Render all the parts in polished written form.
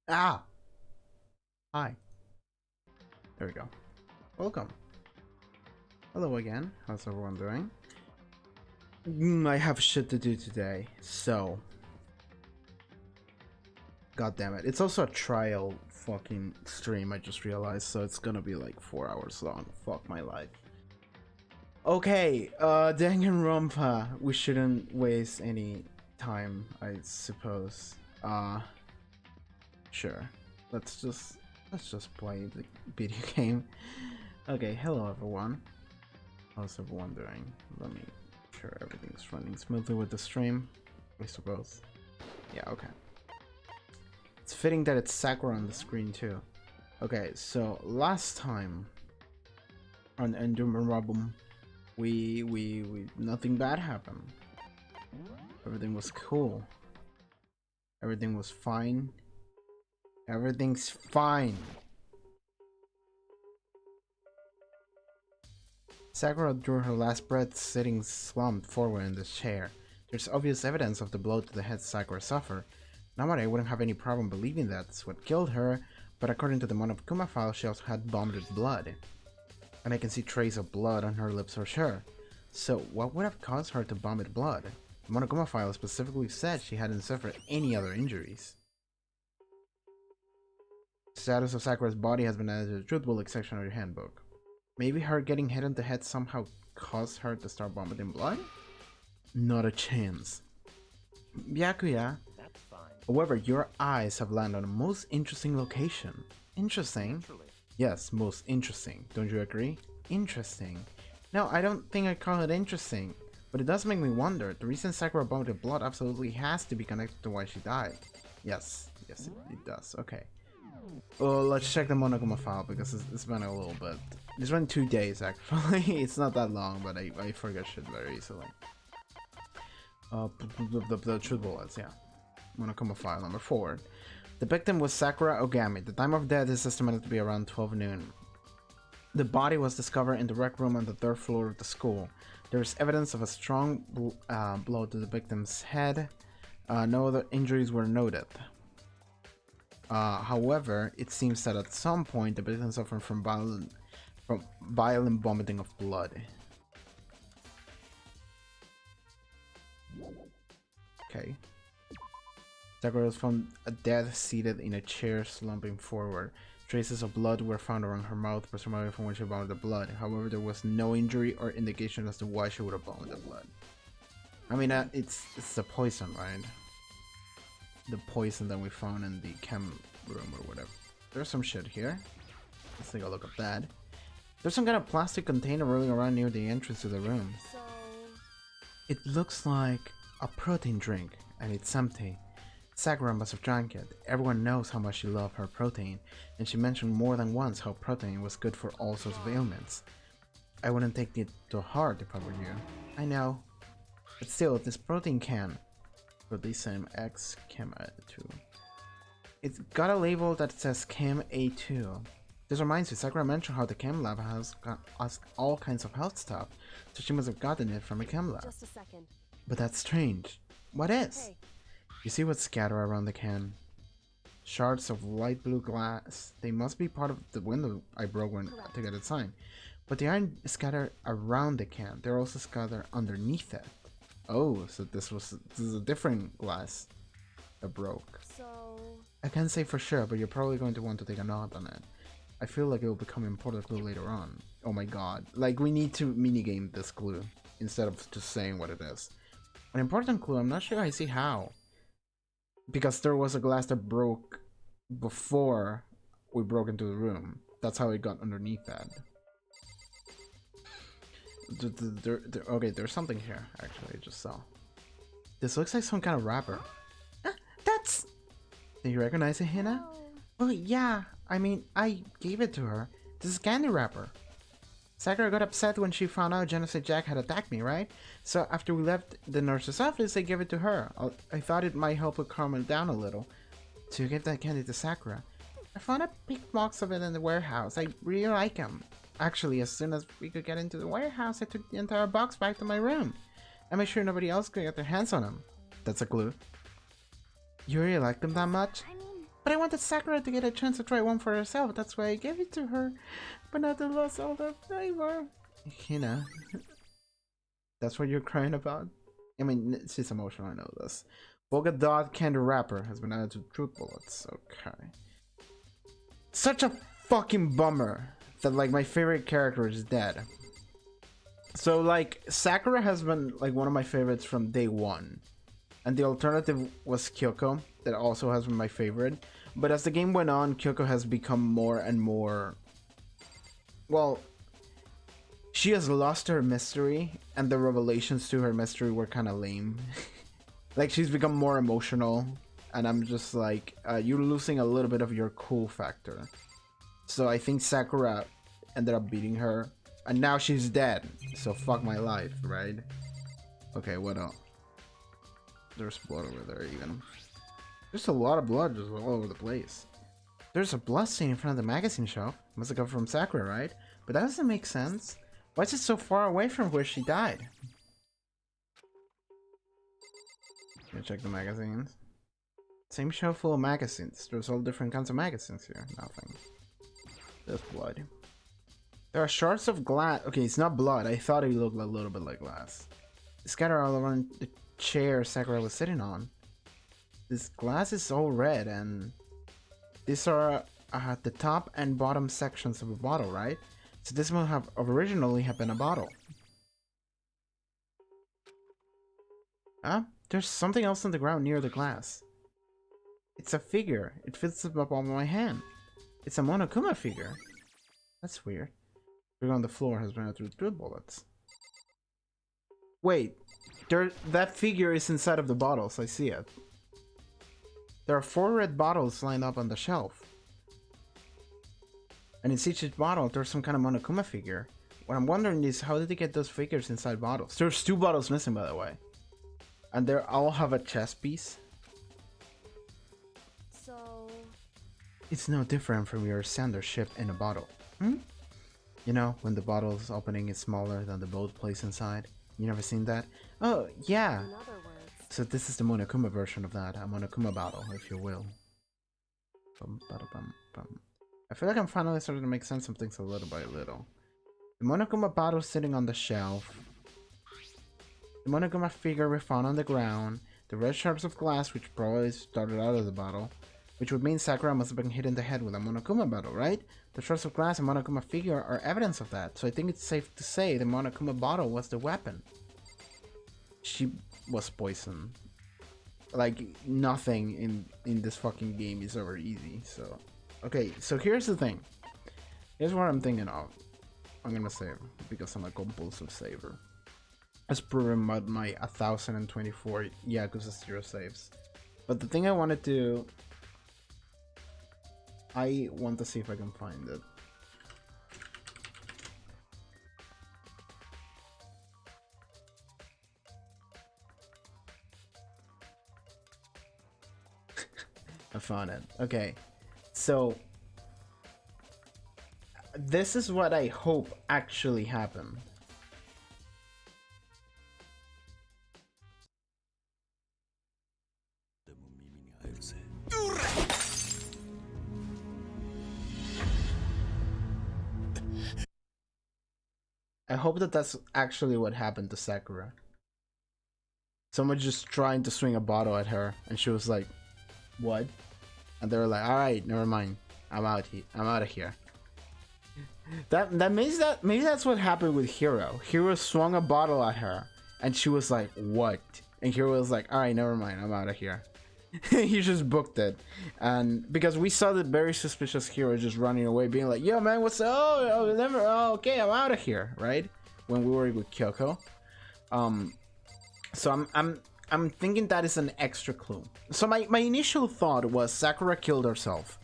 Ah! Hi. There we go. Welcome. Hello again. How's everyone doing? I have shit to do today, so... God damn it. It's also a trial fucking stream, I just realized, so it's gonna be like 4 hours long. Fuck my life. Okay, Danganronpa. We shouldn't waste any time, I suppose. Sure. Let's just play the video game. Okay, hello everyone. How's everyone doing? Let me make sure everything's running smoothly with the stream, I suppose. Yeah, okay. It's fitting that it's Sakura on the screen too. Okay, so last time on Danganronpa, we nothing bad happened. Everything was cool. Everything was fine. Everything's fine. Sakura drew her last breath sitting slumped forward in the chair. There's obvious evidence of the blow to the head Sakura suffered. Normally I wouldn't have any problem believing that's what killed her, but according to the Monokuma file she also had vomited blood. And I can see traces of blood on her lips for sure. So what would have caused her to vomit blood? The Monokuma file specifically said she hadn't suffered any other injuries. The status of Sakura's body has been added to the truth bullet section of your handbook. Maybe her getting hit on the head somehow caused her to start vomiting blood? Not a chance. Byakuya, however, your eyes have landed on a most interesting location. Interesting? Yes, most interesting. Don't you agree? Interesting. No, I don't think I call it interesting, but it does make me wonder. The reason Sakura vomited blood absolutely has to be connected to why she died. Yes, it does. Okay. Well, let's check the Monokuma file because it's been a little bit. It's been 2 days actually. It's not that long, but I forget shit very easily. The truth bullets, yeah. Monokuma file number 4. The victim was Sakura Ogami. The time of death is estimated to be around 12 noon. The body was discovered in the rec room on the 3rd floor of the school. There is evidence of a strong blow to the victim's head. No other injuries were noted. However, it seems that at some point the victim suffered from violent vomiting of blood. Okay. Sakura was found dead, seated in a chair, slumping forward. Traces of blood were found around her mouth, presumably from when she vomited blood. However, there was no injury or indication as to why she would have vomited blood. I mean, it's the poison, right? The poison that we found in the chem room or whatever. There's some shit here. Let's take a look at that. There's some kind of plastic container rolling around near the entrance to the room. So... It looks like a protein drink, and it's empty. Sakura must have drank it. Everyone knows how much she loved her protein, and she mentioned more than once how protein was good for all sorts of ailments. I wouldn't take it to heart if I were you. I know. But still, this protein can. Release X Chem A2. It's got a label that says Chem A2. This reminds me, Sakura mentioned how the chem lab has all kinds of health stuff, so she must have gotten it from a chem lab. Just a second. But that's strange. What is? Hey. You see what's scattered around the can? Shards of light blue glass. They must be part of the window I broke when to get it signed. But they aren't scattered around the can. They're also scattered underneath it. Oh, so this is a different glass that broke. So... I can't say for sure, but you're probably going to want to take a note on it. I feel like it will become important clue later on. Oh my god. Like, we need to minigame this clue instead of just saying what it is. An important clue, I'm not sure I see how. Because there was a glass that broke before we broke into the room. That's how it got underneath that. Okay, there's something here, actually, I just saw. This looks like some kind of wrapper. That's... Do you recognize it, Hina? Oh. Well, yeah. I mean, I gave it to her. This is candy wrapper. Sakura got upset when she found out Genocide Jack had attacked me, right? So after we left the nurse's office, I gave it to her. I thought it might help her calm her down a little. So you gave that candy to Sakura. I found a big box of it in the warehouse. I really like them. Actually, as soon as we could get into the warehouse, I took the entire box back to my room. I made sure nobody else could get their hands on them. That's a clue. You really like them that much? I mean... But I wanted Sakura to get a chance to try one for herself. That's why I gave it to her. But now they lost all the flavor. You know. That's what you're crying about? I mean, she's emotional, I know this. Polka Dot Candy Wrapper has been added to Truth Bullets. Okay. Such a fucking bummer that, like, my favorite character is dead. So, like, Sakura has been, like, one of my favorites from day one. And the alternative was Kyoko, that also has been my favorite. But as the game went on, Kyoko has become more and more... Well, she has lost her mystery, and the revelations to her mystery were kind of lame. Like, she's become more emotional, and I'm just like, you're losing a little bit of your cool factor. So I think Sakura ended up beating her, and now she's dead. So fuck my life, right? Okay, what else? There's blood over there even. There's a lot of blood just all over the place. There's a blood stain in front of the magazine shelf. Must have come from Sakura, right? But that doesn't make sense. Why is it so far away from where she died? Let me check the magazines. Same shelf full of magazines. There's all different kinds of magazines here. Nothing. There's blood. There are shards of glass. Okay, it's not blood. I thought it looked a little bit like glass. Scattered all around the chair Sakura was sitting on. This glass is all red, and these are the top and bottom sections of a bottle, right? So this must have originally have been a bottle. Huh? There's something else on the ground near the glass. It's a figure. It fits the palm of my hand. It's a Monokuma figure. That's weird. The figure on the floor has been through drill bullets. Wait, that figure is inside of the bottles. I see it. There are 4 red bottles lined up on the shelf. And in each bottle, there's some kind of Monokuma figure. What I'm wondering is, how did they get those figures inside bottles? There's 2 bottles missing, by the way. And they all have a chest piece. So... It's no different from your standard ship in a bottle. Hmm? You know, when the bottle's opening is smaller than the boat placed inside. You never seen that? Oh, yeah. In other words... So this is the Monokuma version of that. A Monokuma bottle, if you will. Bum, bada, bum, bum. I feel like I'm finally starting to make sense of things a little by little. The Monokuma bottle sitting on the shelf. The Monokuma figure we found on the ground. The red shards of glass, which probably started out of the bottle. Which would mean Sakura must have been hit in the head with a Monokuma bottle, right? The shards of glass and Monokuma figure are evidence of that. So I think it's safe to say the Monokuma bottle was the weapon. She was poisoned. Like, nothing in this fucking game is ever easy, so... Okay, so here's the thing. Here's what I'm thinking of. I'm gonna save, because I'm a compulsive saver. As proven by my 1024 Yakuza 0 saves. But the thing I want to see if I can find it. I found it. Okay. So, this is what I hope actually happened. I hope that that's actually what happened to Sakura. Someone just trying to swing a bottle at her, and she was like, "What?" And they were like, "All right, never mind. I'm out of here." That means that maybe that's what happened with Hiro. Hiro swung a bottle at her, and she was like, "What?" And Hiro was like, "All right, never mind. I'm out of here." He just booked it, and because we saw the very suspicious Hiro just running away, being like, "Yo, man, what's okay, I'm out of here," right? When we were with Kyoko, so I'm thinking that is an extra clue. So my initial thought was Sakura killed herself,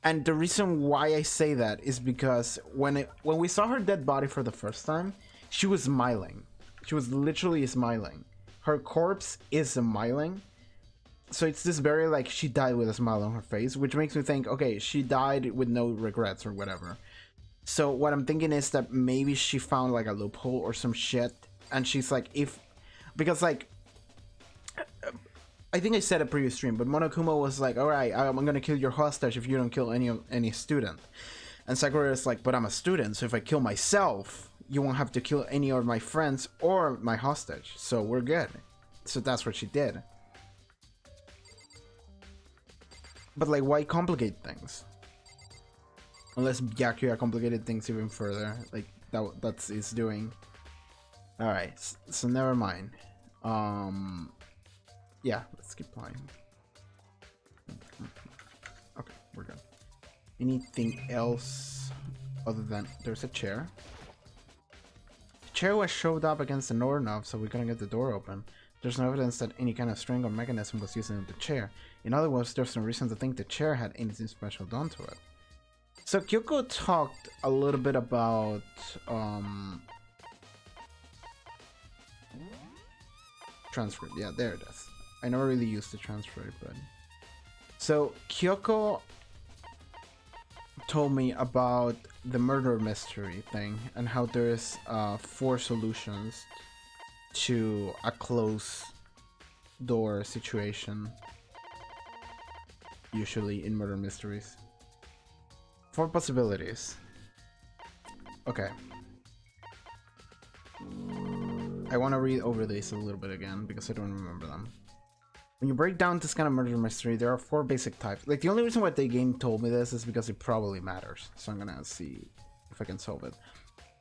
and the reason why I say that is because when we saw her dead body for the first time, she was smiling. She was literally smiling. Her corpse is smiling. So it's this very, like, she died with a smile on her face, which makes me think, okay, she died with no regrets or whatever. So what I'm thinking is that maybe she found, like, a loophole or some shit, and she's like, because, like, I think I said a previous stream, but Monokuma was like, alright, I'm gonna kill your hostage if you don't kill any student. And Sakura is like, but I'm a student, so if I kill myself, you won't have to kill any of my friends or my hostage, so we're good. So that's what she did. But like, why complicate things? Unless Byakuya complicated things even further, like that's it's doing. Alright, so never mind. Yeah, let's keep playing. Okay, we're good. Anything else other than there's a chair? The chair was shoved up against the door knob, so we couldn't get the door open. There's no evidence that any kind of string or mechanism was used in the chair. In other words, there's no reason to think the chair had anything special done to it. So Kyoko talked a little bit about transcript. Yeah, there it is. I never really used the transcript, but so Kyoko told me about the murder mystery thing and how there's 4 solutions to a closed door situation, usually in murder mysteries. 4 possibilities. Okay. I want to read over these a little bit again because I don't remember them. When you break down this kind of murder mystery, there are 4 basic types. Like, the only reason why the game told me this is because it probably matters. So I'm gonna see if I can solve it.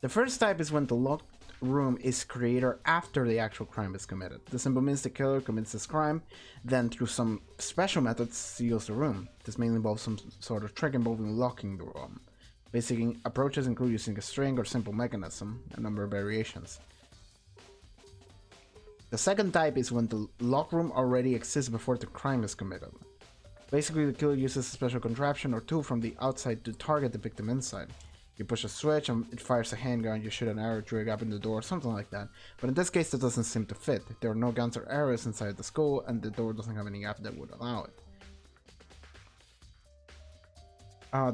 The first type is when the locked room is created after the actual crime is committed. This simply means the killer commits this crime, then through some special methods seals the room. This mainly involves some sort of trick involving locking the room. Basic approaches include using a string or simple mechanism, a number of variations. The second type is when the lock room already exists before the crime is committed. Basically, the killer uses a special contraption or tool from the outside to target the victim inside. You push a switch and it fires a handgun, you shoot an arrow through a gap in the door, something like that. But in this case, that doesn't seem to fit. There are no guns or arrows inside the school, and the door doesn't have any gap that would allow it.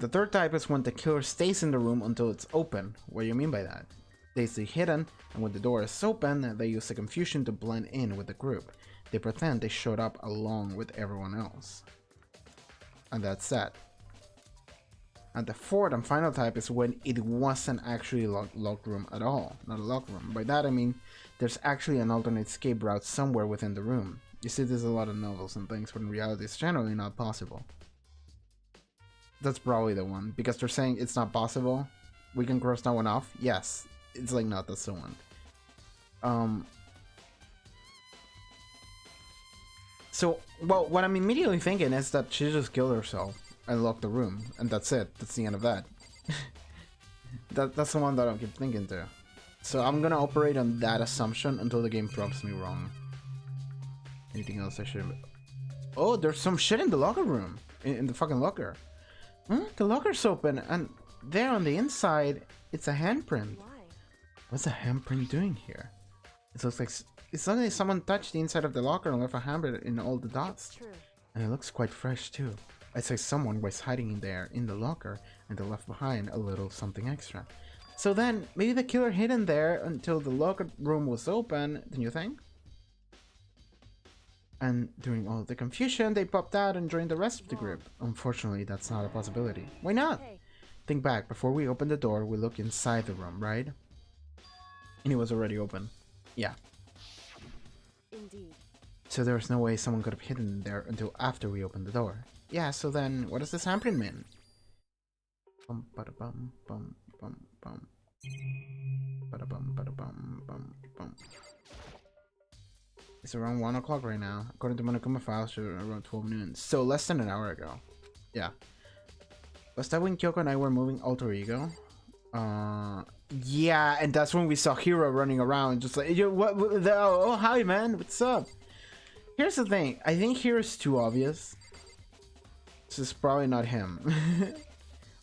The third type is when the killer stays in the room until it's open. What do you mean by that? They stay hidden, and when the door is open, they use the confusion to blend in with the group. They pretend they showed up along with everyone else. And that's that. And the fourth and final type is when it wasn't actually a locked room at all. Not a locked room. By that I mean, there's actually an alternate escape route somewhere within the room. You see there's a lot of novels and things, but in reality it's generally not possible. That's probably the one, because they're saying it's not possible. We can cross that one off? Yes. It's like, not, that's the one. So, well, what I'm immediately thinking is that she just killed herself and locked the room, and that's it. That's the end of that. That's the one that I keep thinking to. So I'm gonna operate on that assumption until the game proves me wrong. Anything else I should... Oh, there's some shit in the locker room. In the fucking locker. The locker's open, and there on the inside, it's a handprint. What's a handprint doing here? It looks like someone touched the inside of the locker and left a handprint in all the dots. And it looks quite fresh too. It's like someone was hiding in there in the locker and they left behind a little something extra. So then, maybe the killer hid in there until the locker room was open, don't you think? And during all the confusion, they popped out and joined the rest of the group. Unfortunately, that's not a possibility. Why not? Think back, before we opened the door, we looked inside the room, right? And it was already open. Yeah. Indeed. So there was no way someone could have hidden there until after we opened the door. Yeah, so then, what does this handprint mean? Bum bada bum bum bum bum. Bada bum bum bum. It's around 1 o'clock right now. According to Monokuma files, it's around 12 noon. So less than an hour ago. Yeah. Was that when Kyoko and I were moving alter ego? Yeah, and that's when we saw Hiro running around, just like, yo, what the, oh, hi man, what's up? Here's the thing, I think Hiro's too obvious. This is probably not him.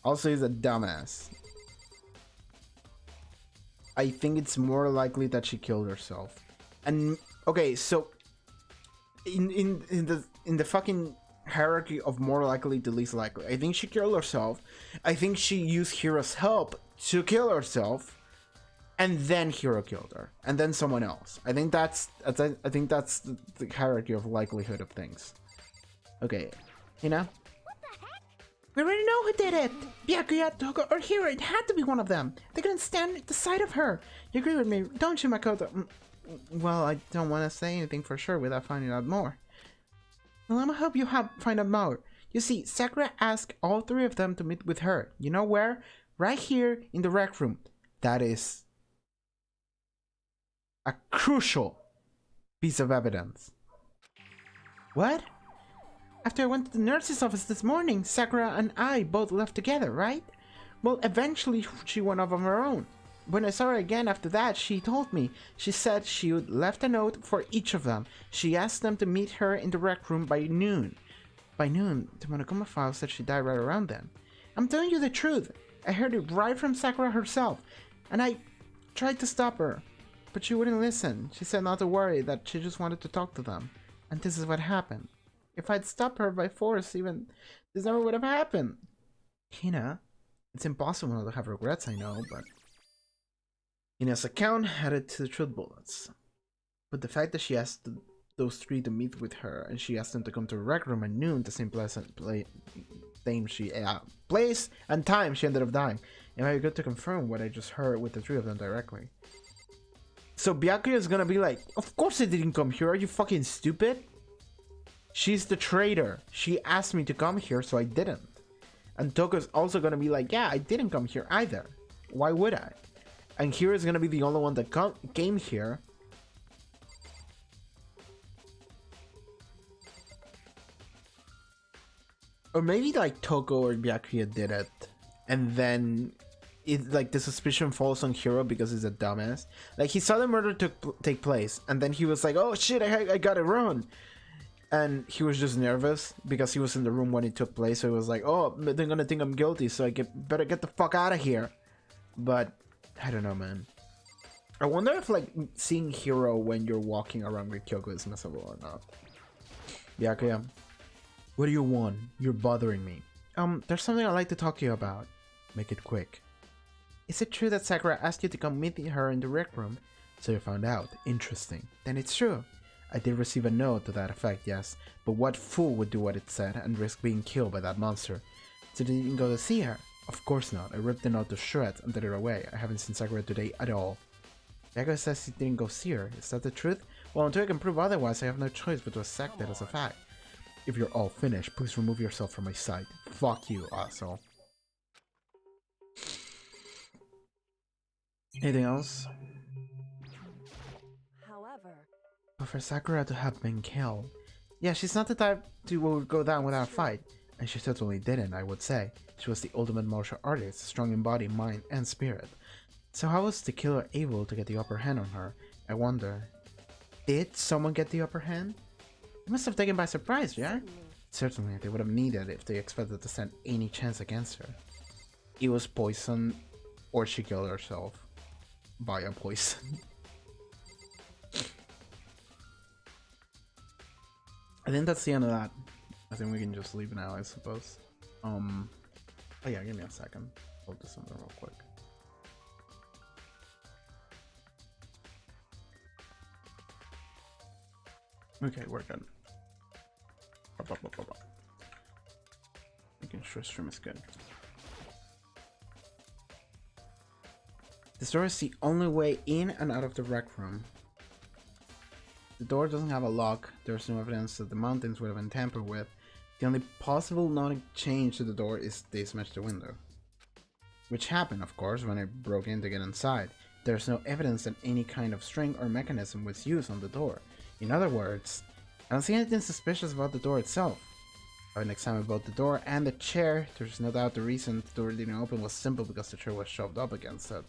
Also, he's a dumbass. I think it's more likely that she killed herself. And okay, so in the fucking hierarchy of more likely to least likely, I think she killed herself. I think she used Hiro's help to kill herself. and then Hiro killed her, and then someone else. I think that's the hierarchy of likelihood of things. Okay, Hina? We already know who did it! Byakuya, Togo, or Hiro. It had to be one of them. They couldn't stand the sight of her. You agree with me, don't you, Makoto? Well, I don't want to say anything for sure without finding out more. Well, I'm gonna help you find out more. You see, Sakura asked all three of them to meet with her. You know where? Right here in the rec room. That is a crucial piece of evidence. What? After I went to the nurse's office this morning, Sakura and I both left together, right? Well, eventually she went off on her own. When I saw her again after that, she told me. She said she would left a note for each of them. She asked them to meet her in the rec room by noon. By noon, the Monokuma file said she died right around then. I'm telling you the truth. I heard it right from Sakura herself, and I tried to stop her. But she wouldn't listen. She said not to worry, that she just wanted to talk to them. And this is what happened. If I'd stopped her by force, even this never would have happened. Hina, it's impossible not to have regrets, I know, but Hina's account added to the truth bullets. But the fact that she asked those three to meet with her, and she asked them to come to a rec room at noon, the same place and time she ended up dying. It might be good to confirm what I just heard with the three of them directly. So Byakuya is gonna be like, of course I didn't come here, are you fucking stupid? She's the traitor. She asked me to come here, so I didn't. And Toko's also gonna be like, yeah, I didn't come here either. Why would I? And Hiro is gonna be the only one that came here. Or maybe like Toko or Byakuya did it, and then like the suspicion falls on Hiro because he's a dumbass. Like he saw the murder take place, and then he was like, "Oh shit, I got it wrong," and he was just nervous because he was in the room when it took place. So he was like, "Oh, they're gonna think I'm guilty, so I better get the fuck out of here." But I don't know, man. I wonder if like seeing Hiro when you're walking around with Kyoko is messable or not. Byakuya. What do you want? You're bothering me. There's something I'd like to talk to you about. Make it quick. Is it true that Sakura asked you to come meet her in the rec room? So you found out. Interesting. Then it's true. I did receive a note to that effect, yes. But what fool would do what it said and risk being killed by that monster? So you didn't go to see her? Of course not. I ripped the note to shreds and threw it away. I haven't seen Sakura today at all. Yaga says he didn't go see her. Is that the truth? Well, until I can prove otherwise, I have no choice but to accept that as a fact. If you're all finished, please remove yourself from my sight. Fuck you, asshole. Anything else? However, But for Sakura to have been killed. Yeah, she's not the type to go down without a fight. And she totally didn't, I would say. She was the ultimate martial artist, strong in body, mind, and spirit. So how was the killer able to get the upper hand on her? I wonder. Did someone get the upper hand? They must have taken by surprise, yeah? Certainly, they would have needed if they expected to stand any chance against her. It was poison, or she killed herself by a poison. I think that's the end of that. I think we can just leave now, I suppose. Oh yeah, give me a second. I'll do something real quick. Okay, we're good. Making sure stream is good. This door is the only way in and out of the rec room. The door doesn't have a lock. There's no evidence that the mountains would have been tampered with. The only possible change to the door is they smashed the window. Which happened, of course, when I broke in to get inside. There's no evidence that any kind of string or mechanism was used on the door. In other words, I don't see anything suspicious about the door itself. Having examined both the door and the chair, there's no doubt the reason the door didn't open was simple because the chair was shoved up against it.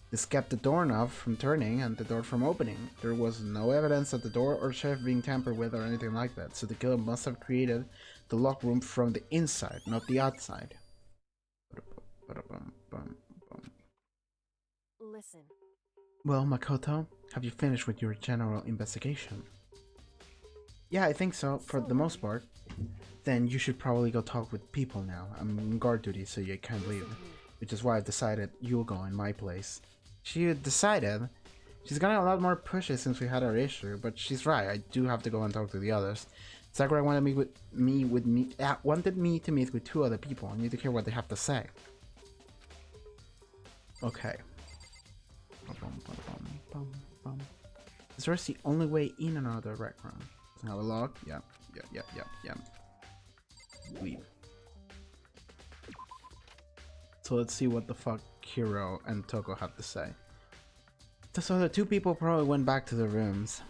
This kept the doorknob from turning and the door from opening. There was no evidence that the door or chair being tampered with or anything like that, so the killer must have created the lock room from the inside, not the outside. listen. Well, Makoto, have you finished with your general investigation? Yeah, I think so, for the most part. Then you should probably go talk with people now. I'm on guard duty, so you can't leave. Which is why I've decided you'll go in my place. She decided she's gotten a lot more pushy since we had our issue, but she's right. I do have to go and talk to the others. Sakura wanted wanted me to meet with 2 other people. I need to hear what they have to say. Okay. This is the only way in and out of the rec room. Doesn't have a lock? Yeah. Leave. So let's see what the fuck Hiro and Toko have to say. So the 2 people probably went back to their rooms.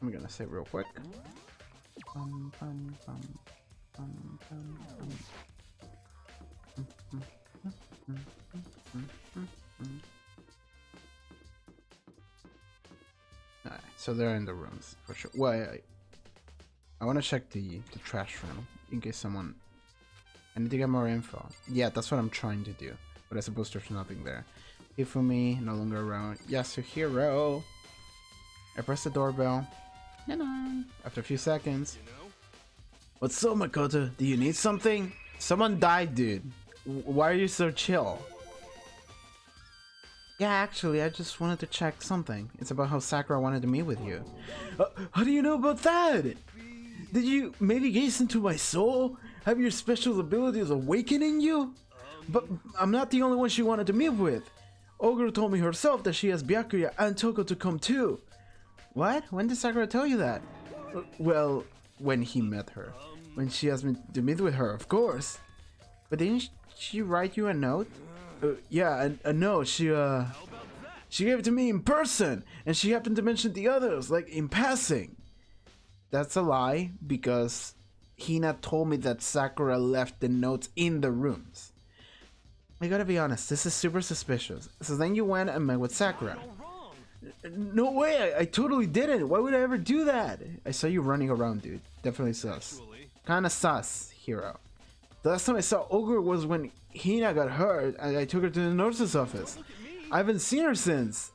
I'm gonna say real quick. Alright, so they're in the rooms for sure. Well, I want to check the trash room in case someone. I need to get more info. Yeah, that's what I'm trying to do, but I suppose there's nothing there. Hifumi no longer around. Yasuhiro. I press the doorbell. After a few seconds. What's up, Makoto? Do you need something? Someone died, dude. Why are you so chill? Yeah, actually, I just wanted to check something. It's about how Sakura wanted to meet with you. How do you know about that? Did you maybe gaze into my soul? Have your special abilities awakening you? But I'm not the only one she wanted to meet with. Ogre told me herself that she has Byakuya and Toko to come too. What? When did Sakura tell you that? Well, when he met her. When she asked me to meet with her, of course. But didn't she write you a note? Yeah, a note. She gave it to me in person, and she happened to mention the others, like in passing. That's a lie, because Hina told me that Sakura left the notes in the rooms. I gotta be honest, this is super suspicious. So then you went and met with Sakura. No way, I totally didn't. Why would I ever do that? I saw you running around, dude. Definitely sus. Kinda sus, Hiro. The last time I saw Ogre was when Hina got hurt and I took her to the nurse's office. I haven't seen her since.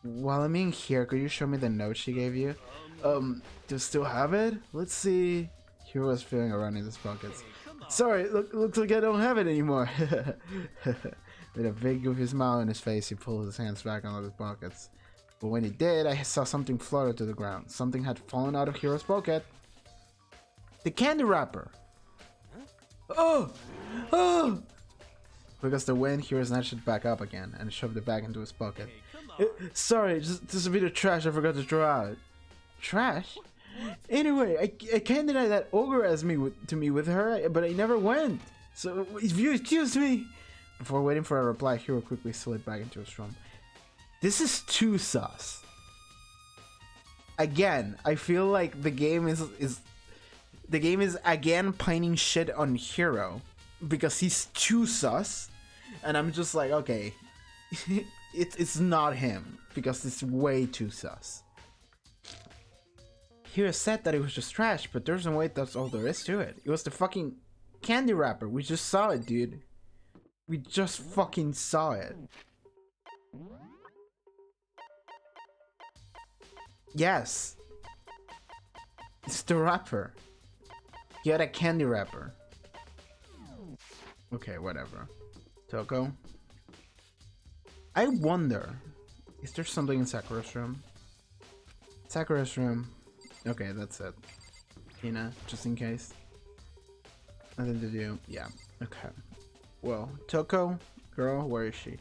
While I'm in here, could you show me the note she gave you? Do you still have it? Let's see. Hiro was feeling around in his pockets. Sorry, looks like I don't have it anymore. With a big goofy smile on his face, he pulled his hands back out of his pockets. But when he did, I saw something flutter to the ground. Something had fallen out of Hiro's pocket. The candy wrapper! Oh! Oh! Quick as the wind, Hiro snatched it back up again and shoved it back into his pocket. Sorry, just a bit of trash I forgot to throw out. Trash? Anyway, I can't deny that Ogre asked to me with her, but I never went. So, if you excuse me... Before waiting for a reply, Hiro quickly slid back into his room. This is too sus. Again, I feel like the game is again pining shit on Hiro because he's too sus, and I'm just like, okay, it's not him because it's way too sus. Hiro said that it was just trash, but there's no way that's all there is to it. It was the fucking candy wrapper. We just saw it, dude. We just fucking saw it. Yes. It's the wrapper. He had a candy wrapper. Okay, whatever. Toko? I wonder, is there something in Sakura's room? Sakura's room. Okay, that's it. Hina, just in case. Nothing to do. Yeah, okay. Well, Toko, girl, where is she?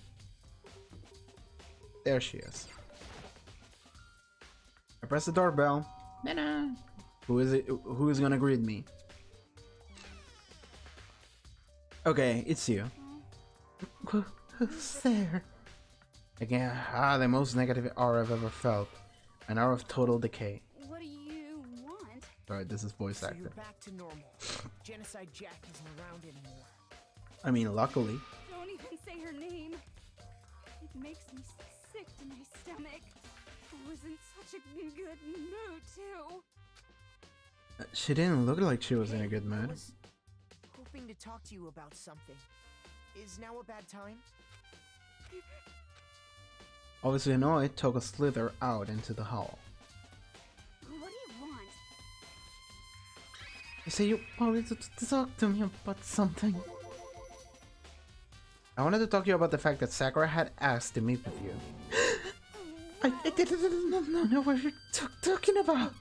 There she is. I press the doorbell. Nana. Who is it? Who is gonna greet me? Okay, it's you. Who's there? Again, the most negative hour I've ever felt. An hour of total decay. What do you want? Alright, this is voice acting. You're back to normal. Genocide Jack isn't around anymore. I mean, luckily. Don't even say her name. It makes me sick to my stomach. I was in such a good mood, too. She didn't look like she was in a good I mood. was hoping to talk to you about something. Is now a bad time? Obviously annoyed, Toko slithered out into the hall. What do you want? You say you wanted to talk to me about something. I wanted to talk to you about the fact that Sakura had asked to meet with you. I didn't know what you're talking about.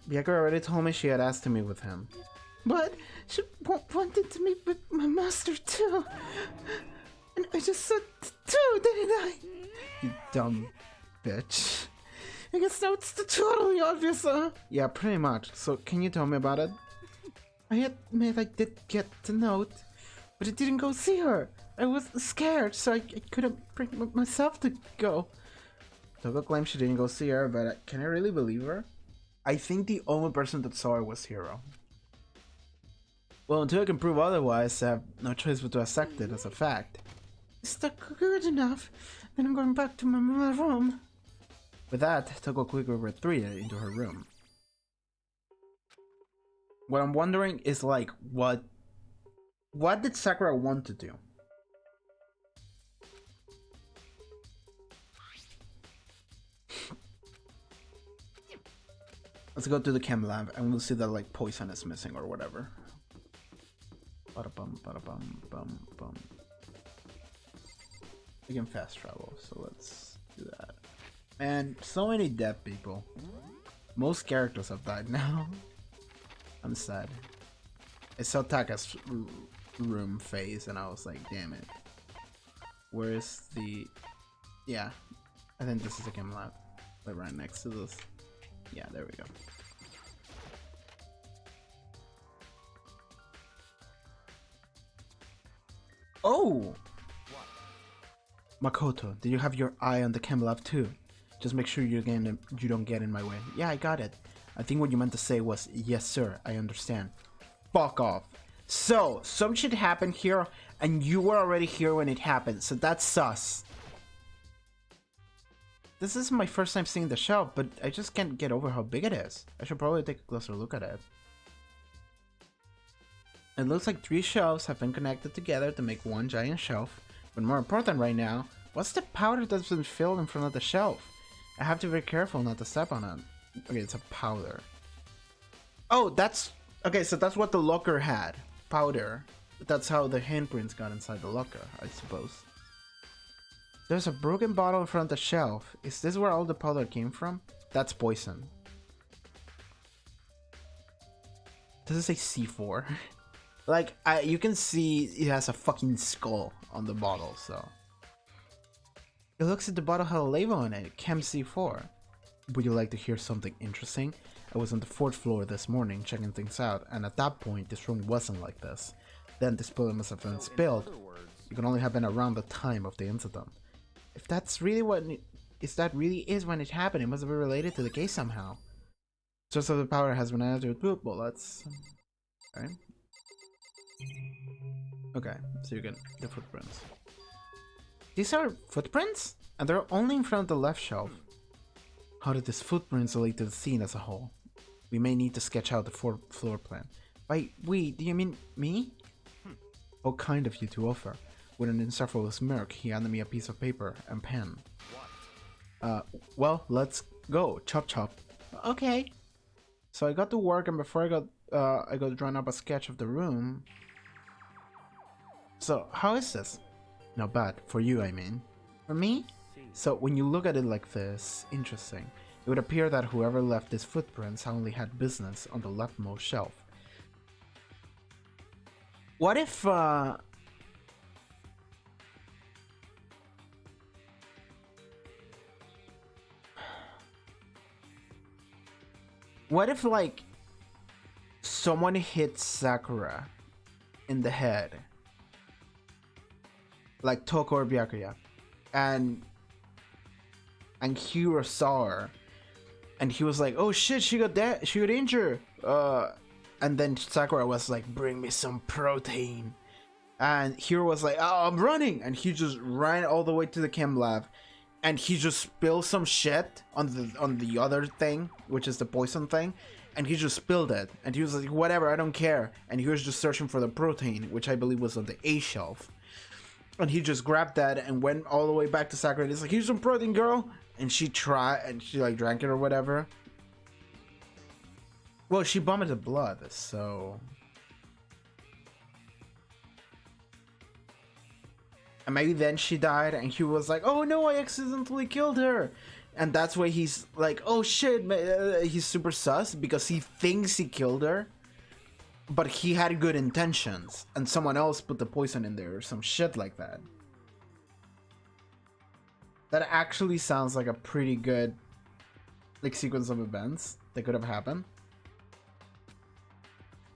Byakuya already told me she had asked to meet with him. But she wanted to meet with my master too. And I just said too, didn't I? You dumb bitch. I guess now it's totally obvious, huh? Yeah, pretty much. So can you tell me about it? I admit I did get the note, but I didn't go see her. I was scared, so I couldn't bring myself to go. Toko claims she didn't go see her, but can I really believe her? I think the only person that saw her was Hiro. Well, until I can prove otherwise, I have no choice but to accept it as a fact. Is that good enough? Then I'm going back to my room. With that, Toko quickly retreated into her room. What I'm wondering is like, what did Sakura want to do? Let's go to the chem lab and we'll see that like poison is missing or whatever. Bada-bum, bada-bum, bum, bum. We can fast travel, so let's do that. Man, so many dead people. Most characters have died now. I'm sad. I saw Taka's room phase and I was like, damn it. Where is the... Yeah, I think this is the chem lab. Like right next to this. Yeah, there we go. Oh! Makoto, did you have your eye on the chem lab too? Just make sure you don't get in my way. Yeah, I got it. I think what you meant to say was, yes sir, I understand. Fuck off. So, some shit happened here, and you were already here when it happened, so that's sus. This is my first time seeing the shelf, but I just can't get over how big it is. I should probably take a closer look at it. It looks like 3 shelves have been connected together to make one giant shelf. But more important right now, what's the powder that's been filled in front of the shelf? I have to be very careful not to step on it. Okay, it's a powder. Oh, that's... Okay, so that's what the locker had. Powder. That's how the handprints got inside the locker, I suppose. There's a broken bottle in front of the shelf. Is this where all the powder came from? That's poison. Does it say C4? Like, you can see it has a fucking skull on the bottle, so... It looks like the bottle had a label on it, Chem C4. Would you like to hear something interesting? I was on the 4th floor this morning checking things out, and at that point this room wasn't like this. Then this bullet must have been spilled. It can only have been around the time of the incident. If that's really that really is when it happened, it must have been related to the case somehow. Source of the powder has been added to the bullets. Okay. Okay, so you get the footprints. These are footprints? And they're only in front of the left shelf. How did these footprints relate to the scene as a whole? We may need to sketch out the floor plan. By we, do you mean me? How kind of you to offer. With an insufferable smirk, he handed me a piece of paper and pen. Well, let's go. Chop chop. Okay. So I got to work, and before I got drawn up a sketch of the room. So, how is this? Not bad. For you, I mean. For me? So, when you look at it like this, interesting. It would appear that whoever left these footprints only had business on the leftmost shelf. What if, what if, like, someone hit Sakura in the head? Like Toko or Byakuya. And Hiro saw her. And he was like, oh shit, she got injured. And then Sakura was like, bring me some protein. And Hiro was like, oh, I'm running. And he just ran all the way to the chem lab. And he just spilled some shit on the other thing, which is the poison thing. And he just spilled it. And he was like, whatever, I don't care. And he was just searching for the protein, which I believe was on the A shelf. And he just grabbed that and went all the way back to Sakura. He's like, here's some protein, girl. And she like drank it or whatever. Well, she vomited blood, so... And maybe then she died and he was like, oh no, I accidentally killed her. And that's why he's like, oh shit, he's super sus because he thinks he killed her. But he had good intentions and someone else put the poison in there or some shit like that. That actually sounds like a pretty good like sequence of events that could have happened.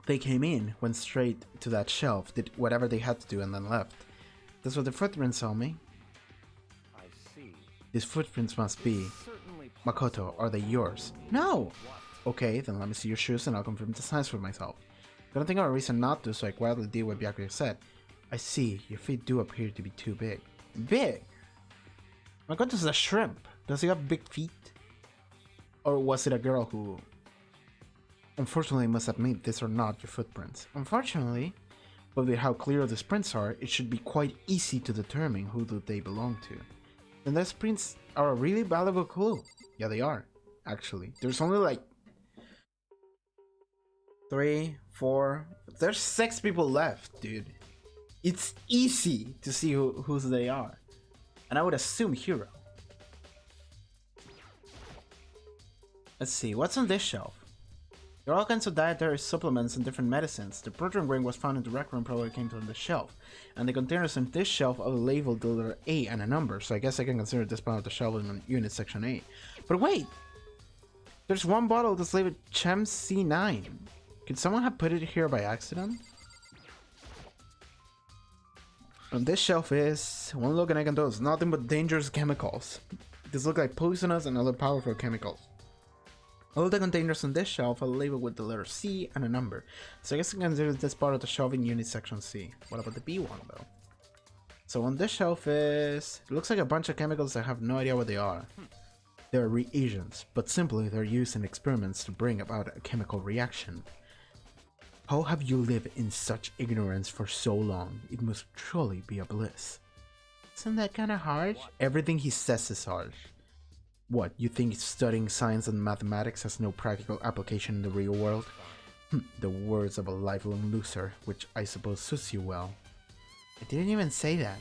They came in, went straight to that shelf, did whatever they had to do and then left. That's what the footprints tell me. I see. These footprints must be... Certainly. Makoto, are they yours? No! Okay, then let me see your shoes and I'll confirm the signs for myself. Couldn't think of a reason not to, so I quietly did what Byakuya said. I see, your feet do appear to be too big. Big? Makoto's a shrimp. Does he have big feet? Or was it a girl who... Unfortunately, I must admit, these are not your footprints. Unfortunately, but with how clear these prints are, it should be quite easy to determine who do they belong to. And these prints are a really valuable clue. Yeah, they are, actually. There's only like 3, 4... There's 6 people left, dude. It's easy to see whose they are. And I would assume Hero. Let's see, what's on this shelf? There are all kinds of dietary supplements and different medicines. The protein ring was found in the rec room, probably came from the shelf. And the containers on this shelf are labeled the letter A and a number, so I guess I can consider this part of the shelf in unit section A. But wait! There's one bottle that's labeled Chem C9. Could someone have put it here by accident? On this shelf is... one look and I can tell it's nothing but dangerous chemicals. These look like poisonous and other powerful chemicals. All the containers on this shelf are labeled with the letter C and a number, so I guess I can consider this part of the shelf in unit section C. What about the B one though? So on this shelf is... it looks like a bunch of chemicals I have no idea what they are. They're reagents, but simply they're used in experiments to bring about a chemical reaction. How have you lived in such ignorance for so long? It must truly be a bliss. Isn't that kinda harsh? Everything he says is harsh. What, you think studying science and mathematics has no practical application in the real world? The words of a lifelong loser, which I suppose suits you well. I didn't even say that.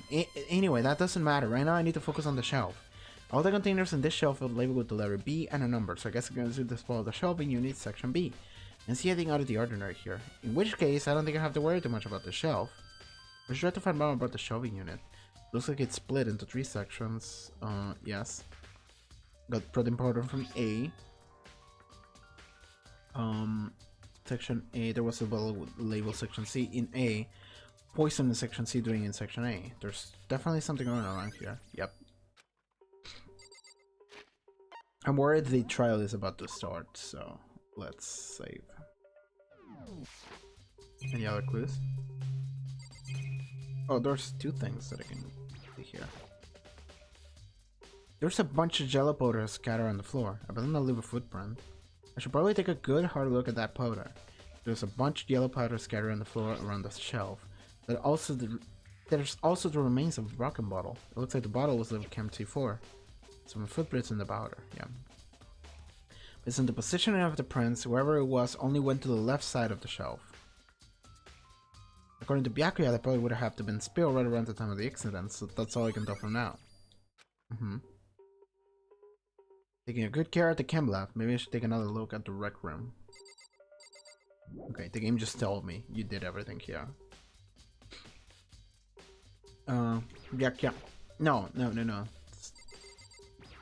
Anyway, that doesn't matter. Right now I need to focus on the shelf. All the containers in this shelf are labeled with the letter B and a number, so I guess I can consider this part of the shelf in unit section B. And see anything out of the ordinary here. In which case, I don't think I have to worry too much about the shelf. Let's try to find out about the shelving unit. Looks like it's split into 3 sections. Yes. Got protein powder from A. Section A, there was a label section C in A. Poison in section C, doing in section A. There's definitely something going on around here. Yep. I'm worried the trial is about to start, so let's save. Any other clues? Oh, there's 2 things that I can see here. There's a bunch of jello powder scattered on the floor. I better not leave a footprint. I should probably take a good hard look at that powder. There's a bunch of yellow powder scattered on the floor around the shelf. There's also the remains of a broken bottle. It looks like the bottle was labeled Chem T4. Some footprints in the powder, yeah. Based on the positioning of the prints, whoever it was only went to the left side of the shelf. According to Byakuya, the powder would have to been spilled right around the time of the accident, so that's all I can tell from now. Taking a good care at the chem lab. Maybe I should take another look at the rec room. Okay, the game just told me you did everything here. Yeah. No.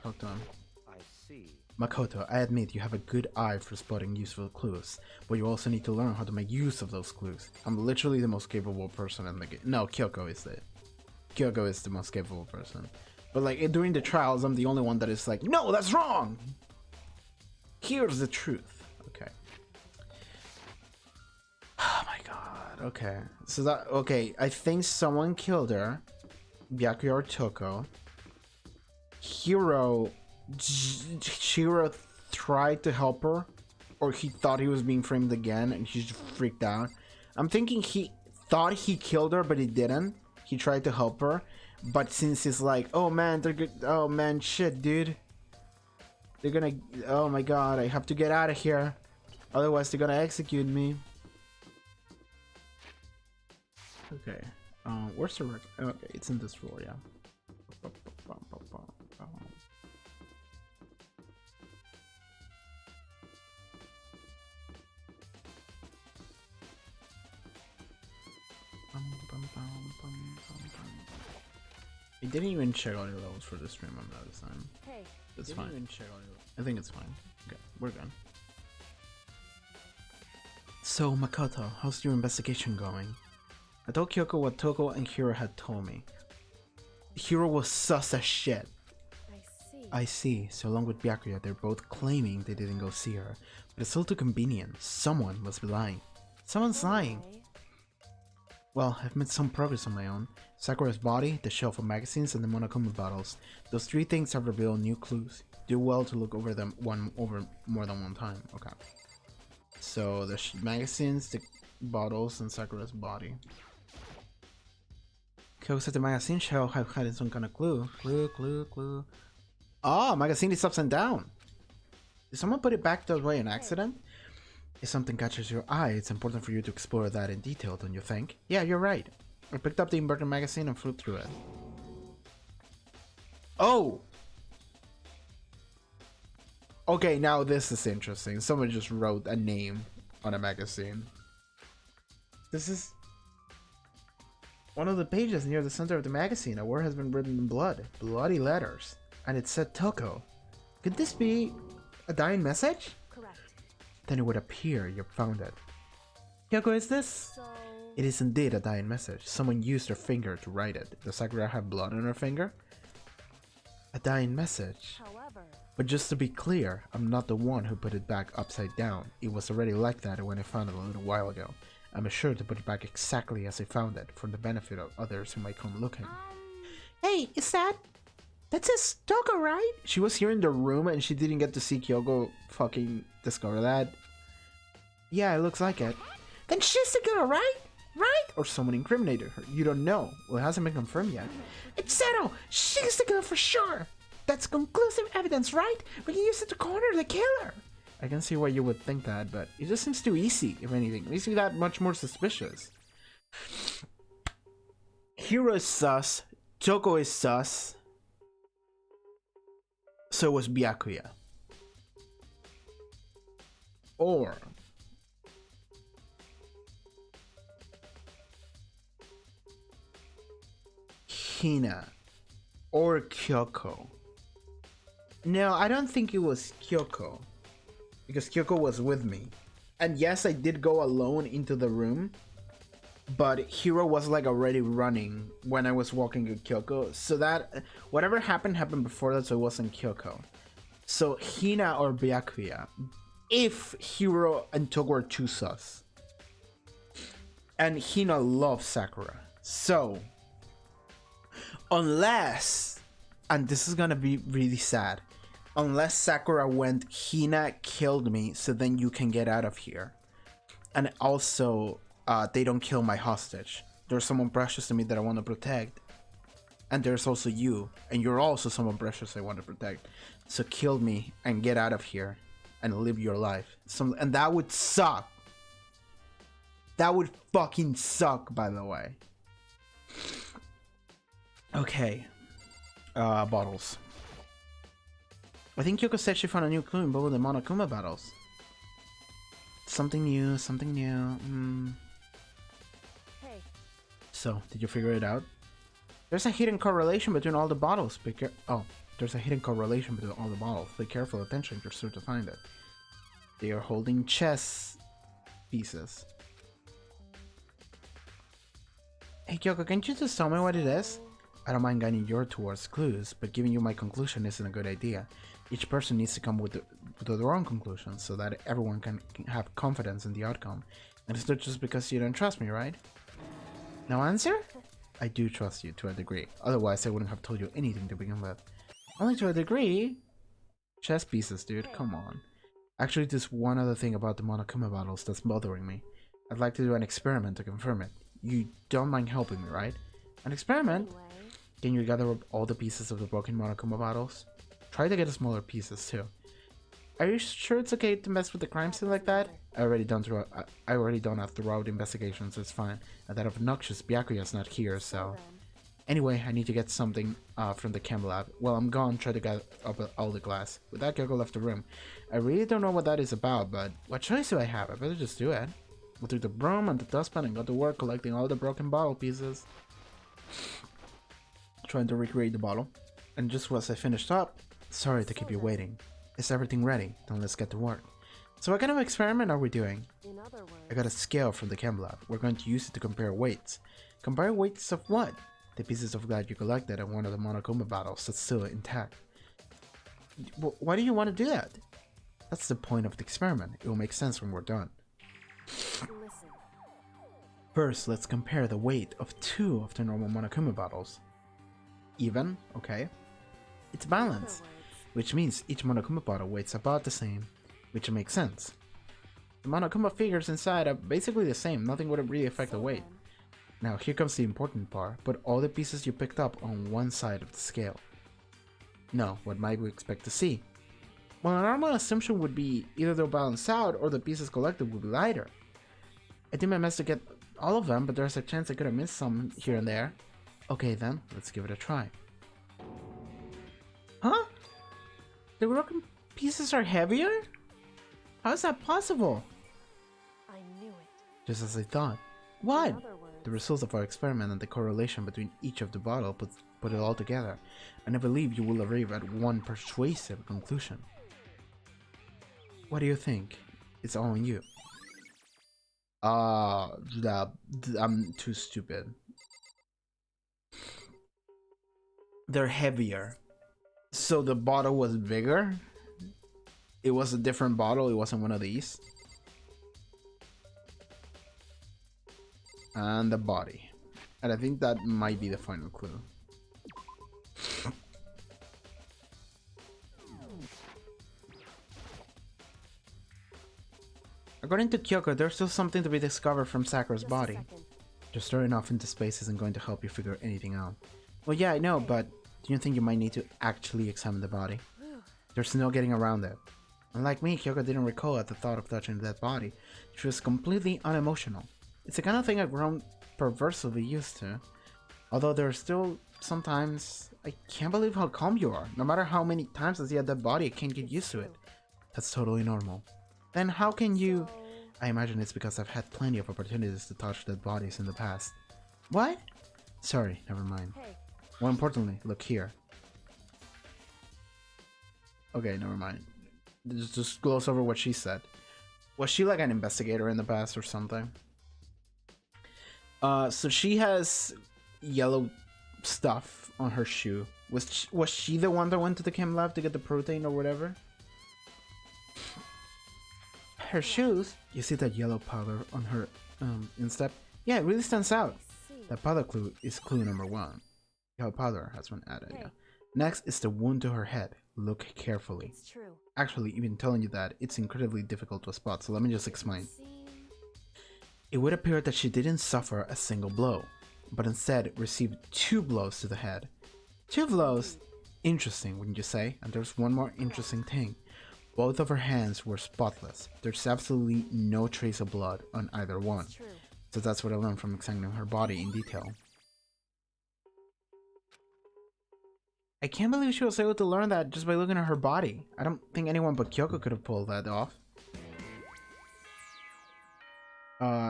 Talk to him. I see. Makoto, I admit you have a good eye for spotting useful clues, but you also need to learn how to make use of those clues. I'm literally the most capable person in the game. No, Kyoko is the most capable person. But like during the trials, I'm the only one that is like, no, that's wrong. Here's the truth. Okay. Oh my god. Okay. So that I think someone killed her. Byakuya or Toko. Shiro tried to help her, or he thought he was being framed again and he just freaked out. I'm thinking he thought he killed her, but he didn't. He tried to help her, but since he's like, oh man, they're good. Oh man, shit, dude. They're gonna. Oh my god, I have to get out of here. Otherwise, they're gonna execute me. Okay. Where's the record? Okay, it's in this floor, yeah. I didn't even check audio levels for this stream on that time. Hey. It's fine. I think it's fine. Okay, we're good. So, Makoto, how's your investigation going? I told Kyoko what Toko and Hiro had told me. Hiro was sus as shit. I see. So along with Byakuya, they're both claiming they didn't go see her. But it's all too convenient. Someone must be lying. Someone's lying. Well, I've made some progress on my own. Sakura's body, the shelf of magazines, and the Monokuma bottles. Those three things have revealed new clues. Do well to look over them over more than one time. Okay. So the magazines, the bottles, and Sakura's body. Kyoko said the magazine shelf had hidden some kind of clue. Clue. Oh, magazine is upside down. Did someone put it back that way on accident? If something catches your eye, it's important for you to explore that in detail, don't you think? Yeah, you're right. I picked up the inverted magazine and flew through it. Oh! Okay, now this is interesting. Someone just wrote a name on a magazine. This is one of the pages near the center of the magazine. A word has been written in blood. Bloody letters. And it said Toko. Could this be a dying message? Correct. Then it would appear you found it. Kyoko, is this? So... It is indeed a dying message. Someone used their finger to write it. Does Sakura have blood on her finger? A dying message. However... But just to be clear, I'm not the one who put it back upside down. It was already like that when I found it a little while ago. I'm sure to put it back exactly as I found it, for the benefit of others who might come looking. Hey, is that... That says Toko, right? She was here in the room and she didn't get to see Kyoko fucking discover that. Yeah, it looks like it. Then she's the girl, right? Right? Or someone incriminated her. You don't know. Well, it hasn't been confirmed yet. It's Zero! She's the girl for sure! That's conclusive evidence, right? We can use it to corner the killer! I can see why you would think that, but it just seems too easy, if anything. It makes me that much more suspicious. Hiro is sus. Toko is sus. So was Byakuya. Or... Hina. Or Kyoko. No, I don't think it was Kyoko. Because Kyoko was with me. And yes, I did go alone into the room. But Hiro was like already running when I was walking with Kyoko. So that, whatever happened before that, so it wasn't Kyoko. So Hina or Byakuya. If Hiro and Toko are too sus. And Hina loves Sakura. So, unless, and this is gonna be really sad, unless Sakura went, Hina killed me, so then you can get out of here. And also, they don't kill my hostage. There's someone precious to me that I want to protect. And there's also you. And you're also someone precious I want to protect. So kill me and get out of here. And live your life. And that would suck. That would fucking suck, by the way. Okay. Bottles. I think Kyoko said she found a new clue in both of the Monokuma battles. Something new, something new. Hey. So, did you figure it out? There's a hidden correlation between all the bottles. There's a hidden correlation between all the bottles. Pay careful attention, you're sure to find it. They are holding chess pieces. Hey Kyoko, can't you just tell me what it is? I don't mind guiding you towards clues, but giving you my conclusion isn't a good idea. Each person needs to come with their own conclusions so that everyone can have confidence in the outcome. And it's not just because you don't trust me, right? No answer? I do trust you to a degree. Otherwise, I wouldn't have told you anything to begin with. Only to a degree? Chess pieces, dude. Come on. Actually, there's one other thing about the Monokuma battles that's bothering me. I'd like to do an experiment to confirm it. You don't mind helping me, right? An experiment? Anyway. Can you gather up all the pieces of the broken Monokuma bottles? Try to get smaller pieces too. Are you sure it's okay to mess with the crime scene like that? I already done a thorough investigation, so it's fine. And that obnoxious Byakuya's not here, so... Anyway, I need to get something from the chem lab. While I'm gone, try to get up all the glass. With that, Kyoko left the room. I really don't know what that is about, but what choice do I have? I better just do it. I took the broom and the dustpan and got to work collecting all the broken bottle pieces. Trying to recreate the bottle. And just as I finished up, sorry to keep you waiting. Is everything ready? Then let's get to work. So what kind of experiment are we doing? In other words, I got a scale from the chem lab. We're going to use it to compare weights. Compare weights of what? The pieces of glass you collected and one of the Monokuma bottles that's still intact. Why do you want to do that? That's the point of the experiment. It will make sense when we're done. listen. First, let's compare the weight of 2 of the normal Monokuma bottles. Even, okay. It's balanced, which means each Monokuma bottle weighs about the same, which makes sense. The Monokuma figures inside are basically the same, nothing would really affect the weight. Now here comes the important part, put all the pieces you picked up on one side of the scale. Now, what might we expect to see? Well, a normal assumption would be either they'll balance out or the pieces collected will be lighter. I did my best to get all of them, but there's a chance I could have missed some here and there. Okay then, let's give it a try. Huh? The broken pieces are heavier? How is that possible? I knew it. Just as I thought. What? In other words, The results of our experiment and the correlation between each of the bottles put it all together, and I believe you will arrive at one persuasive conclusion. What do you think? It's all on you. I'm too stupid. They're heavier. So the bottle was bigger? It was a different bottle, it wasn't one of these? And the body. And I think that might be the final clue. According to Kyoko, there's still something to be discovered from Sakura's just body. a second. Just throwing off into space isn't going to help you figure anything out. Well, yeah, I know, but do you think you might need to actually examine the body? There's no getting around it. Unlike me, Kyoko didn't recoil at the thought of touching the dead body. She was completely unemotional. It's the kind of thing I've grown perversely used to. Although there are still sometimes... I can't believe how calm you are. No matter how many times I see a dead body, I can't get used to it. That's totally normal. Then how can you... I imagine it's because I've had plenty of opportunities to touch dead bodies in the past. What? Sorry, never mind. Hey, More importantly, look here. Okay, never mind. Just gloss over what she said. Was she like an investigator in the past or something? So she has yellow stuff on her shoe. Was she the one that went to the chem lab to get the protein or whatever? Her shoes. You see that yellow powder on her instep? Yeah, it really stands out. see. That powder clue is clue number 1. Yellow powder has been added, Hey. yeah. Next is the wound to her head. Look carefully. It's true. Actually, even telling you that, it's incredibly difficult to spot, so let me just explain. Seem- It would appear that she didn't suffer a single blow, but instead received 2 blows to the head. 2 blows? Interesting, wouldn't you say? And there's one more interesting thing. Both of her hands were spotless. There's absolutely no trace of blood on either one. It's true. So that's what I learned from examining her body in detail. I can't believe she was able to learn that just by looking at her body. I don't think anyone but Kyoko could have pulled that off.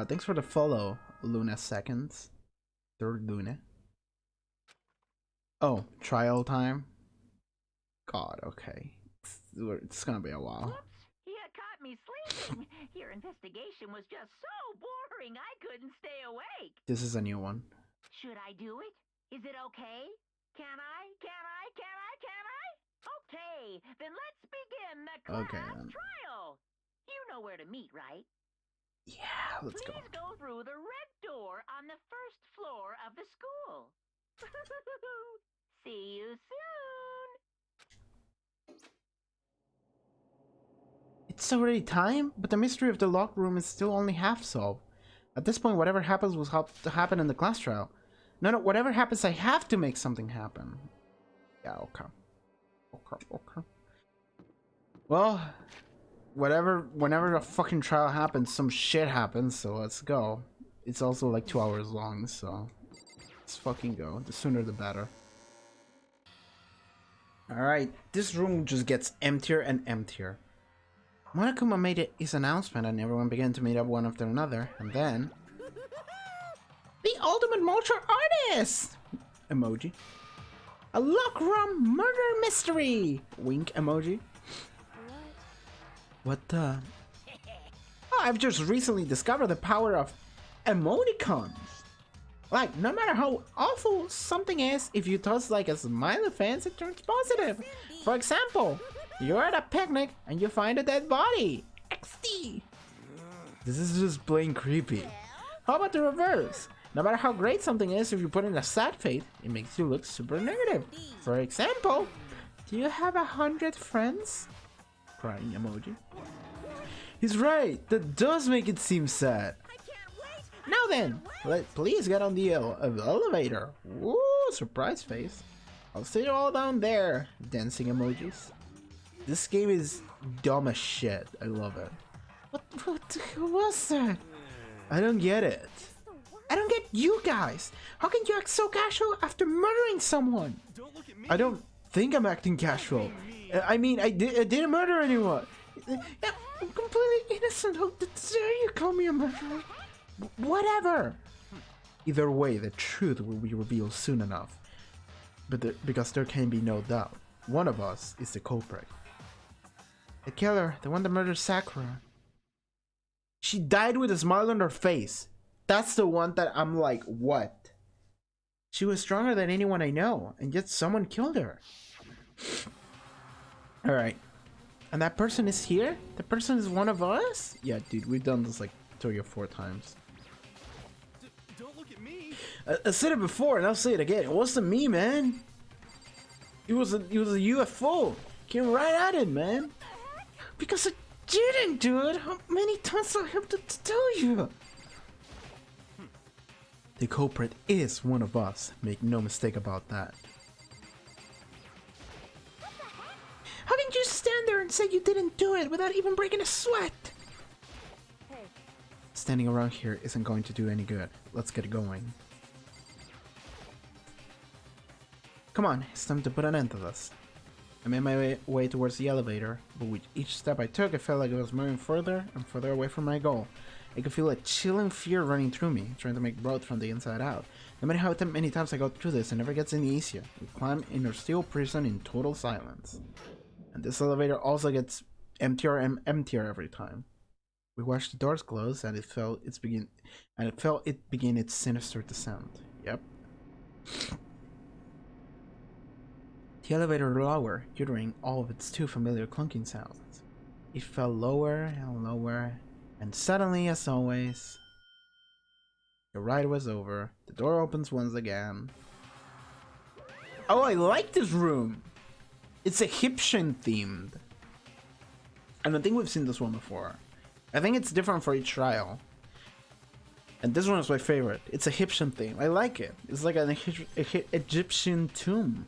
Thanks for the follow, Luna Seconds. Third Luna. Oh, trial time? God, okay. It's gonna be a while. Whoops! You caught me sleeping. Your investigation was just so boring I couldn't stay awake. This is a new one. Should I do it? Is it okay? Can I? Okay, then let's begin the class Okay, then. trial. You know where to meet, right? Yeah, let's go. Please go through the red door on the first floor of the school. See you soon. It's already time, but the mystery of the locked room is still only half solved. At this point, whatever happens will have to happen in the class trial. No, whatever happens, I have to make something happen. Yeah, okay. Okay. Well, whenever the fucking trial happens, some shit happens, so let's go. It's also like 2 hours long, so let's fucking go. The sooner the better. Alright, this room just gets emptier and emptier. Monokuma made his announcement and everyone began to meet up one after another, and then... The ultimate motor artist! Emoji. A lock room murder mystery! Wink emoji. What the? Oh, I've just recently discovered the power of emoticons. Like, no matter how awful something is, if you toss like a smiley face, it turns positive. For example, you're at a picnic and you find a dead body. XD. This is just plain creepy. How about the reverse? No matter how great something is, if you put in a sad face, it makes you look super negative. For example, do you have 100 friends? Crying emoji. He's right. That does make it seem sad. Now then, please get on the elevator. Woo, surprise face. I'll see you all down there. Dancing emojis. This game is dumb as shit. I love it. What was that? I don't get it. I don't get you guys. How can you act so casual after murdering someone? I don't think I'm acting casual. I mean, I didn't murder anyone. I'm completely innocent. How dare you call me a murderer? Whatever. Either way, the truth will be revealed soon enough. Because there can be no doubt. One of us is the culprit. The killer, the one that murdered Sakura. She died with a smile on her face. That's the one that I'm like, what? She was stronger than anyone I know, and yet someone killed her. Alright. And that person is here? The person is one of us? Yeah, dude, we've done this like 3 or 4 times. Don't look at me. I said it before, and I'll say it again. It wasn't me, man. It was a UFO. Came right at it, man. Because I didn't do it. How many times do I have to tell you? The culprit is one of us. Make no mistake about that. How can you stand there and say you didn't do it without even breaking a sweat? Hey. Standing around here isn't going to do any good. Let's get going. Come on, it's time to put an end to this. I made my way towards the elevator, but with each step I took, I felt like I was moving further and further away from my goal. I could feel a chilling fear running through me, trying to make broth from the inside out. No matter how many times I go through this, it never gets any easier. We climb in our steel prison in total silence. And this elevator also gets emptier and emptier every time. We watched the doors close, and it felt it begin its sinister descent. Yep. The elevator lower, uttering all of its too familiar clunking sounds. It fell lower and lower, and suddenly, as always, the ride was over. The door opens once again. Oh, I like this room! It's Egyptian themed. I don't think we've seen this one before. I think it's different for each trial. And this one is my favorite. It's Egyptian theme. I like it. It's like an Egyptian tomb.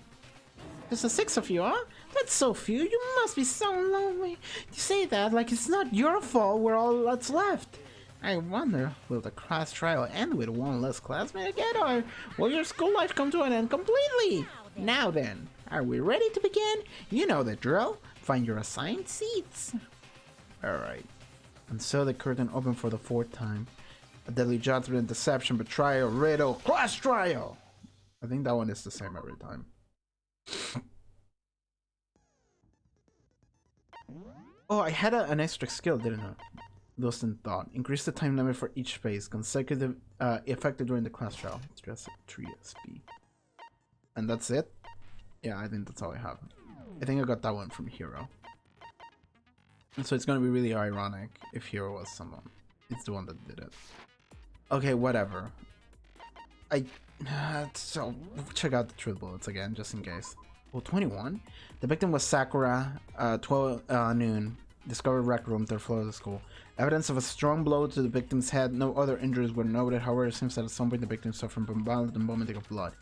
There's a 6 of you, huh? That's so few. You must be so lonely. You say that like it's not your fault we're all that's left. I wonder, will the class trial end with one less classmate again, or will your school life come to an end completely? Now then, are we ready to begin? You know the drill. Find your assigned seats. Alright. And so the curtain opened for the 4th time. A deadly judgment, deception, betrayal, riddle, class trial! I think that one is the same every time. Oh, I had an extra skill, didn't I? Lost in thought. Increase the time limit for each phase. Consecutive effective during the class trial. Stress 3 SP. And that's it? Yeah, I think that's all I have. I think I got that one from Hero. So it's gonna be really ironic if Hero was someone. It's the one that did it. Okay, whatever. So, check out the truth bullets again, just in case. Well, 21? The victim was Sakura, 12 noon. Discovered rec room, 3rd floor of the school. Evidence of a strong blow to the victim's head. No other injuries were noted. However, it seems that at some point the victim suffered from violent and vomiting of blood.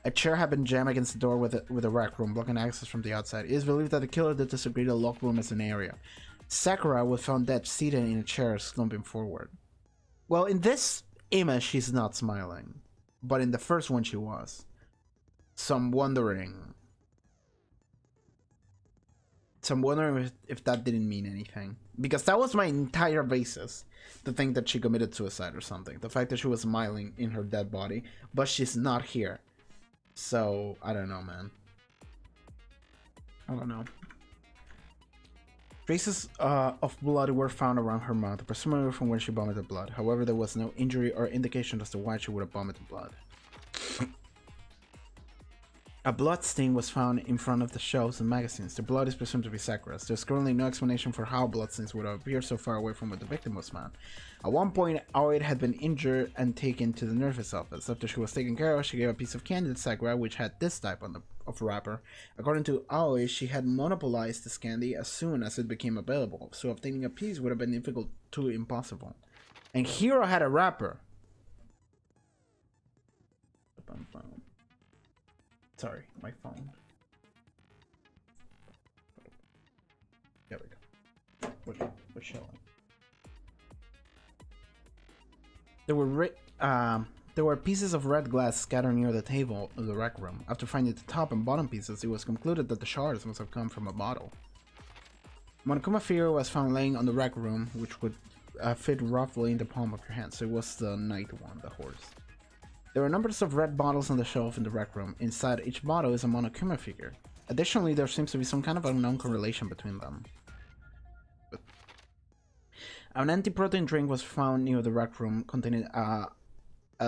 A chair had been jammed against the door with a rec room, blocking access from the outside. It is believed that the killer did disagree the locked room as an area. Sakura was found dead, seated in a chair, slumping forward. Well, in this image, she's not smiling. But in the first one, she was. So I'm wondering if that didn't mean anything. Because that was my entire basis. To think that she committed suicide or something. The fact that she was smiling in her dead body. But she's not here. So, I don't know, man. I don't know. Traces of blood were found around her mouth, presumably from when she vomited blood. However, there was no injury or indication as to why she would have vomited blood. A blood stain was found in front of the shelves and magazines. The blood is presumed to be Sakura's. There's currently no explanation for how bloodstains would have appeared so far away from where the victim was found. At one point, Aoi had been injured and taken to the nurse's office. After she was taken care of, she gave a piece of candy to Sakura, which had this type of wrapper. According to Aoi, she had monopolized this candy as soon as it became available, so obtaining a piece would have been difficult to impossible. And Hiro had a wrapper. Sorry, my phone. There we go. We're showing. There were pieces of red glass scattered near the table of the rec room. After finding the top and bottom pieces, it was concluded that the shards must have come from a bottle. Monokuma figure was found laying on the rec room, which would fit roughly in the palm of your hand. So it was the night one, the horse. There were numbers of red bottles on the shelf in the rec room. Inside each bottle is a Monokuma figure. Additionally, there seems to be some kind of unknown correlation between them. An anti-protein drink was found near the rec room containing a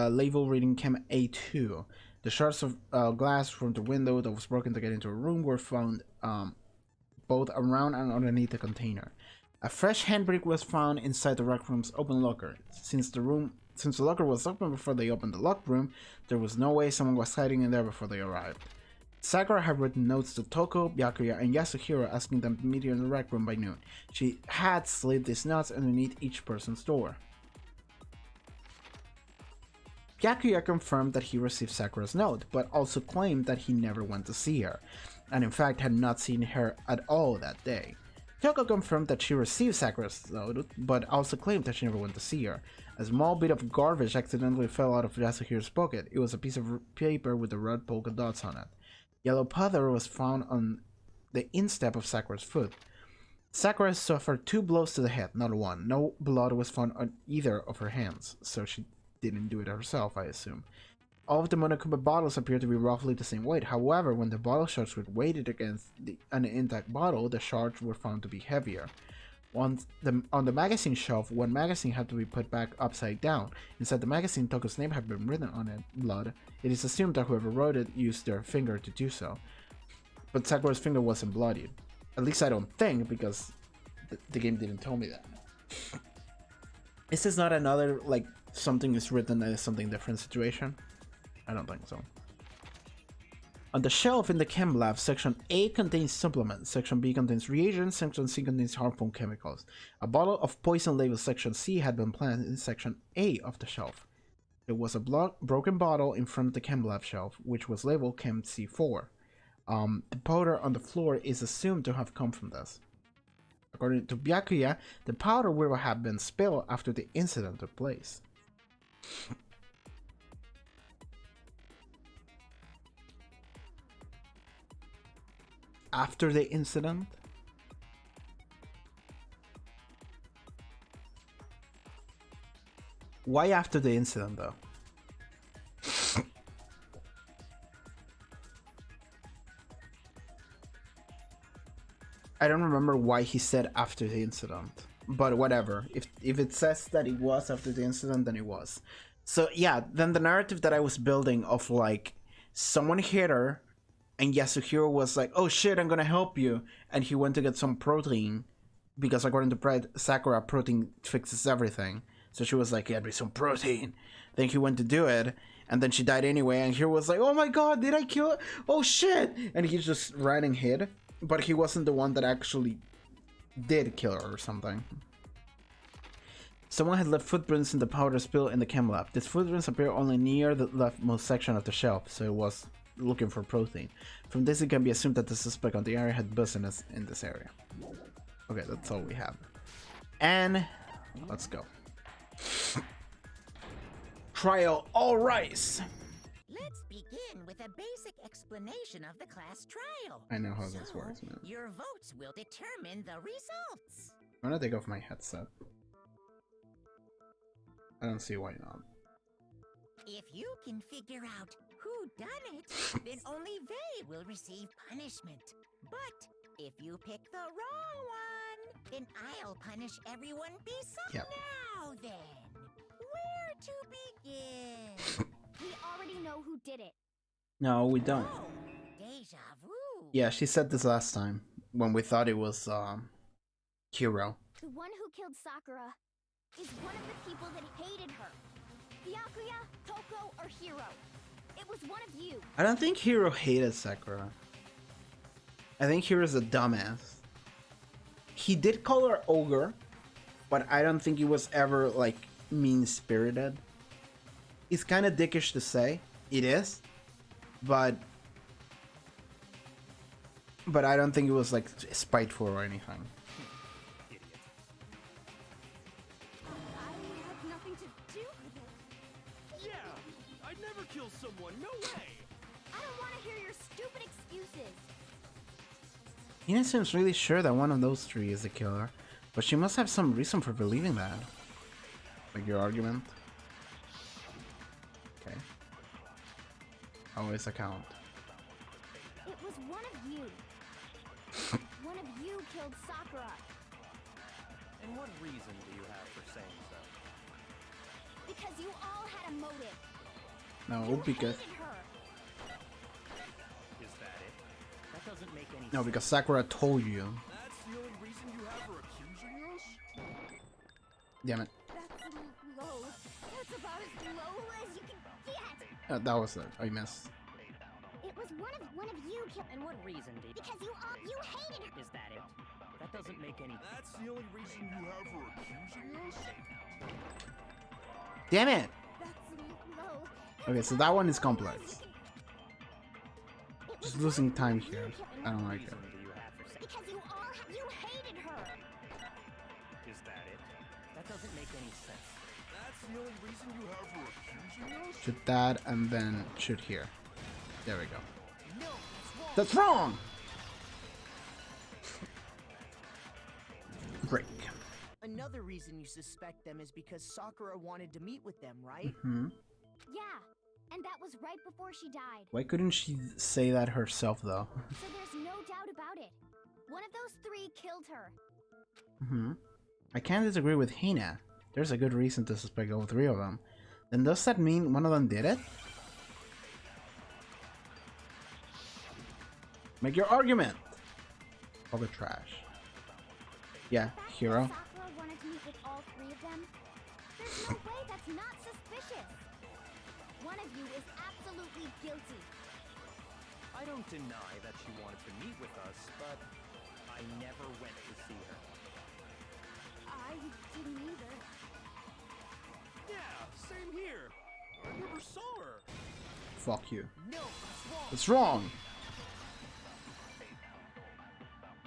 label reading Chem A2. The shards of glass from the window that was broken to get into a room were found both around and underneath the container. A fresh handbrake was found inside the rec room's open locker. Since the locker was open before they opened the locked room, there was no way someone was hiding in there before they arrived. Sakura had written notes to Toko, Byakuya, and Yasuhiro asking them to meet her in the rec room by noon. She had slid these notes underneath each person's door. Byakuya confirmed that he received Sakura's note, but also claimed that he never went to see her, and in fact had not seen her at all that day. Toko confirmed that she received Sakura's note, but also claimed that she never went to see her. A small bit of garbage accidentally fell out of Yasuhiro's pocket. It was a piece of paper with the red polka dots on it. Yellow powder was found on the instep of Sakura's foot. Sakura suffered 2 blows to the head, not 1. No blood was found on either of her hands, so she didn't do it herself, I assume. All of the Monokuma bottles appear to be roughly the same weight. However, when the bottle shards were weighted against an intact bottle, the shards were found to be heavier. On the magazine shelf, one magazine had to be put back upside down. Inside the magazine, Toko's name had been written on it in blood. It is assumed that whoever wrote it used their finger to do so. But Sakura's finger wasn't bloodied. At least I don't think, because the game didn't tell me that. Is this not another, like, something is written as something different situation? I don't think so. On the shelf in the chem lab, section A contains supplements, section B contains reagents, section C contains harmful chemicals. A bottle of poison labeled section C had been planted in section A of the shelf. There was a broken bottle in front of the chem lab shelf, which was labeled Chem C4. The powder on the floor is assumed to have come from this. According to Byakuya, the powder will have been spilled after the incident took place. After the incident? Why after the incident, though? I don't remember why he said after the incident, but whatever. If it says that it was after the incident, then it was. So yeah, then the narrative that I was building of like someone hit her and Yasuhiro was like, oh shit, I'm gonna help you, and he went to get some protein because according to Sakura, protein fixes everything. So she was like, get me some protein. Then he went to do it, and then she died anyway, and Hiro was like, oh my god, did I kill her? Oh shit! And he just ran and hid. But he wasn't the one that actually did kill her or something. Someone had left footprints in the powder spill in the chem lab. These footprints appear only near the leftmost section of the shelf, so it was looking for protein. From this, it can be assumed that the suspect on the area had business in this area. Okay, that's all we have. And let's go. Trial all rice. Let's begin with a basic explanation of the class trial. I know how this works, man. Your votes will determine the results. I'm gonna take off my headset. I don't see why not. If you can figure out who done it, then only they will receive punishment. But if you pick the wrong one, then I'll punish everyone beside. Yep. Now then, where to begin? We already know who did it. No, we don't. Oh, deja vu. Yeah, she said this last time when we thought it was Hiro. The one who killed Sakura is one of the people that hated her. Byakuya, Toko, or Hiro. It was one of you. I don't think Hiro hated Sakura. I think Hiro's a dumbass. He did call her ogre, but I don't think he was ever like mean-spirited. It's kind of dickish to say. It is, but I don't think it was like spiteful or anything. I had nothing to do with it. Yeah, I'd never kill someone. No way. I don't want to hear your stupid excuses. Hina seems really sure that one of those three is the killer, but she must have some reason for believing that. Like your argument? Okay. How is account? It was one of you. One of you killed Sakura. And what reason do you have for saying so? Because you all had a motive. No, You because hated her. Is that it? That doesn't make any no, sense. because Sakura told you. That's the only reason you have for accusing us? Damn it. That's low. That's about as low as you can get. That was it. I missed. It was one of you killed. And what reason do you... Because you hated her. Is that it? That doesn't make any... That's the only reason you have for accusing us? Damn it! That's low. Okay, so that one is complex. Just losing time here. I don't like it. Reason do you have for saying Because you hated her. Is that it? That doesn't make any sense. That's the only reason you have for accusing us? Shoot that and then shoot here. There we go. No, That's wrong! Break. Another reason you suspect them is because Sakura wanted to meet with them, right? Hmm. Yeah, and that was right before she died. Why couldn't she say that herself though? So there's no doubt about it. One of those three killed her. Hmm. I can't disagree with Hina. There's a good reason to suspect all three of them. Then does that mean one of them did it? Make your argument! All the trash. Yeah, The fact Hiro. that Sakura wanted to meet with all three of them, there's no way that's not suspicious. One of you is absolutely guilty. I don't deny that she wanted to meet with us, but I never went to see her. I didn't either. Yeah, same here. I never saw her. Fuck you. No, that's wrong. It's wrong!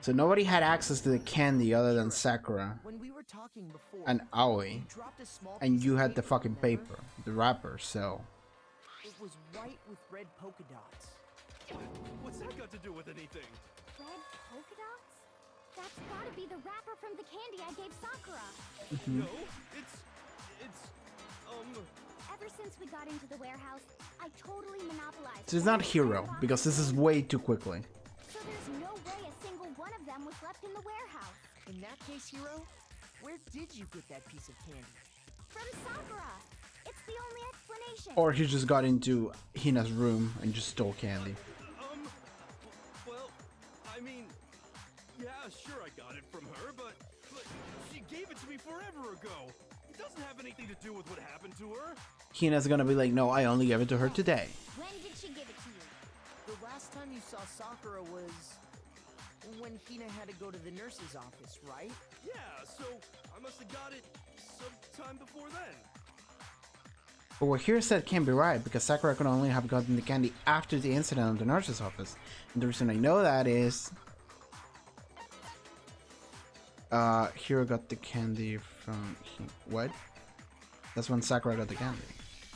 So nobody had access to the candy other than Sakura When we were talking before, and Aoi, you dropped a small and piece you of had the fucking remember? paper, the wrapper, so... It was white with red polka dots. What's that got to do with anything? Red polka dots? That's gotta be the wrapper from the candy I gave Sakura. No, it's Ever since we got into the warehouse, I totally monopolized. So it's not Hiro, because this is way too quickly. So there's no way a single one of them was left in the warehouse. In that case, Hiro, where did you get that piece of candy? From Sakura. It's the only explanation. Or he just got into Hina's room and just stole candy. well, I mean, yeah, sure I got it from her, but she gave it to me forever ago. It doesn't have anything to do with what happened to her. Hina's gonna be like, no, I only gave it to her today. When did she give it to you? The last time you saw Sakura was when Hina had to go to the nurse's office, right? Yeah, so I must have got it sometime before then. But what Hiro said can't be right, because Sakura could only have gotten the candy after the incident at the nurse's office. And the reason I know that is... Hiro got the candy from... What? That's when Sakura got the candy.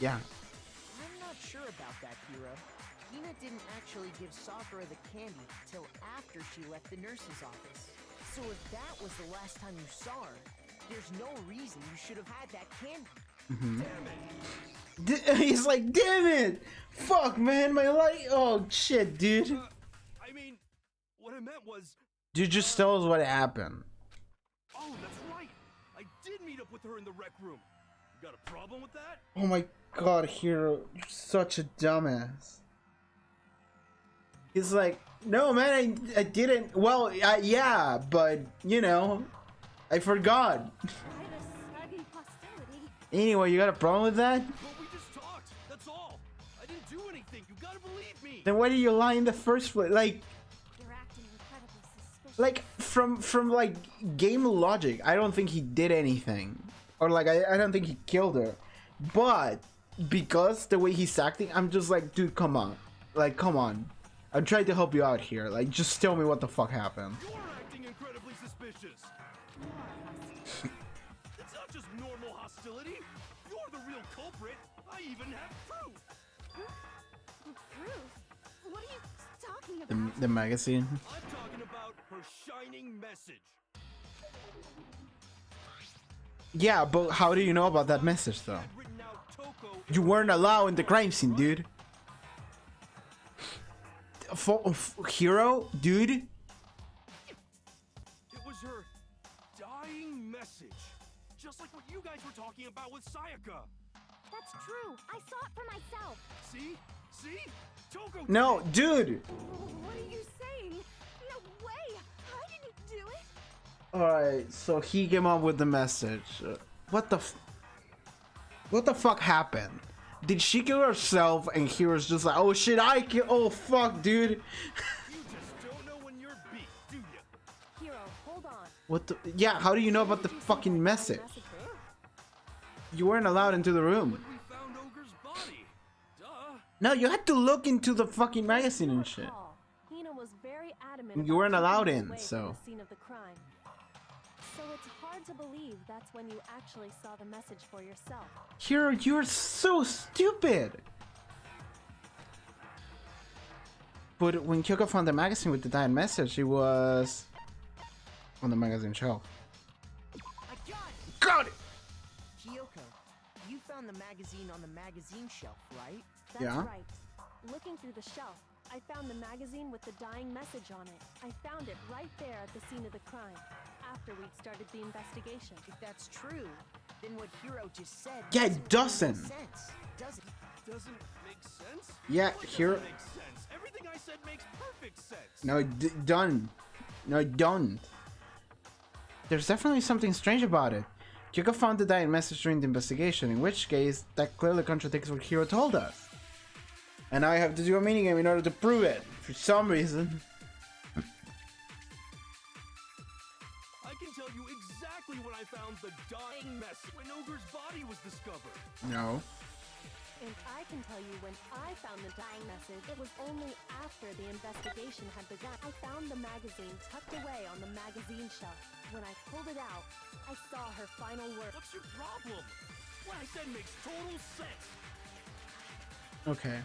Yeah. I'm not sure about that, Hiro. Hina didn't actually give Sakura the candy till after she left the nurse's office. So if that was the last time you saw her, there's no reason you should have had that candy. Damn it! He's like, damn it! Fuck, man, my light. Oh, shit, dude. I mean, what I meant was... Dude, just tell us what happened. Oh, that's right! I did meet up with her in the rec room. You got a problem with that? Oh my god, Hiro, you're such a dumbass. He's like, no, man, I didn't. Well, yeah, but, you know, I forgot. Quite a sudden hostility. Anyway, you got a problem with that? Well, we just talked. That's all. I didn't do anything. You gotta believe me. Then why did you lie in the first place? Like, You're acting incredibly suspicious. like from like game logic, I don't think he did anything, or like I don't think he killed her, but because the way he's acting, I'm just like, dude, come on, like, come on. I'm trying to help you out here. Like, just tell me what the fuck happened. You're acting incredibly suspicious. It's not just normal hostility. You're the real culprit. I even have proof. Proof? What are you talking about? The magazine. I'm talking about her shining message. Yeah, but how do you know about that message though? I'd written out Toko. You weren't allowed in the crime scene, dude. Hero, dude. It was her dying message. Just like what you guys were talking about with Sayaka. That's true. I saw it for myself. See? See? Toko. No, dude. What are you saying? No way. I didn't do it. All right, so he came up with the message. What the fuck happened? Did she kill herself and he was just like, oh shit, I kill. Oh fuck, dude. You just don't know when you're beat, do you? Hero, hold on. What the? Yeah, how do you know about the fucking message? You weren't allowed into the room. When we found Ogre's body. Duh. No, you had to look into the fucking magazine and shit. Hina was very adamant. You weren't about allowed keeping in, away from so. the scene of the crime. So it's hard to believe that's when you actually saw the message for yourself. Hero, you're so stupid. But when Kyoko found the magazine with the dying message, it was on the magazine shelf. I got it! Got it! Kyoko, you found the magazine on the magazine shelf, right? That's Yeah. right. Looking through the shelf, I found the magazine with the dying message on it. I found it right there at the scene of the crime, after we'd started the investigation. If that's true, then what Hiro just said Yeah, it doesn't. make sense, does it? Doesn't make sense? Yeah, What Hiro. doesn't make sense? Everything I said makes perfect sense. No, done. No, don't. There's definitely something strange about it. Kyoko found the dying message during the investigation, in which case, that clearly contradicts what Hiro told us. And I have to do a minigame in order to prove it, for some reason. I can tell you exactly when I found the dying message when Ogre's body was discovered. No. And I can tell you when I found the dying message, it was only after the investigation had begun. I found the magazine tucked away on the magazine shelf. When I pulled it out, I saw her final words. What's your problem? What I said makes total sense. Okay.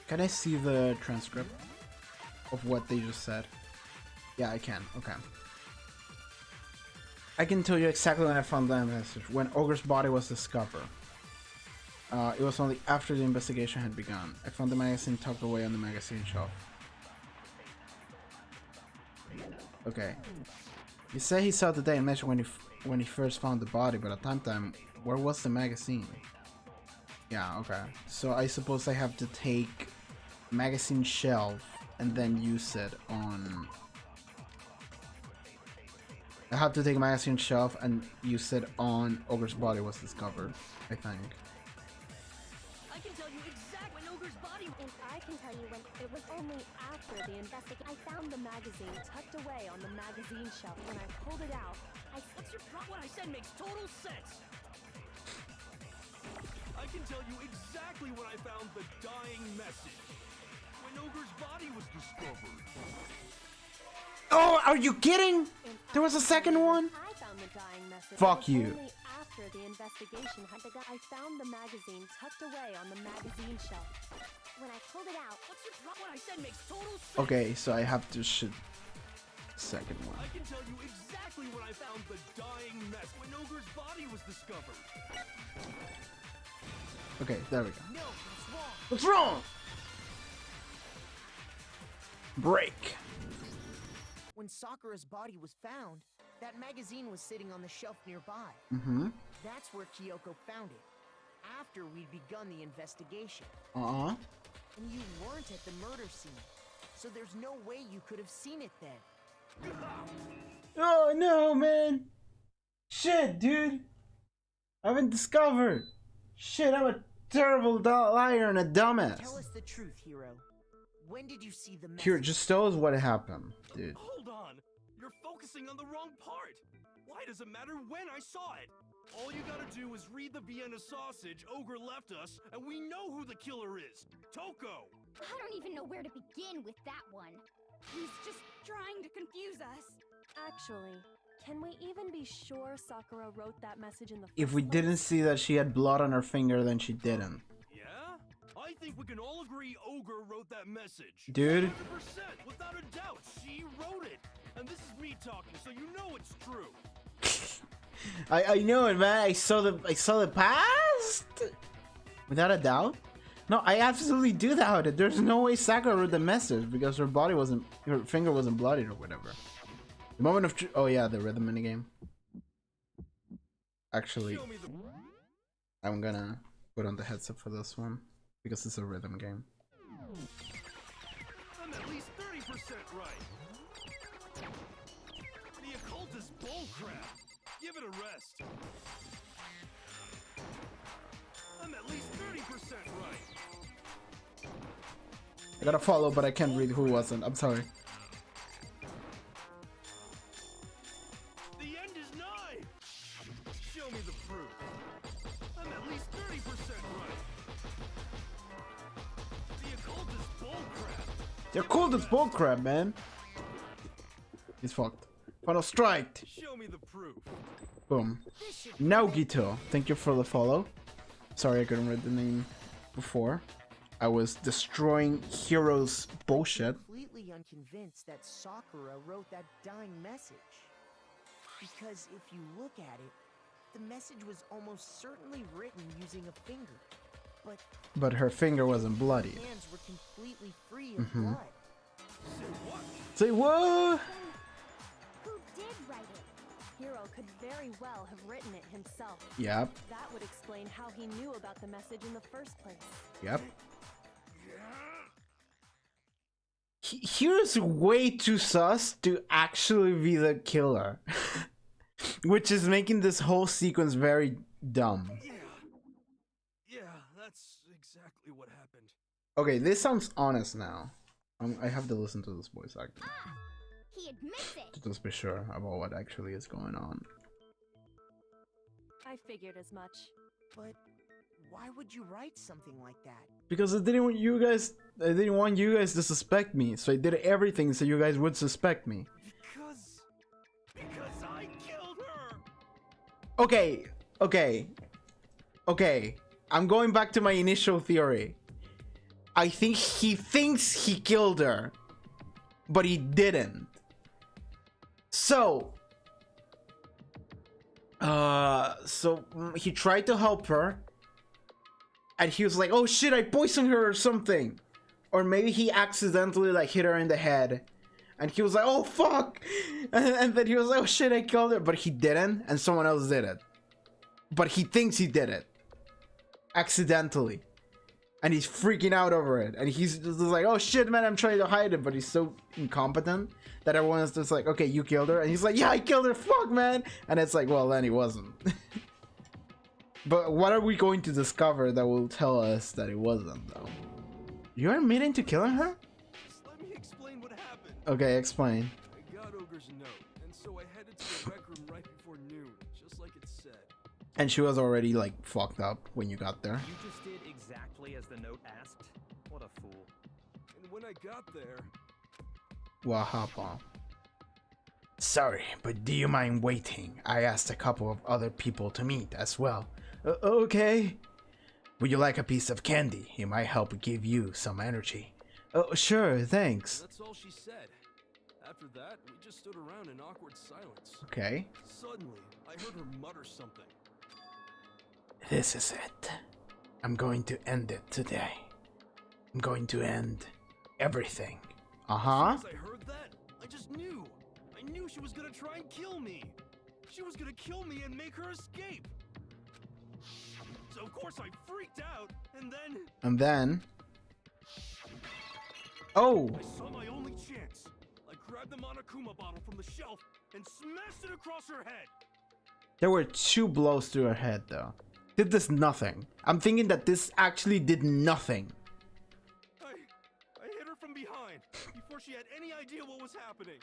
Can I see the transcript of what they just said? Yeah, I can. Okay. I can tell you exactly when I found that message. When Ogre's body was discovered. It was only after the investigation had begun. I found the magazine tucked away on the magazine shelf. Okay. He said he saw the day and message when he first found the body, but at time, where was the magazine? Yeah, okay. So I suppose I have to take magazine shelf and then use it on... I have to take magazine shelf and use it on Ogre's body was discovered, I think. I can tell you exactly when Ogre's body. And I can tell you when it was only after the investigation. I found the magazine tucked away on the magazine shelf. When I pulled it out, What's your problem? What I said makes total sense. I can tell you exactly when I found the dying message. When Ogre's body was discovered. Oh, are you kidding? There was a second one? I found the dying message. Fuck It was you. Only after the investigation had begun, I found the magazine tucked away on the magazine shelf. When I pulled it out, What's your problem? What I said makes total sense. Okay, so I have to shoot second one. I can tell you exactly when I found the dying mess. When Ogre's body was discovered. Okay, there we go. No, it's wrong. What's wrong? Break. When Sakura's body was found, that magazine was sitting on the shelf nearby. Mm-hmm. That's where Kyoko found it. After we'd begun the investigation. Uh-huh. And you weren't at the murder scene. So there's no way you could have seen it then. Oh no, man. Shit, dude. I haven't discovered. Shit, I'm a terrible liar and a dumbass. Tell us the truth, Hero. When did you see the message? Here, just tell us what happened, dude. Hold on. You're focusing on the wrong part. Why does it matter when I saw it? All you gotta do is read the Vienna sausage Ogre left us, and we know who the killer is. Toko! I don't even know where to begin with that one. He's just trying to confuse us. actually, can we even be sure Sakura wrote that message in the first If we place? didn't see that she had blood on her finger, then she didn't. Yeah? I think we can all agree Ogre wrote that message. Dude. 100%, without a doubt, she wrote it. And this is me talking, so you know it's true. I know it, man. I saw the past. Without a doubt. No, I absolutely do doubt it. There's no way Sakura wrote the message because her finger wasn't bloodied or whatever. The moment of truth. Oh yeah, the rhythm minigame. Actually, Show me the... I'm gonna put on the headset for this one because it's a rhythm game. I'm at least 30% right. The occult is bullcrap. Give it a rest. I'm at least 30% right. I gotta follow, but I can't read who wasn't. I'm sorry. The end is nigh. Show me the proof. I'm at least 30% right. The occult is bullcrap. They're cool as bullcrap, man. He's fucked. Final strike. Show me the proof. Boom. Now Gito, thank you for the follow. Sorry I couldn't read the name before. I was destroying Hero's bullshit. Completely unconvinced that Sakura wrote that dying message. Because if you look at it, the message was almost certainly written using a finger. But her finger wasn't bloody. Her hands were completely free of blood. Say what? Say what? Who did write it? Hiro could very well have written it himself. Yep. That would explain how he knew about the message in the first place. Yep. Hero's way too sus to actually be the killer. Which is making this whole sequence very dumb. Yeah, that's exactly what happened. Okay, this sounds honest now. I have to listen to this voice acting He admits it. to just be sure about what actually is going on. I figured as much. But why would you write something like that? Because I didn't want you guys to suspect me, so I did everything so you guys would suspect me. Because I killed her. Okay. I'm going back to my initial theory. I think he thinks he killed her, but he didn't. So he tried to help her, and he was like, "Oh shit, I poisoned her or something," or maybe he accidentally like hit her in the head, and he was like, "Oh fuck," and then he was like, "Oh shit, I killed her," but he didn't, and someone else did it. But he thinks he did it accidentally. And he's freaking out over it. And he's just like, oh shit, man, I'm trying to hide it. But he's so incompetent that everyone's just like, okay, you killed her. And he's like, yeah, I killed her. Fuck, man. And it's like, well, then he wasn't. But what are we going to discover that will tell us that it wasn't, though? You're admitting to killing her? Just let me explain what happened. Okay, explain. I got Ogre's note, and so I headed to the rec room right before noon, just like it said. And she was already like fucked up when you got there. You just did exactly as the note asked? What a fool. And when I got there, Wahapa. Sorry, but do you mind waiting? I asked a couple of other people to meet as well. Okay. Would you like a piece of candy? It might help give you some energy. Oh, sure, thanks. that's all she said. After that, we just stood around in awkward silence. Okay. Suddenly, I heard her mutter something. This is it. I'm going to end it today. I'm going to end everything. Uh-huh. As soon as I heard that, I just knew. I knew she was gonna try and kill me. She was gonna kill me and make her escape. So of course I freaked out, and then... Oh! I saw my only chance. I grabbed the Monokuma bottle from the shelf and smashed it across her head. There were 2 blows to her head, though. Did this nothing? I'm thinking that this actually did nothing. I hit her from behind before she had any idea what was happening.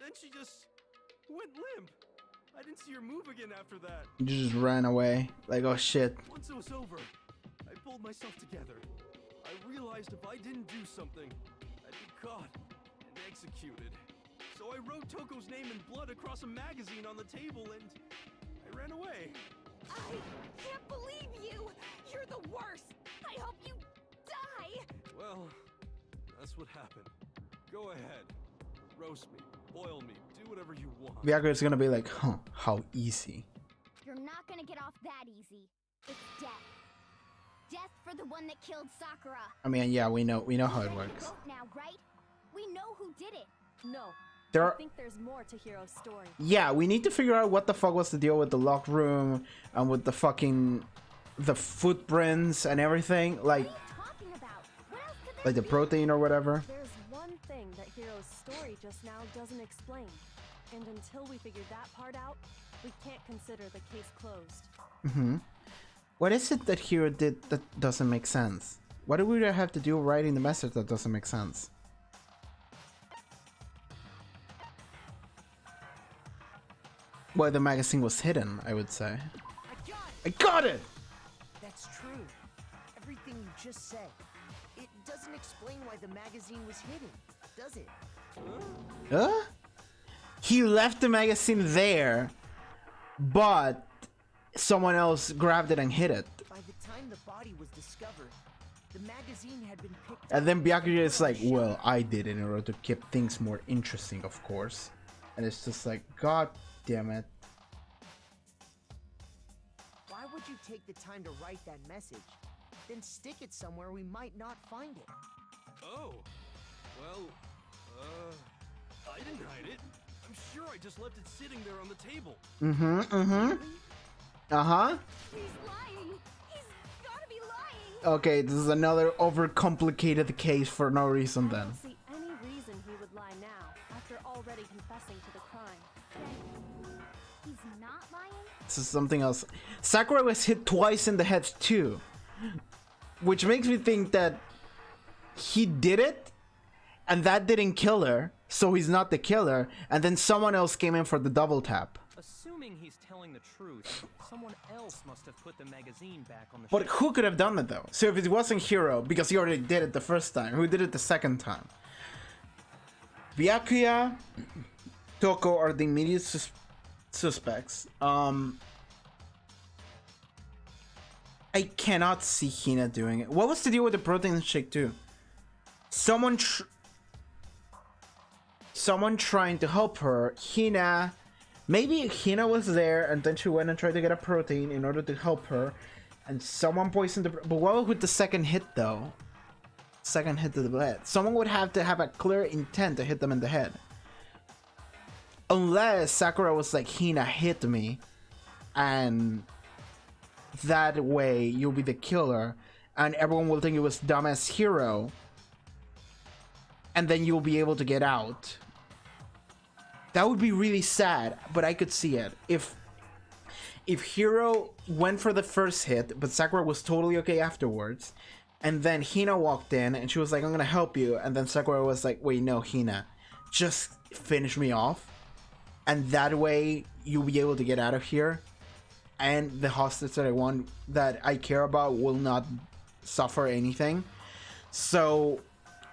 Then she just went limp. I didn't see her move again after that. You just ran away. Like, oh shit. Once it was over, I pulled myself together. I realized if I didn't do something, I'd be caught and executed. So I wrote Toko's name in blood across a magazine on the table and I ran away. I can't believe you! You're the worst! I hope you die! Well, that's what happened. Go ahead. Roast me, boil me, do whatever you want. Viagra is gonna be like, huh, how easy. You're not gonna get off that easy. It's death. Death for the one that killed Sakura. I mean, yeah, we know how it works. Vote now, right? We know who did it. No. There I are... think there's more to Hiro's story. Yeah, we need to figure out what the fuck was the deal with the locked room and with the fucking... the footprints and everything. Like... What are you talking about? What else could there like the be? protein or whatever. There's one thing that Hiro's story just now doesn't explain. And until we figure that part out, we can't consider the case closed. Mm-hmm. What is it that Hiro did that doesn't make sense? What do we have to do writing the message that doesn't make sense? Well, the magazine was hidden, I would say. I got it! That's true. Everything you just said. It doesn't explain why the magazine was hidden, does it? Huh? He left the magazine there, but someone else grabbed it and hid it. By the time the body was discovered, the magazine had been picked And then up Byakuya is on like, the well, shelf. I did it in order to keep things more interesting, of course. And it's just like, god damn it. Why would you take the time to write that message? Then stick it somewhere we might not find it. Oh. Well, I didn't hide it. I'm sure I just left it sitting there on the table. Mm-hmm, mm-hmm. Uh-huh. He's lying! He's gotta be lying! Okay, this is another overcomplicated case for no reason I then. don't see any reason he would lie now, after already confessing to the crime. He's not lying? This is something else. Sakura was hit twice in the head too. Which makes me think that he did it, and that didn't kill her, so he's not the killer, and then someone else came in for the double tap. Assuming he's telling the truth, someone else must have put the magazine back on the But shelf. who could have done it though? So if it wasn't Hiro, because he already did it the first time, who did it the second time? Byakuya, Toko are the immediate suspects. I cannot see Hina doing it. What was the deal with the protein shake too? Someone trying to help her. Hina, maybe Hina was there and then she went and tried to get a protein in order to help her, and someone poisoned the. But what with the second hit though? Second hit to the head. Someone would have to have a clear intent to hit them in the head. Unless Sakura was like, Hina hit me, and that way you'll be the killer, and everyone will think it was dumbass Hiro, and then you'll be able to get out. That would be really sad, but I could see it. If Hiro went for the first hit, but Sakura was totally okay afterwards, and then Hina walked in and she was like, I'm gonna help you, and then Sakura was like, wait, no, Hina, just finish me off. and that way you'll be able to get out of here, and the hostage that I want, that I care about, will not suffer anything. So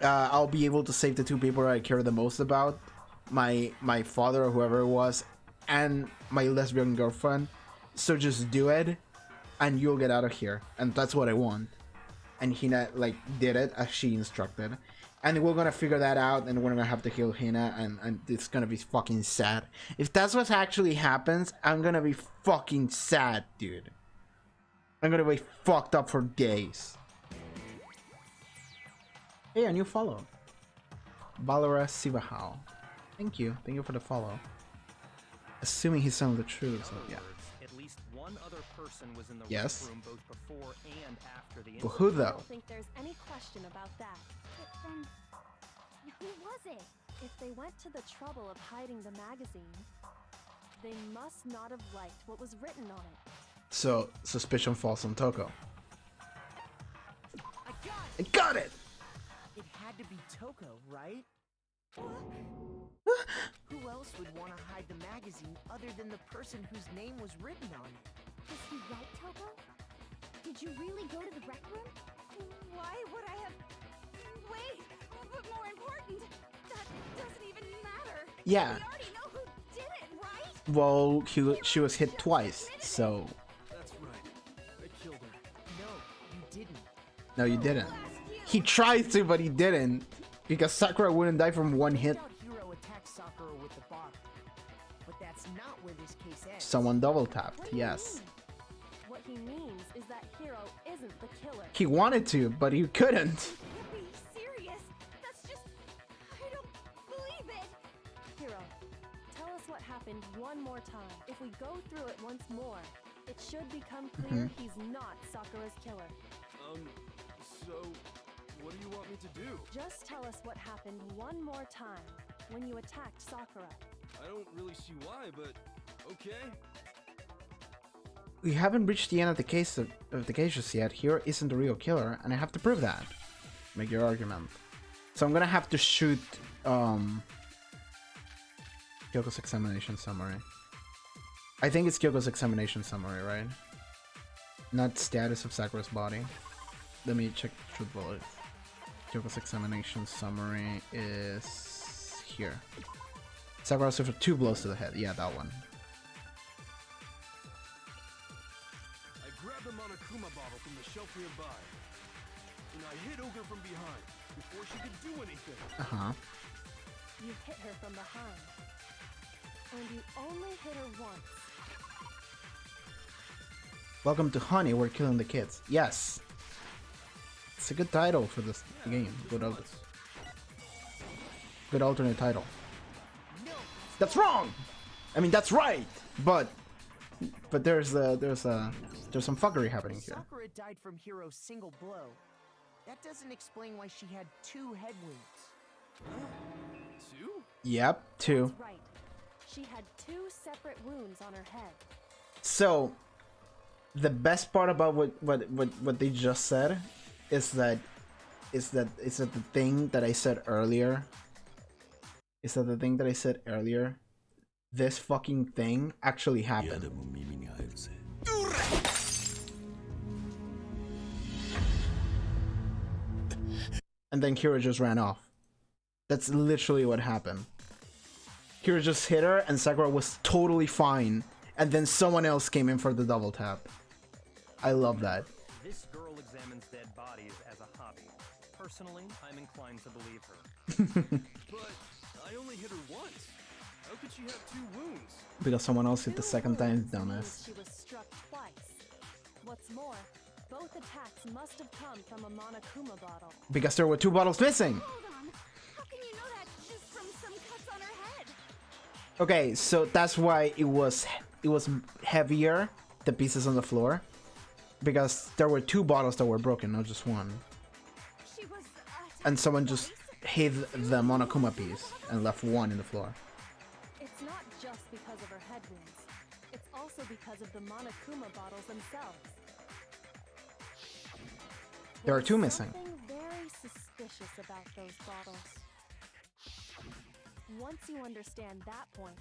I'll be able to save the two people that I care the most about, my father or whoever it was, and my lesbian girlfriend. So just do it, and you'll get out of here, and that's what I want. And Hina like did it as she instructed, and we're gonna figure that out, and we're gonna have to kill Hina, and it's gonna be fucking sad. If that's what actually happens, I'm gonna be fucking sad, dude. I'm gonna be fucked up for days. Hey, a new follow. Balara Sivahao. Thank you for the follow. Assuming he's telling the truth, so yeah. At least one other person was in the Yes. room both before and after the But incident. who I though? don't think there's any question about that. But then, who was it? If they went to the trouble of hiding the magazine, they must not have liked what was written on it. So suspicion falls on Toko. I got it! I got it! It had to be Toko, right? Who else would want to hide the magazine other than the person whose name was written on it? Was he right, Toko? Did you really go to the rec room? Why would I have... Wait, but more important, that doesn't even matter. Yeah. We already know who did it, right? Well, she was hit twice, so That's right. I killed her. No, you didn't. no, you didn't. He tried to, but he didn't, because Sakura wouldn't die from one hit. Doubt Hiro attacked Sakura with the bottle. But that's not where this case ends. Someone double tapped. What do you Yes, mean? What he means is that Hiro isn't the killer. he wanted to, but he couldn't. Can't be serious. That's just... I don't believe it. Hiro, tell us what happened one more time. If we go through it once more, it should become clear he's not Sakura's killer. So, what do you want me to do? Just tell us what happened one more time when you attacked Sakura. I don't really see why, but okay. We haven't reached the end of the case of the cases yet. Hiro isn't the real killer, and I have to prove that. Make your argument. So I'm gonna have to shoot Kyoko's examination summary. I think it's Kyoko's examination summary, right? Not status of Sakura's body. Let me check the truth bullet. Kyoko's examination summary is here. Sakura suffered 2 blows to the head. Yeah, that one. I grabbed the Monokuma bottle from the shelf nearby, and I hit Ogre from behind before she could do anything. Uh-huh. You hit her from behind. And you only hit her once. Welcome to Honey, we're killing the kids. Yes. It's a good title for this game. Good alternate title. That's wrong! I mean, that's right! But there's some fuckery happening here. Sakura died from Hiro's single blow. That doesn't explain why she had 2 head wounds. 2? Yep, 2. That's right. She had 2 separate wounds on her head. So the best part about what they just said is that the thing that I said earlier. Is that the thing that I said earlier? This fucking thing actually happened. And then Kira just ran off. That's literally what happened. Kira just hit her and Sakura was totally fine. And then someone else came in for the double tap. I love that. This girl examines dead bodies as a hobby. Personally, I'm inclined to believe her. But I only hit her once. How could she have 2 wounds? Because someone else hit the 2 second time, wounds means dumbass. She was struck twice. What's more, both attacks must have come from a Monokuma bottle. Because there were 2 bottles missing. Hold on. How can you know that just from some cuts on her head? Okay, so that's why it was heavier, the pieces on the floor. Because there were 2 bottles that were broken, not just one. She was... And someone just hid the Monokuma piece and left one in the floor. It's not just because of her head wounds. It's also because of the Monokuma bottles themselves. There are There's 2 missing. something very suspicious about those bottles. Once you understand that point,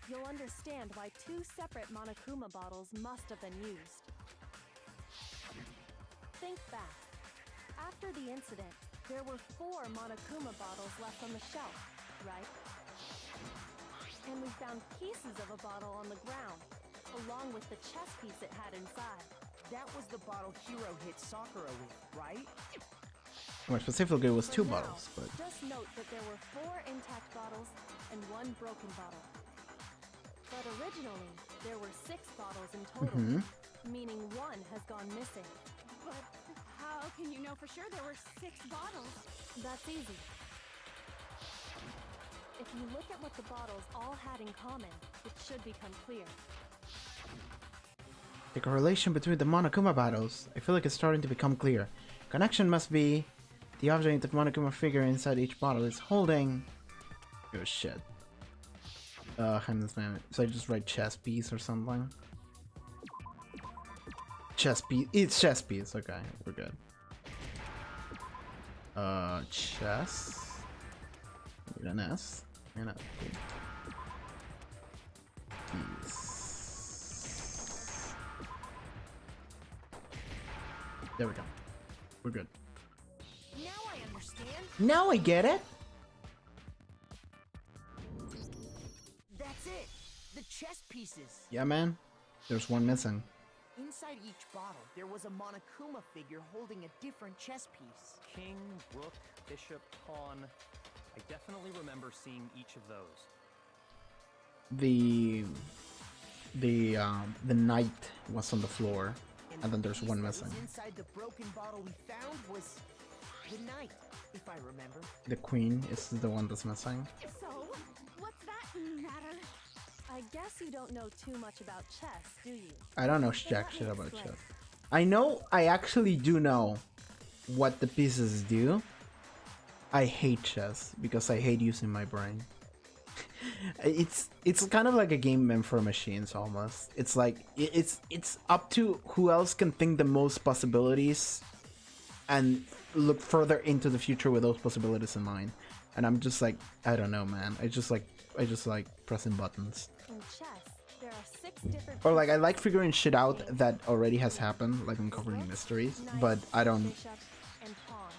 you'll understand why 2 separate Monokuma bottles must have been used. Think back. After the incident, there were 4 Monokuma bottles left on the shelf, right? And we found pieces of a bottle on the ground, along with the chess piece it had inside. That was the bottle Hiro hit Sakura with, right? More specifically, it was For 2 now, bottles, but just note that there were 4 intact bottles and 1 broken bottle. But originally, there were 6 bottles in total, meaning 1 has gone missing. But how can you know for sure there were 6 bottles? That's easy. If you look at what the bottles all had in common, it should become clear. the correlation between the Monokuma battles, I feel like it's starting to become clear. Connection must be the object the Monokuma figure inside each bottle is holding. Oh shit. So I just write chess piece or something. Chess piece. It's chess piece. Okay, we're good. Chess. With an S. And a piece. There we go. We're good. Now I understand. Now I get it. That's it. The chess pieces. Yeah, man. There's one missing. Inside each bottle, there was a Monokuma figure holding a different chess piece. King, rook, bishop, pawn. I definitely remember seeing each of those. The knight was on the floor, and then there's one missing. Inside the broken bottle we found was the knight, if I remember. The queen is the one that's missing. So, what's that matter? I guess you don't know too much about chess, do you? I don't know jack shit about chess. I actually do know what the pieces do. I hate chess because I hate using my brain. It's kind of like a game meant for machines almost. It's like it's up to who else can think the most possibilities and look further into the future with those possibilities in mind. And I'm just like, I don't know, man. I just like pressing buttons. In chess, there are 6 different. Or like I like figuring shit out that already has happened, like uncovering mysteries, but I don't. Bishop and pawn.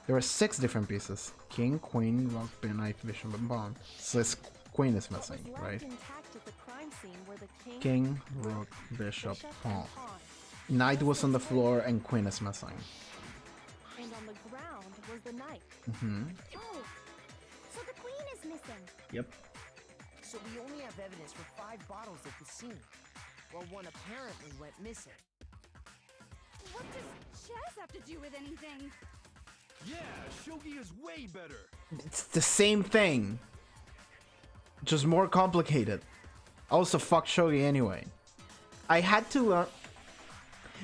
There were 6 different pieces: king, queen, rook, knight, bishop, and pawn. So this queen is What was missing, left right? intact at the crime scene were the King, rook, bishop, and pawn. Knight was on the floor and queen is missing. And on the ground was the knight. Oh, so the queen is missing. Yep. So we only have evidence for 5 bottles at the scene, while one apparently went missing. What does chess have to do with anything? Yeah, shogi is way better. It's the same thing, just more complicated. Also, fuck shogi anyway. I had to learn.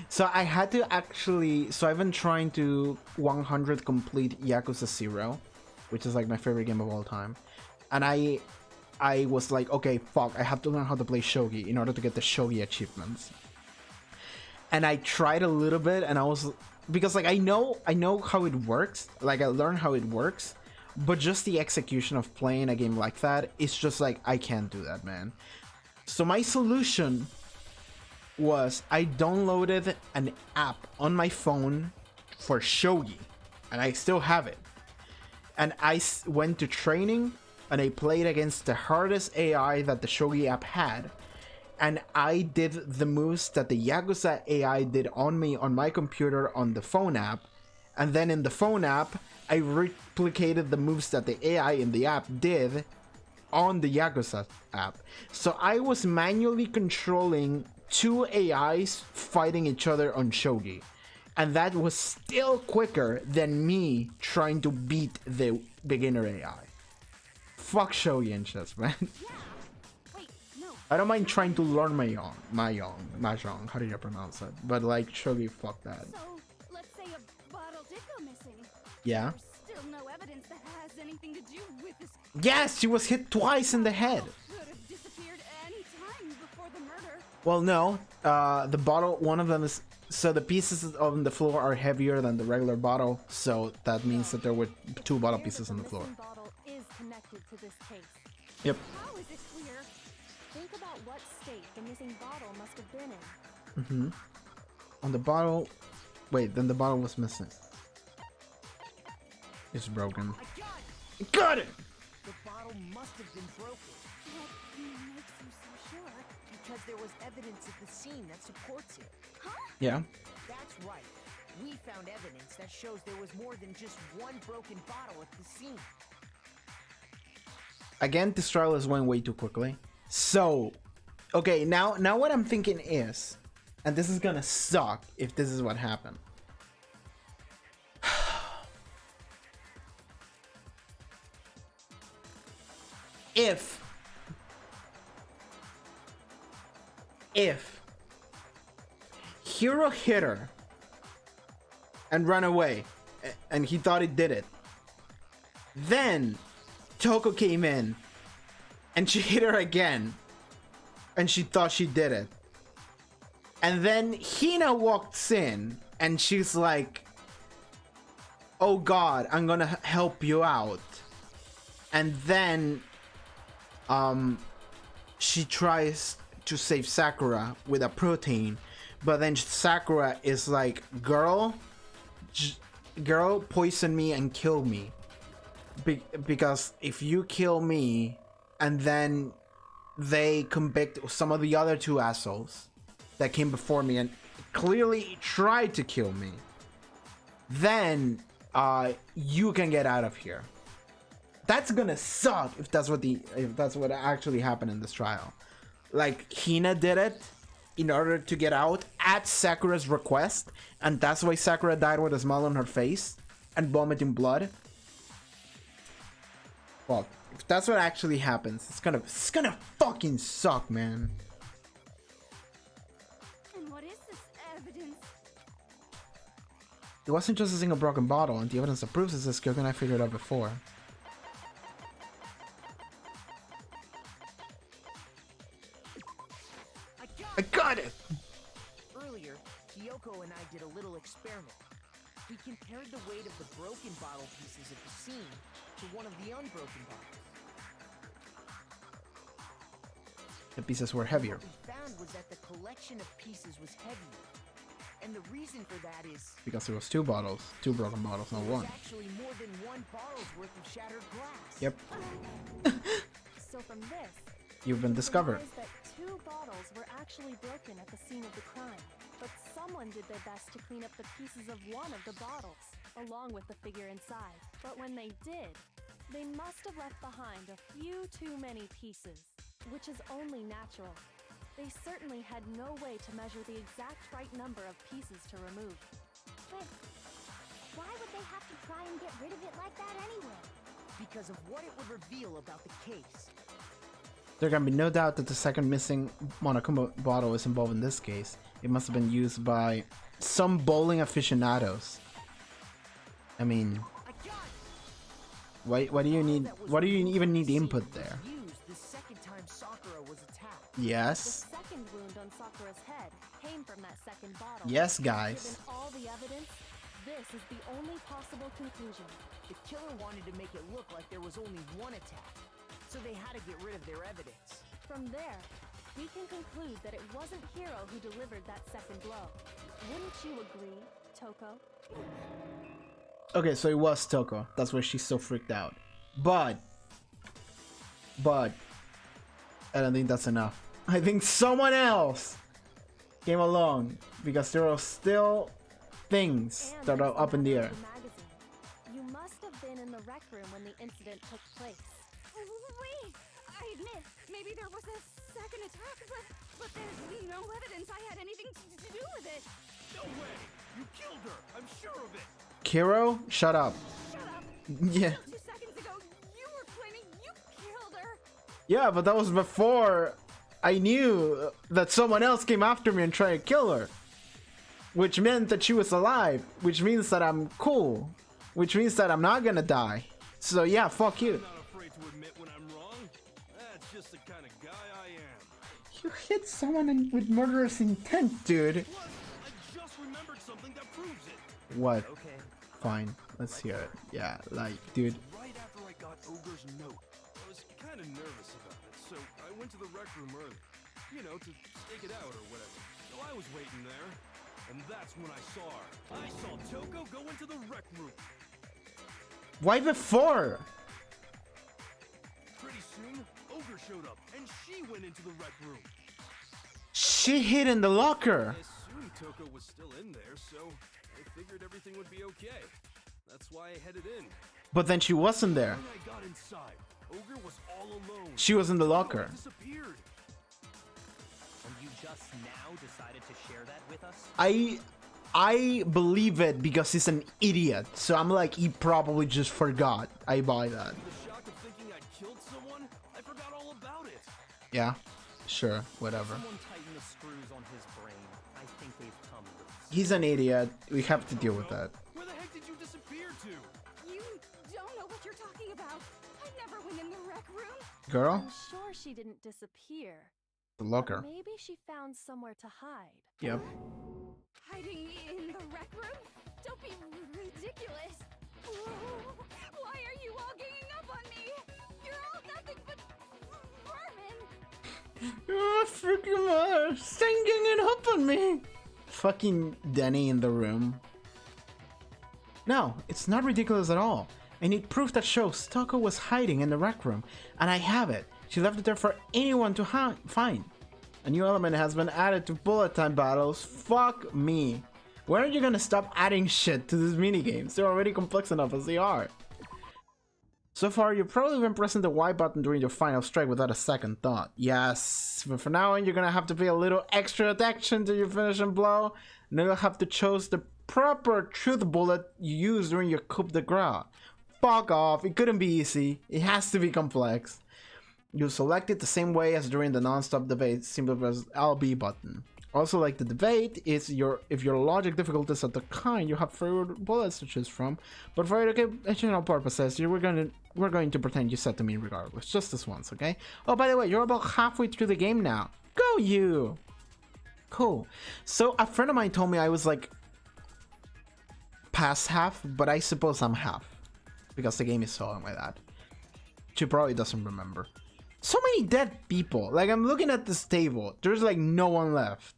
So I had to actually. So I've been trying to 100 complete Yakuza 0, which is like my favorite game of all time, and I was like, okay, fuck, I have to learn how to play shogi in order to get the shogi achievements. And I tried a little bit, and I was, because like I know how it works, like I learned how it works, but just the execution of playing a game like that, it's just like I can't do that, man. So my solution was I downloaded an app on my phone for shogi, and I still have it. And I went to training, and I played against the hardest AI that the shogi app had. And I did the moves that the Yakuza AI did on me on my computer on the phone app. And then in the phone app, I replicated the moves that the AI in the app did on the Yakuza app. So I was manually controlling 2 AIs fighting each other on shogi. And that was still quicker than me trying to beat the beginner AI. Fuck shogi and chess, man. Wait, no. I don't mind trying to learn mahjong, how do you pronounce it? But like shogi, fuck that. So, let's say a bottle did go missing. Yeah. There's still no evidence that has anything to do with this. Yes, she was hit twice in the head. Could have disappeared any time before the murder. Well, no. The bottle, one of them is. So the pieces on the floor are heavier than the regular bottle. So that means that there were 2 bottle pieces on the floor. missing bottle is connected to this case. Yep. How is it clear? Think about what state the missing bottle must have been in. Mm-hmm. On the bottle... Wait, then the bottle was missing. It's broken. Got it! The bottle must have been broken. What makes you so sure? Because there was evidence at the scene that supports it. Yeah. That's right. We found evidence that shows there was more than just one broken bottle at the scene. Again, this trial is going way too quickly. So, okay, now what I'm thinking is, and this is gonna suck if this is what happened. If Hero hit her and ran away, and he thought he did it, then Toko came in and she hit her again and she thought she did it, and then Hina walks in and she's like, oh god, I'm gonna help you out, and then she tries to save Sakura with a protein, but then Sakura is like, girl, poison me and kill me, because if you kill me and then they convict some of the other two assholes that came before me and clearly tried to kill me, then you can get out of here. That's gonna suck if that's what actually happened in this trial. Like, Hina did it in order to get out at Sakura's request, and that's why Sakura died with a smile on her face and vomiting blood. Well, if that's what actually happens, it's gonna fucking suck, man. And what is this evidence? It wasn't just a single broken bottle, and the evidence that proves this is skill, and I figured it out before. I got it! Earlier, Kyoko and I did a little experiment. We compared the weight of the broken bottle pieces at the scene to one of the unbroken bottles. The pieces were heavier. What we found was that the collection of pieces was heavier. And the reason for that is... because there was two broken bottles, not one. actually more than one bottle's worth of shattered glass. Yep. So from this, You've been discovered. realize that two bottles were actually broken at the scene of the crime, but someone did their best to clean up the pieces of one of the bottles, along with the figure inside. But when they did, they must have left behind a few too many pieces, which is only natural. They certainly had no way to measure the exact right number of pieces to remove. But why would they have to try and get rid of it like that anyway? Because of what it would reveal about the case. There can be no doubt that the second missing Monokuma bottle is involved in this case. It must have been used by some bowling aficionados. I mean, why do you even need input there? The second time Sakura was attacked. Yes. The second wound on Sakura's head came from that second bottle. Yes, guys. Given all the evidence, this is the only possible conclusion. The killer wanted to make it look like there was only one attack, so they had to get rid of their evidence. From there, we can conclude that it wasn't Hiro who delivered that second blow. Wouldn't you agree, Toko? Okay, so it was Toko. That's why she's so freaked out. But I don't think that's enough. I think someone else came along, because there are still things that are up in the air. You must have been in the rec room when the incident took place. Wait! I admit, maybe there was a second attack, but there's no evidence I had anything to do with it. No way! You killed her! I'm sure of it! Kiro, shut up. Shut up! Yeah. 2 seconds ago, you were claiming you killed her! Yeah, but that was before I knew that someone else came after me and tried to kill her. Which meant that she was alive, which means that I'm cool, which means that I'm not gonna die. So yeah, fuck you. I'm not afraid to admit when I'm wrong. That's just the kind of guy I am. You hit someone with murderous intent, dude. Plus, I just remembered something that proves it. What? Okay. Fine, let's hear it. Yeah, like, dude. Right after I got Ogre's note, I was kind kind of nervous about it, so I went to the rec room early. You know, to stake it out or whatever. So I was waiting there, and that's when I saw her. I saw Toko go into the rec room. Why before? Pretty soon, Ogre showed up, and she went into the rec room. She hid in the locker. I assumed Toko was still in there, so I figured everything would be okay. That's why I headed in. But then she wasn't there. When I got inside, Ogre was all alone. She was in the locker. Disappeared. And you just now decided to share that with us? I believe it because he's an idiot. So I'm like, he probably just forgot. I buy that. In the shock of thinking I'd killed someone, I forgot all about it. Yeah, sure, whatever. Someone tighten the screws on his brain. I think they've come loose. He's an idiot. We have to deal with that. Where the heck did you disappear to? You don't know what you're talking about. I never went in the rec room. Girl, I'm sure she didn't disappear. the locker. Maybe she found somewhere to hide. Yep. Hiding in the rec room? Don't be ridiculous. Whoa. Why are you all ganging up on me? You're all nothing but vermin. Oh, freaking mother. Singing it up on me. Fucking Denny in the room. No, it's not ridiculous at all. I need proof that shows Toko was hiding in the rec room, and I have it. She left it there for anyone to find. A new element has been added to bullet time battles. Fuck me. When are you gonna stop adding shit to these minigames? They're already complex enough as they are. So far, you've probably been pressing the Y button during your final strike without a second thought. Yes, but for now on, you're gonna have to pay a little extra attention to your finishing blow. And then you'll have to choose the proper truth bullet you use during your coup de grace. Fuck off, it couldn't be easy. It has to be complex. You select it the same way as during the non-stop debate, simply press LB button. Also, like the debate, if your logic difficulties are the kind, you have favorite bullets to choose from. But for educational purposes, we're going to pretend you said to me regardless, just this once, okay? Oh, by the way, you're about halfway through the game now. Go you! Cool. So a friend of mine told me I was like past half, but I suppose I'm half because the game is so long like that. She probably doesn't remember. So many dead people. Like, I'm looking at this table. There's like no one left.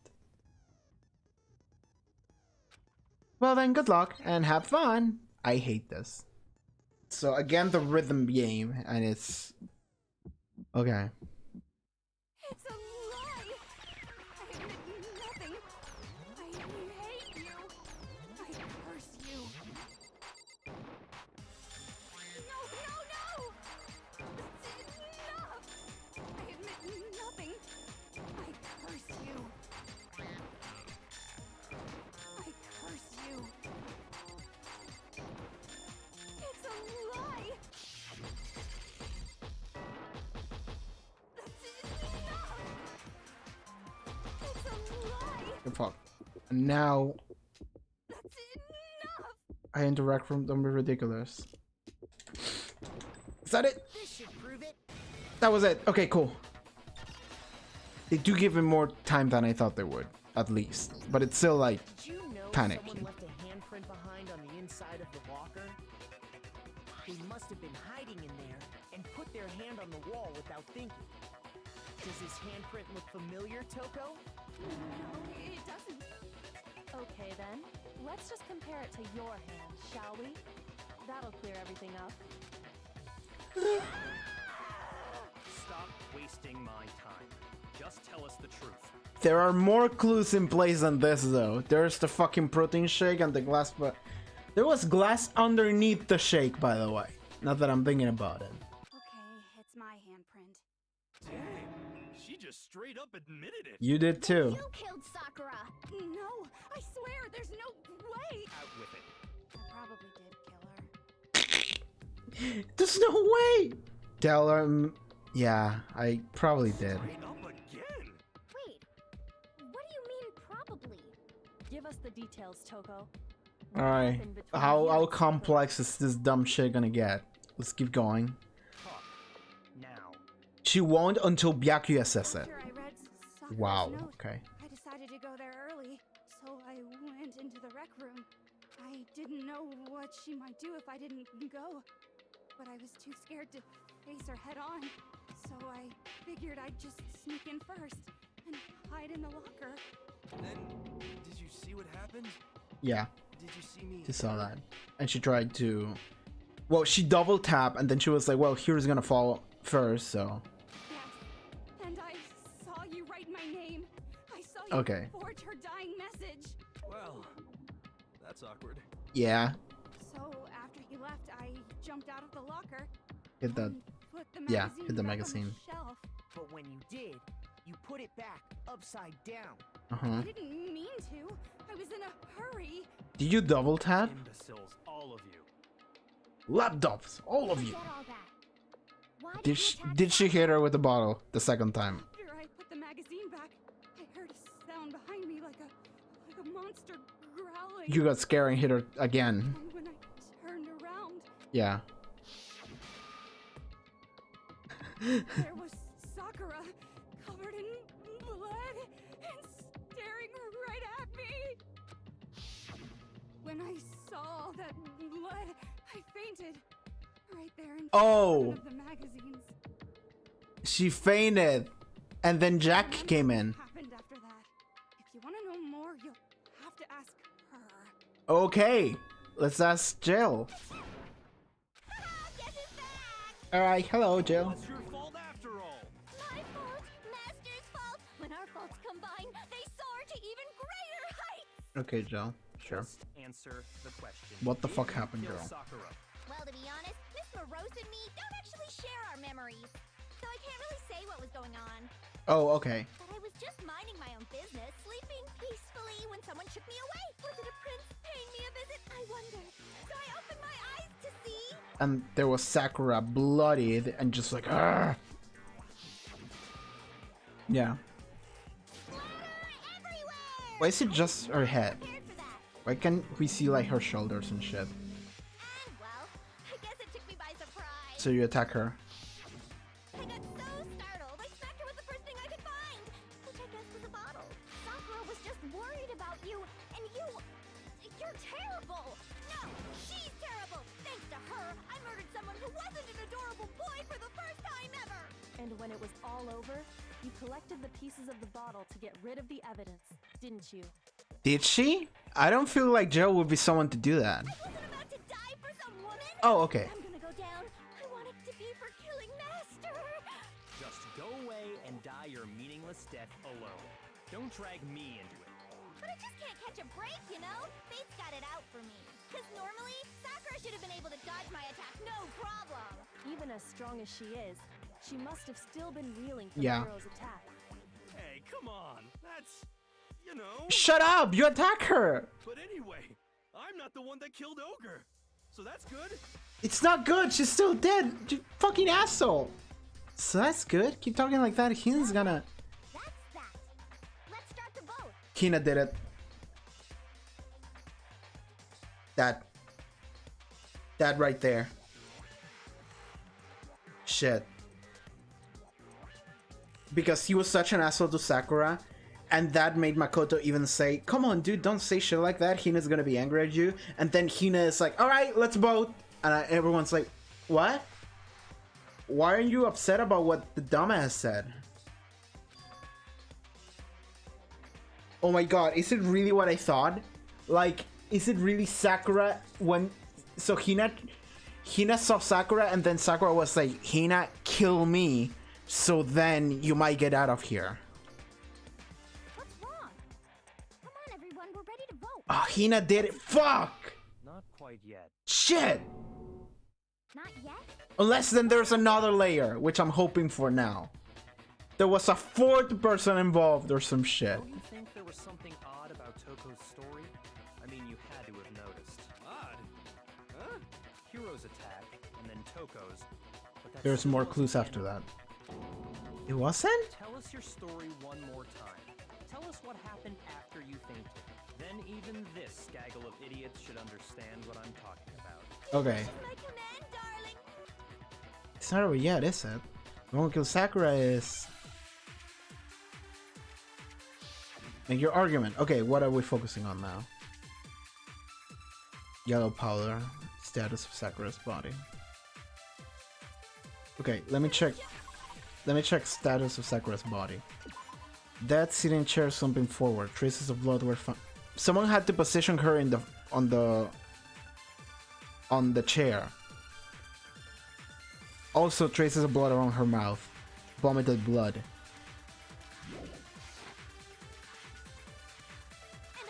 Well then, good luck and have fun. I hate this. So again, the rhythm game, and it's okay. It's a lie. I admit nothing. I hate you. I curse you. No, no, no! That's enough. I admit nothing. I curse you. I curse you. It's a lie. That's enough. It's a lie. Good fuck. And now That's enough. I interact from them. Ridiculous. Is that it? This should prove it. That was it. Okay, cool. They do give him more time than I thought they would, at least. But it's still like Did you know panicky. someone left a handprint behind on the inside of the locker? They must have been hiding in there and put their hand on the wall without thinking. Does his handprint look familiar, Toko? No, it doesn't. Okay then, let's just compare it to your hand, shall we? That'll clear everything up. Stop wasting my time. Just tell us the truth. There are more clues in place than this, though. There's the fucking protein shake and the glass, but there was glass underneath the shake, by the way. Not that I'm thinking about it. Okay, it's my handprint. Dang, she just straight up admitted it. You did too. You killed Sakura. No, I swear, there's no way. Out with it. I probably did kill her. There's no way. Tell her. Yeah, I probably did. Straight up again. Wait, what do you mean probably? Give us the details, Toko. All right. How complex is this dumb shit gonna get? Let's keep going. Talk. Now. She won't until Byakuya says it. After I read Sakura's Wow. note, Okay. I decided to go there early, so I went into the rec room. I didn't know what she might do if I didn't go, but I was too scared to face her head on. So I figured I'd just sneak in first and hide in the locker. Then, did you see what happened? Yeah, Did you see me? she saw that. And she tried to... Well, she double tap and then she was like, well, here's gonna fall first, so... Yes, and I saw you write my name. I saw you Okay. forge her dying message. Well, that's awkward. Yeah. So after you left, I jumped out of the locker. Hit that. and put the Yeah, magazine hit the back on magazine. shelf. But when you did, you put it back upside down. Uh-huh. I didn't mean to. I was in a hurry. Did you double tap? Imbeciles, all of you. Laptops, all of you. Forget all that. Why Did you she, attack did she Sakura? hit her with the bottle the second time? After I put the magazine back, I heard a sound behind me like a monster growling. You got scared and hit her again. And when I turned around, Yeah. there was Sakura, covered in blood and staring right at me. When I saw all that blood, I fainted. Right there in Oh. front of the magazines. She fainted. And then Jack None came in. happened after that. If you want to know more, you'll have to ask her. Okay. Let's ask Jill. Alright, hello Jill. It's your fault after all. My fault, Master's fault. When our faults combine, they soar to even greater heights. Okay, Jill. Sure. Just answer the question. What the Did fuck you happened, kill girl? Sakura? Well, to be honest, Miss Morose and me don't actually share our memories. So I can't really say what was going on. Oh, okay. But I was just minding my own business, sleeping peacefully when someone shook me away. Was it a prince paying me a visit? I wondered. So I opened my eyes to see. And there was Sakura bloodied and just like, "Argh!" Yeah. Everywhere! Why is it just her head? Prepared for that. Why can't we see like her shoulders and shit? And well, I guess it took me by surprise. So you attack her. I got so startled, I smacked her with the first thing I could find, which I guess was a bottle. Sakura was just worried about you, and you're terrible. No, she's terrible. Thanks to her, I murdered someone who wasn't an adorable boy for the first time ever. And when it was all over, you collected the pieces of the bottle to get rid of the evidence, didn't you? Did she? I don't feel like Jill would be someone to do that. I wasn't about to die for some woman. Oh, okay. I'm gonna go down. I want it to be for killing Master. Just go away and die your meaningless death alone. Don't drag me into it. But I just can't catch a break, you know? Fate's got it out for me. Because normally, Sakura should have been able to dodge my attack, no problem. Even as strong as she is, she must have still been reeling from Yeah. the hero's attack. Hey, come on. That's, you know. Shut up! You attack her! But anyway, I'm not the one that killed Ogre. So that's good. It's not good! She's still dead! You fucking asshole! So that's good. Keep talking like that. Hina's gonna... That's that. Let's start the vote. Hina did it. That right there. Shit. Because he was such an asshole to Sakura, and that made Makoto even say, "Come on, dude, don't say shit like that. Hina's gonna be angry at you." And then Hina is like, "Alright, let's vote." And everyone's like, "What? Why are you upset about what the dumbass said?" Oh my god, is it really what I thought? Like, is it really Sakura when... So Hina saw Sakura and then Sakura was like, "Hina, kill me, so then you might get out of here." What's wrong? Come on, everyone, we're ready to vote. Oh, Hina did it. Fuck! Not quite yet. Shit! Not yet? Unless then there's another layer, which I'm hoping for now. There was a fourth person involved or some shit. Don't you think there was something odd about Toko's story? I mean, you had to have noticed. Odd. Huh? Hiro's attack, and then Toko's. But that There's still more wasn't clues the after end that. of it. It wasn't? Tell us your story one more time. Tell us what happened after you fainted. Then even this gaggle of idiots should understand what I'm talking about. Okay. My command, darling. It's not over yet, is it? The one who kills Sakura is... Make your argument. Okay, what are we focusing on now? Yellow powder. Status of Sakura's body. Okay, let me check. Let me check status of Sakura's body. Dead, sitting chair, slumping forward. Traces of blood were found. Someone had to position her in the on the chair. Also, traces of blood around her mouth. Vomited blood. And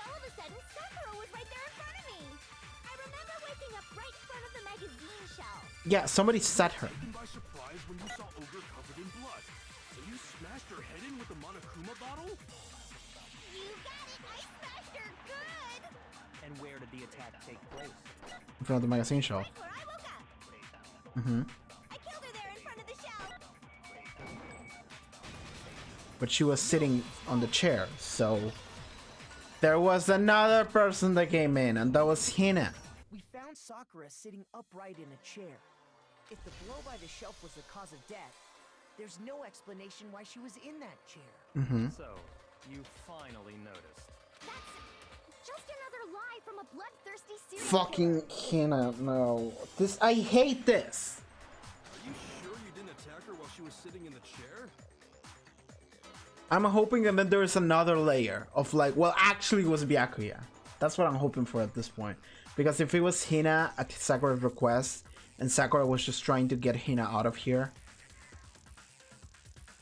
all of a sudden, Sakura was right there in front of me. I remember waking up right in front of the magazine shelf. Yeah, somebody set her. Taken by surprise when you saw Ogre covered in blood. So you smashed her head in with the Monokuma bottle? You got it. I smashed her good. And where did the attack take place? In front of the magazine shelf. Right where I woke up. Mm-hmm. I killed her there in front of the shelf. But she was sitting on the chair, so there was another person that came in, and that was Hina. We found Sakura sitting upright in a chair. If the blow by the shelf was the cause of death, there's no explanation why she was in that chair. Mm-hmm. So, you finally noticed. That's just another lie from a bloodthirsty serial Fucking Hina, no. This, I hate this. Are you sure you didn't attack her while she was sitting in the chair? I'm hoping that then there's another layer of like, well, actually it was Byakuya. That's what I'm hoping for at this point. Because if it was Hina at Sakura's request, and Sakura was just trying to get Hina out of here,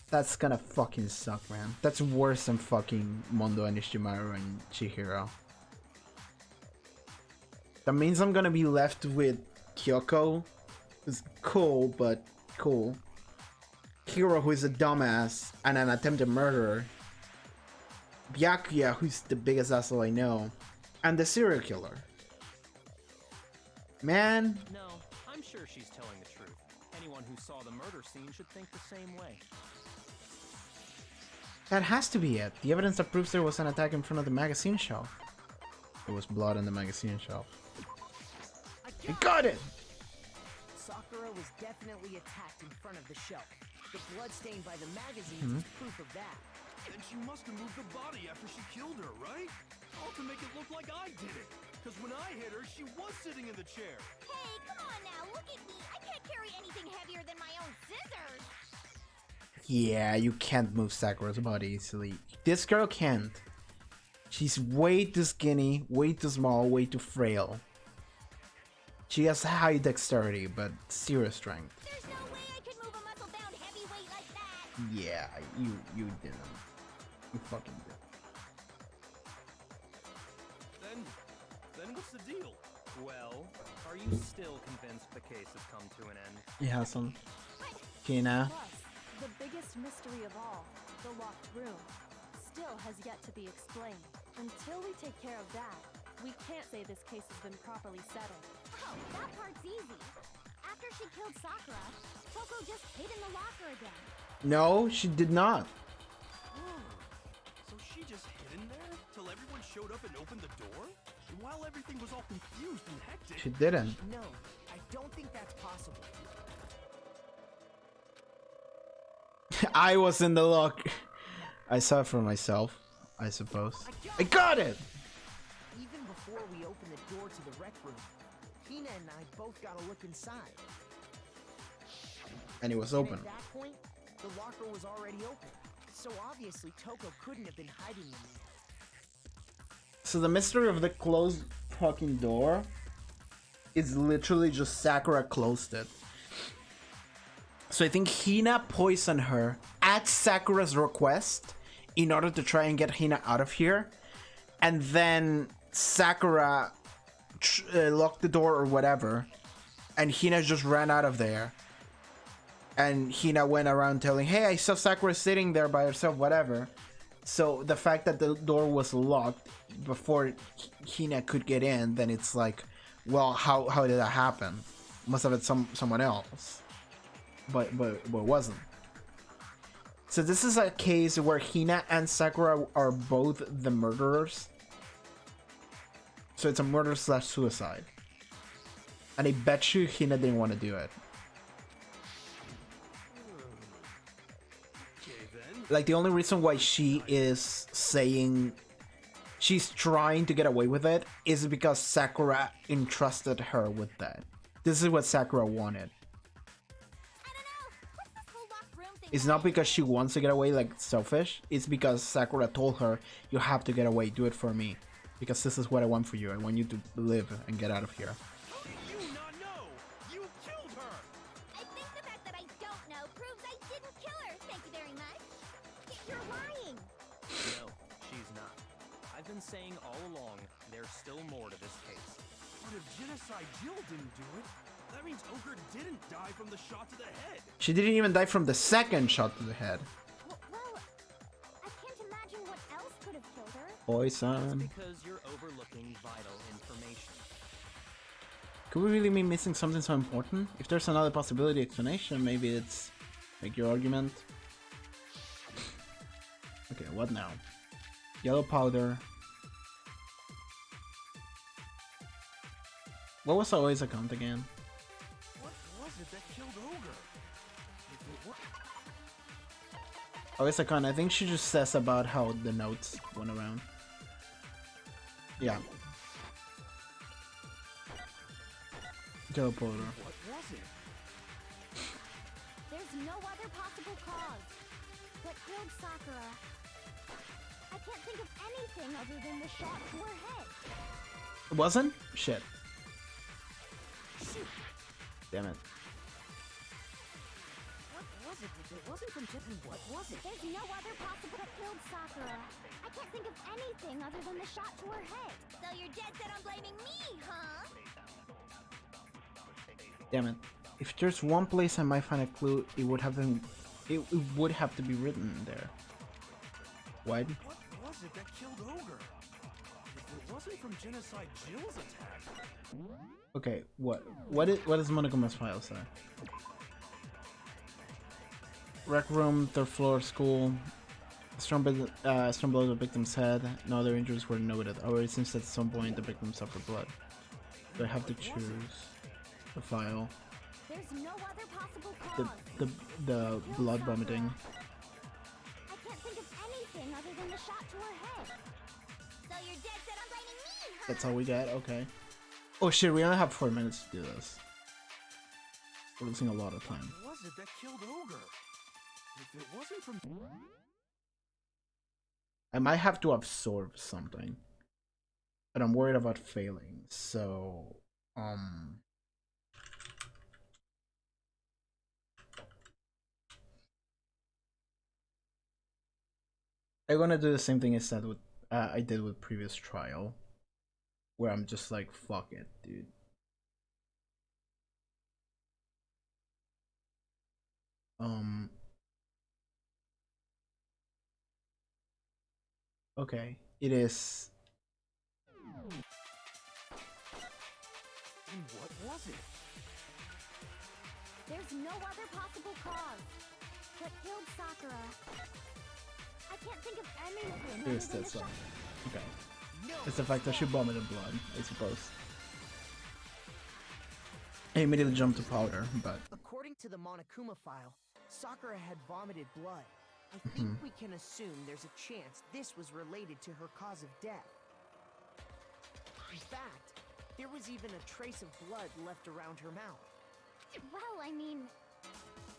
that's gonna fucking suck, man. That's worse than fucking Mondo and Ishimaru and Chihiro. That means I'm gonna be left with Kyoko, who's cool, but cool. Hiro, who is a dumbass and an attempted murderer. Byakuya, who's the biggest asshole I know. And the serial killer. Man. No, I'm sure she's telling the truth. Anyone who saw the murder scene should think the same way. That has to be it. The evidence that proves there was an attack in front of the magazine shelf. There was blood on the magazine shelf. I got it! Sakura was definitely attacked in front of the shelf. The blood stain by the magazines is proof of that. And she must have moved the body after she killed her, right? All to make it look like I did it. Because when I hit her, she was sitting in the chair. Hey, come on now, look at me. I can't carry anything heavier than my own scissors. Yeah, you can't move Sakura's body easily. This girl can't. She's way too skinny, way too small, way too frail. She has high dexterity, but zero strength. There's no way I could move a muscle-bound heavyweight like that. Yeah, you didn't. You fucking did. Then what's the deal? Well, are you still convinced the case has come to an end? Yeah, some. Hina. Plus, the biggest mystery of all, the locked room, still has yet to be explained. Until we take care of that, we can't say this case has been properly settled. Oh, that part's easy. After she killed Sakura, Toko just hid in the locker again. No, she did not. So she just hid in there till everyone showed up and opened the door? And while everything was all confused and hectic... She didn't. No, I don't think that's possible. I was in the lock. I saw it for myself, I suppose. I got it! Even before we opened the door to the rec room, Hina and I both got a look inside. And it was And open. at that point, the locker was already open. So obviously Toko couldn't have been hiding in there. So the mystery of the closed fucking door is literally just Sakura closed it. So I think Hina poisoned her at Sakura's request in order to try and get Hina out of here. And then Sakura locked the door or whatever. And Hina just ran out of there. And Hina went around telling, hey, I saw Sakura sitting there by herself, whatever. So the fact that the door was locked before Hina could get in, then it's like, well, how did that happen? Must have been someone else. But it wasn't. So this is a case where Hina and Sakura are both the murderers. So it's a murder / suicide. And I bet you Hina didn't want to do it. Like, the only reason why she is saying she's trying to get away with it is because Sakura entrusted her with that. This is what Sakura wanted. I don't know. It's not because she wants to get away, like selfish. It's because Sakura told her, you have to get away, do it for me. Because this is what I want for you. I want you to live and get out of here. How did you not know? You killed her! I think the fact that I don't know proves I didn't kill her. Thank you very much. You're lying. No, she's not. I've been saying all along, there's still more to this case. But if Genocide Jill didn't do it, that means Ogre didn't die from the shot to the head. She didn't even die from the second shot to the head. Well, I can't imagine what else could have killed her. That's Poison. because you're overlooking vital information. Could we really be missing something so important? If there's another possibility explanation, maybe it's make your argument. Okay, what now? Yellow powder. What was always account again? What was it that killed Ogre? If it wa- Always account. I think she just says about how the notes went around. Yeah. Yellow powder. What was it? There's no other possible cause. What killed Sakura? I can't think of anything other than the shot to her head. It wasn't? Shit. Damn it. What was it? If it wasn't from Tiffin, what was it? There's no other possible that killed Sakura. I can't think of anything other than the shot to her head. So you're dead set on blaming me, huh? Damn it. If there's one place I might find a clue, it would have been. It would have to be written there. What? What was it that killed Ogre? If it wasn't from Genocide Jill's attack. Okay, what does Monogoma's file say? Rec room, third floor, school. Strong blow to the victim's head. No other injuries were noted. However, it seems that at some point the victim suffered blood. So I have to choose the file. There's no other possible cause. The blood vomiting. I can't think of anything other than the shot to her head. So you're dead set on blaming me, huh? That's all we get. Okay. Oh shit, we only have 4 minutes to do this. We're losing a lot of time. What was it that killed Ogre? If it wasn't from... I might have to absorb something. But I'm worried about failing, so... I'm gonna do the same thing I did with previous trial. Where I'm just like, fuck it, dude. Okay, it is. And what was it? There's no other possible cause. What killed Sakura? I can't think of anything. It is that song. Okay. It's the fact that she vomited blood, I suppose. I immediately jumped to powder, but... According to the Monokuma file, Sakura had vomited blood. I think we can assume there's a chance this was related to her cause of death. In fact, there was even a trace of blood left around her mouth. Well, I mean,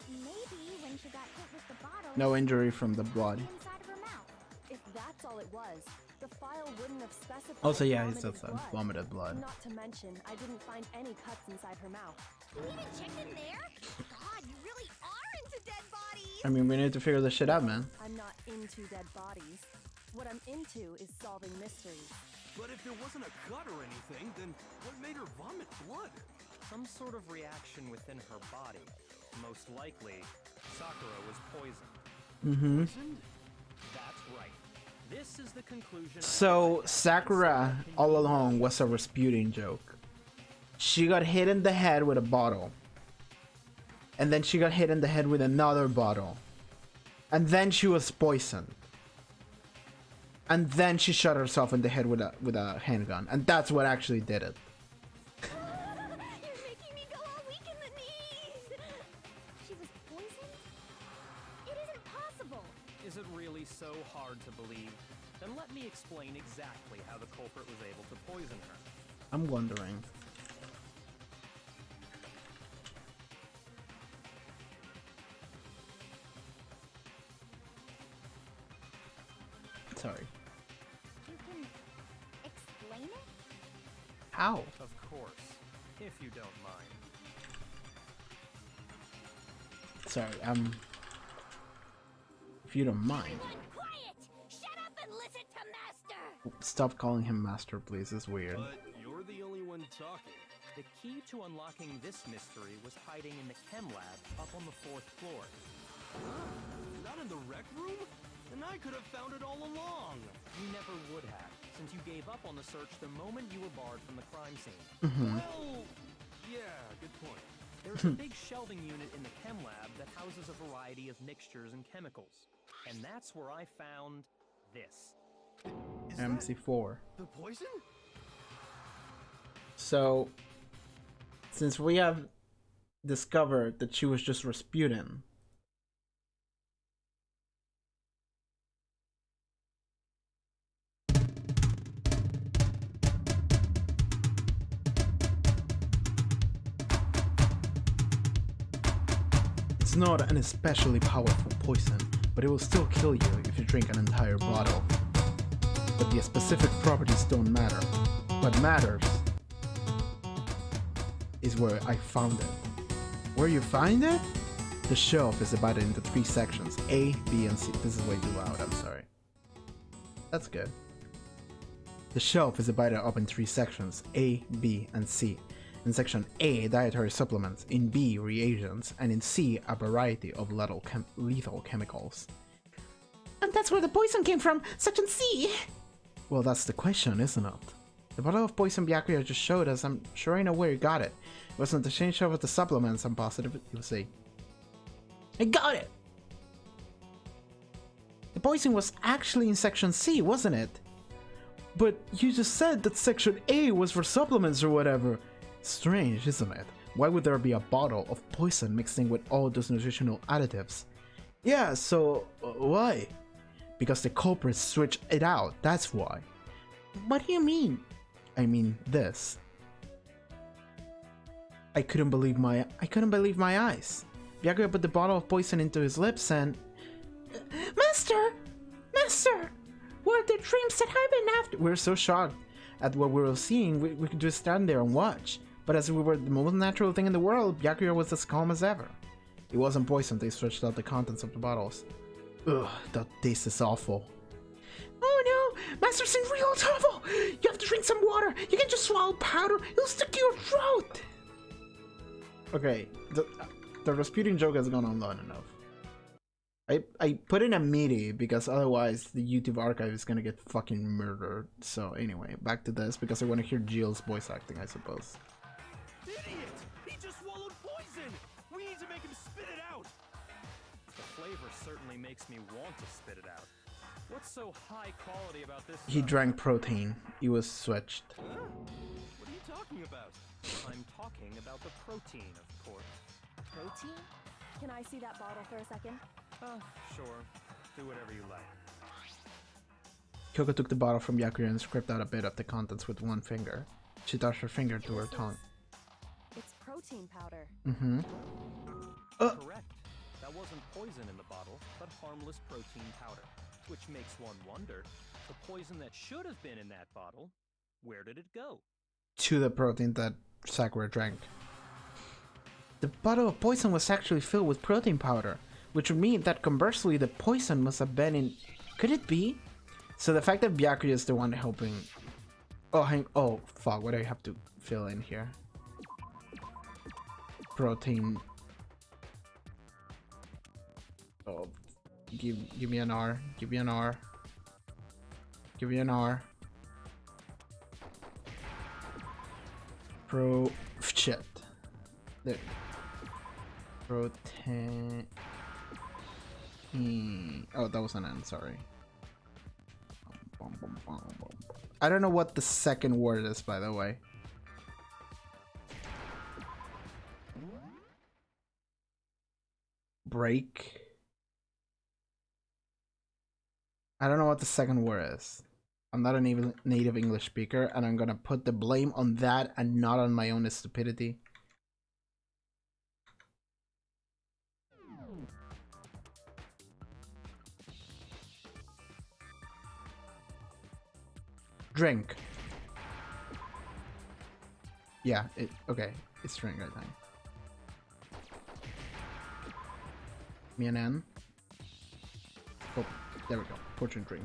maybe when she got hit with the bottle. No injury from the blood. Inside of her mouth. If that's all it was, the file wouldn't have specified. Also, yeah, he vomited said that. Vomited blood. Not to mention, I didn't find any cuts inside her mouth. You even checked in there? God, you really are into dead bodies. I mean, we need to figure this shit out, man. I'm not into dead bodies. What I'm into is solving mysteries. But if there wasn't a cut or anything, then what made her vomit blood? Some sort of reaction within her body. Most likely, Sakura was poisoned. Poisoned? That's right. This is the conclusion. So, Sakura, all along, was a Rasputin joke. She got hit in the head with a bottle. And then she got hit in the head with another bottle. And then she was poisoned. And then she shot herself in the head with a handgun. And that's what actually did it. You're making me go all weak in the knees. She was poisoned? It isn't possible. Is it really so hard to believe? Then let me explain exactly how the culprit was able to poison her. I'm wondering. sorry. You can explain it? How? Of course, if you don't mind. Sorry, if you don't mind. Everyone quiet! Shut up and listen to Master! Stop calling him Master, please. It's weird. But you're the only one talking. The key to unlocking this mystery was hiding in the chem lab up on the 4th floor. Not in the rec room? And I could have found it all along. You never would have, since you gave up on the search the moment you were barred from the crime scene. Well, yeah, good point. There's a big shelving unit in the chem lab that houses a variety of mixtures and chemicals. And that's where I found this. Is MC4. that the poison? So, since we have discovered that she was just Rasputin, it's not an especially powerful poison, but it will still kill you if you drink an entire bottle. But the specific properties don't matter. What matters is where I found it. Where you find it? The shelf is divided into 3 sections, A, B, and C. This is way too loud, I'm sorry. That's good. The shelf is divided up in 3 sections, A, B, and C. In section A, dietary supplements, in B, reagents, and in C, a variety of lethal chemicals. And that's where the poison came from, section C! Well, that's the question, isn't it? The bottle of poison Byakuya just showed us, I'm sure I know where he got it. It wasn't the same shelf with the supplements, I'm positive you'll see. I got it! The poison was actually in section C, wasn't it? But you just said that section A was for supplements or whatever. Strange, isn't it? Why would there be a bottle of poison mixing with all those nutritional additives? Yeah, so why? Because the culprits switched it out, that's why. What do you mean? I mean this. I couldn't believe my eyes. Byakuya put the bottle of poison into his lips and... Master! Master! What are the dreams that I've been after? We were so shocked at what we were seeing, we could just stand there and watch. But as we were the most natural thing in the world, Byakuya was as calm as ever. It wasn't poison, they stretched out the contents of the bottles. Ugh, that taste is awful. Oh no! Master's in real trouble! You have to drink some water! You can't just swallow powder! It'll stick to your throat! Okay, the Rasputin joke has gone on long enough. I put in a MIDI because otherwise the YouTube archive is gonna get fucking murdered. So anyway, back to this because I want to hear Jill's voice acting, I suppose. Idiot! He just swallowed poison! We need to make him spit it out! The flavor certainly makes me want to spit it out. What's so high quality about this He stuff? drank protein. He was switched. Huh? What are you talking about? I'm talking about the protein, of course. Protein? Can I see that bottle for a second? Sure. Do whatever you like. Kyoko took the bottle from Byakuya and scraped out a bit of the contents with one finger. She touched her finger to her tongue. It's protein powder. Mm-hmm. Correct. That wasn't poison in the bottle, but harmless protein powder. Which makes one wonder, the poison that should have been in that bottle, where did it go? To the protein that Sakura drank. The bottle of poison was actually filled with protein powder, which would mean that conversely the poison must have been in... Could it be? So the fact that Byakuya is the one helping... Oh, fuck, what do I have to fill in here? Protein... Oh, give me an R, give me an R. Give me an R. Shit. There. Protein... Oh, that was an N, sorry. I don't know what the second word is, by the way. Break. I don't know what the second word is. I'm not a native English speaker, and I'm gonna put the blame on that and not on my own stupidity. Drink. Yeah, okay. It's drink right now. Me and N. Oh, there we go. Fortune drink.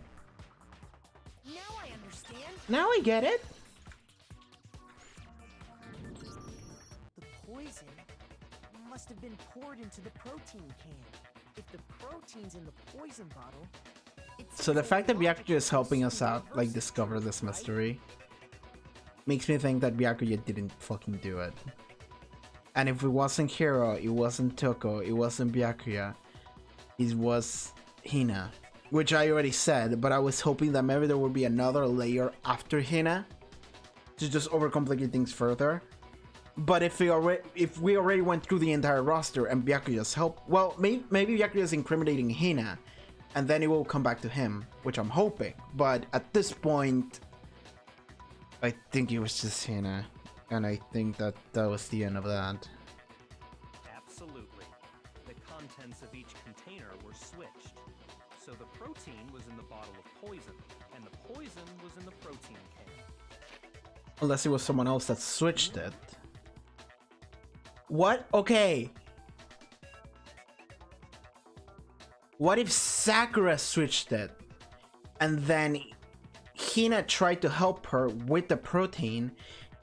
Now I understand. Now I get it. The poison must have been poured into the protein can. If the protein's in the poison bottle, So the fact that Byakuya is helping us out, like, discover this mystery, makes me think that Byakuya didn't fucking do it. And if it wasn't Hiro, it wasn't Toko, it wasn't Byakuya, it was Hina. Which I already said, but I was hoping that maybe there would be another layer after Hina to just overcomplicate things further. But if we already went through the entire roster and Byakuya's help, well, maybe Byakuya's incriminating Hina, and then it will come back to him, which I'm hoping. But at this point, I think it was just Hina, and I think that was the end of that. Absolutely. The contents of each container were switched. So the protein was in the bottle of poison, and the poison was in the protein can. Unless it was someone else that switched it. What? Okay. What if Sakura switched it and then Hina tried to help her with the protein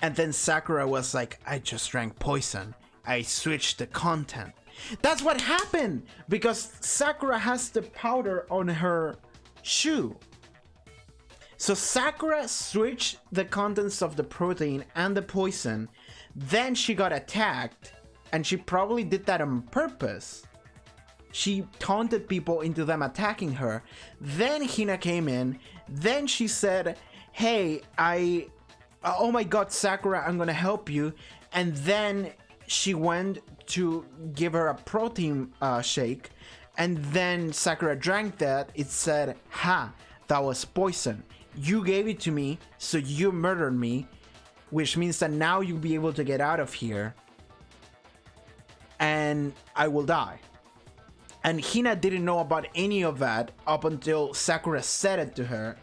and then Sakura was like, I just drank poison. I switched the content. That's what happened because Sakura has the powder on her shoe. So Sakura switched the contents of the protein and the poison. Then she got attacked and she probably did that on purpose. She taunted people into them attacking her. Then Hina came in. Then she said, hey, oh my god, Sakura, I'm gonna help you. And then she went to give her a protein shake. And then Sakura drank that. It said, ha, that was poison. You gave it to me, so you murdered me. Which means that now you'll be able to get out of here. And I will die. And Hina didn't know about any of that up until Sakura said it to her.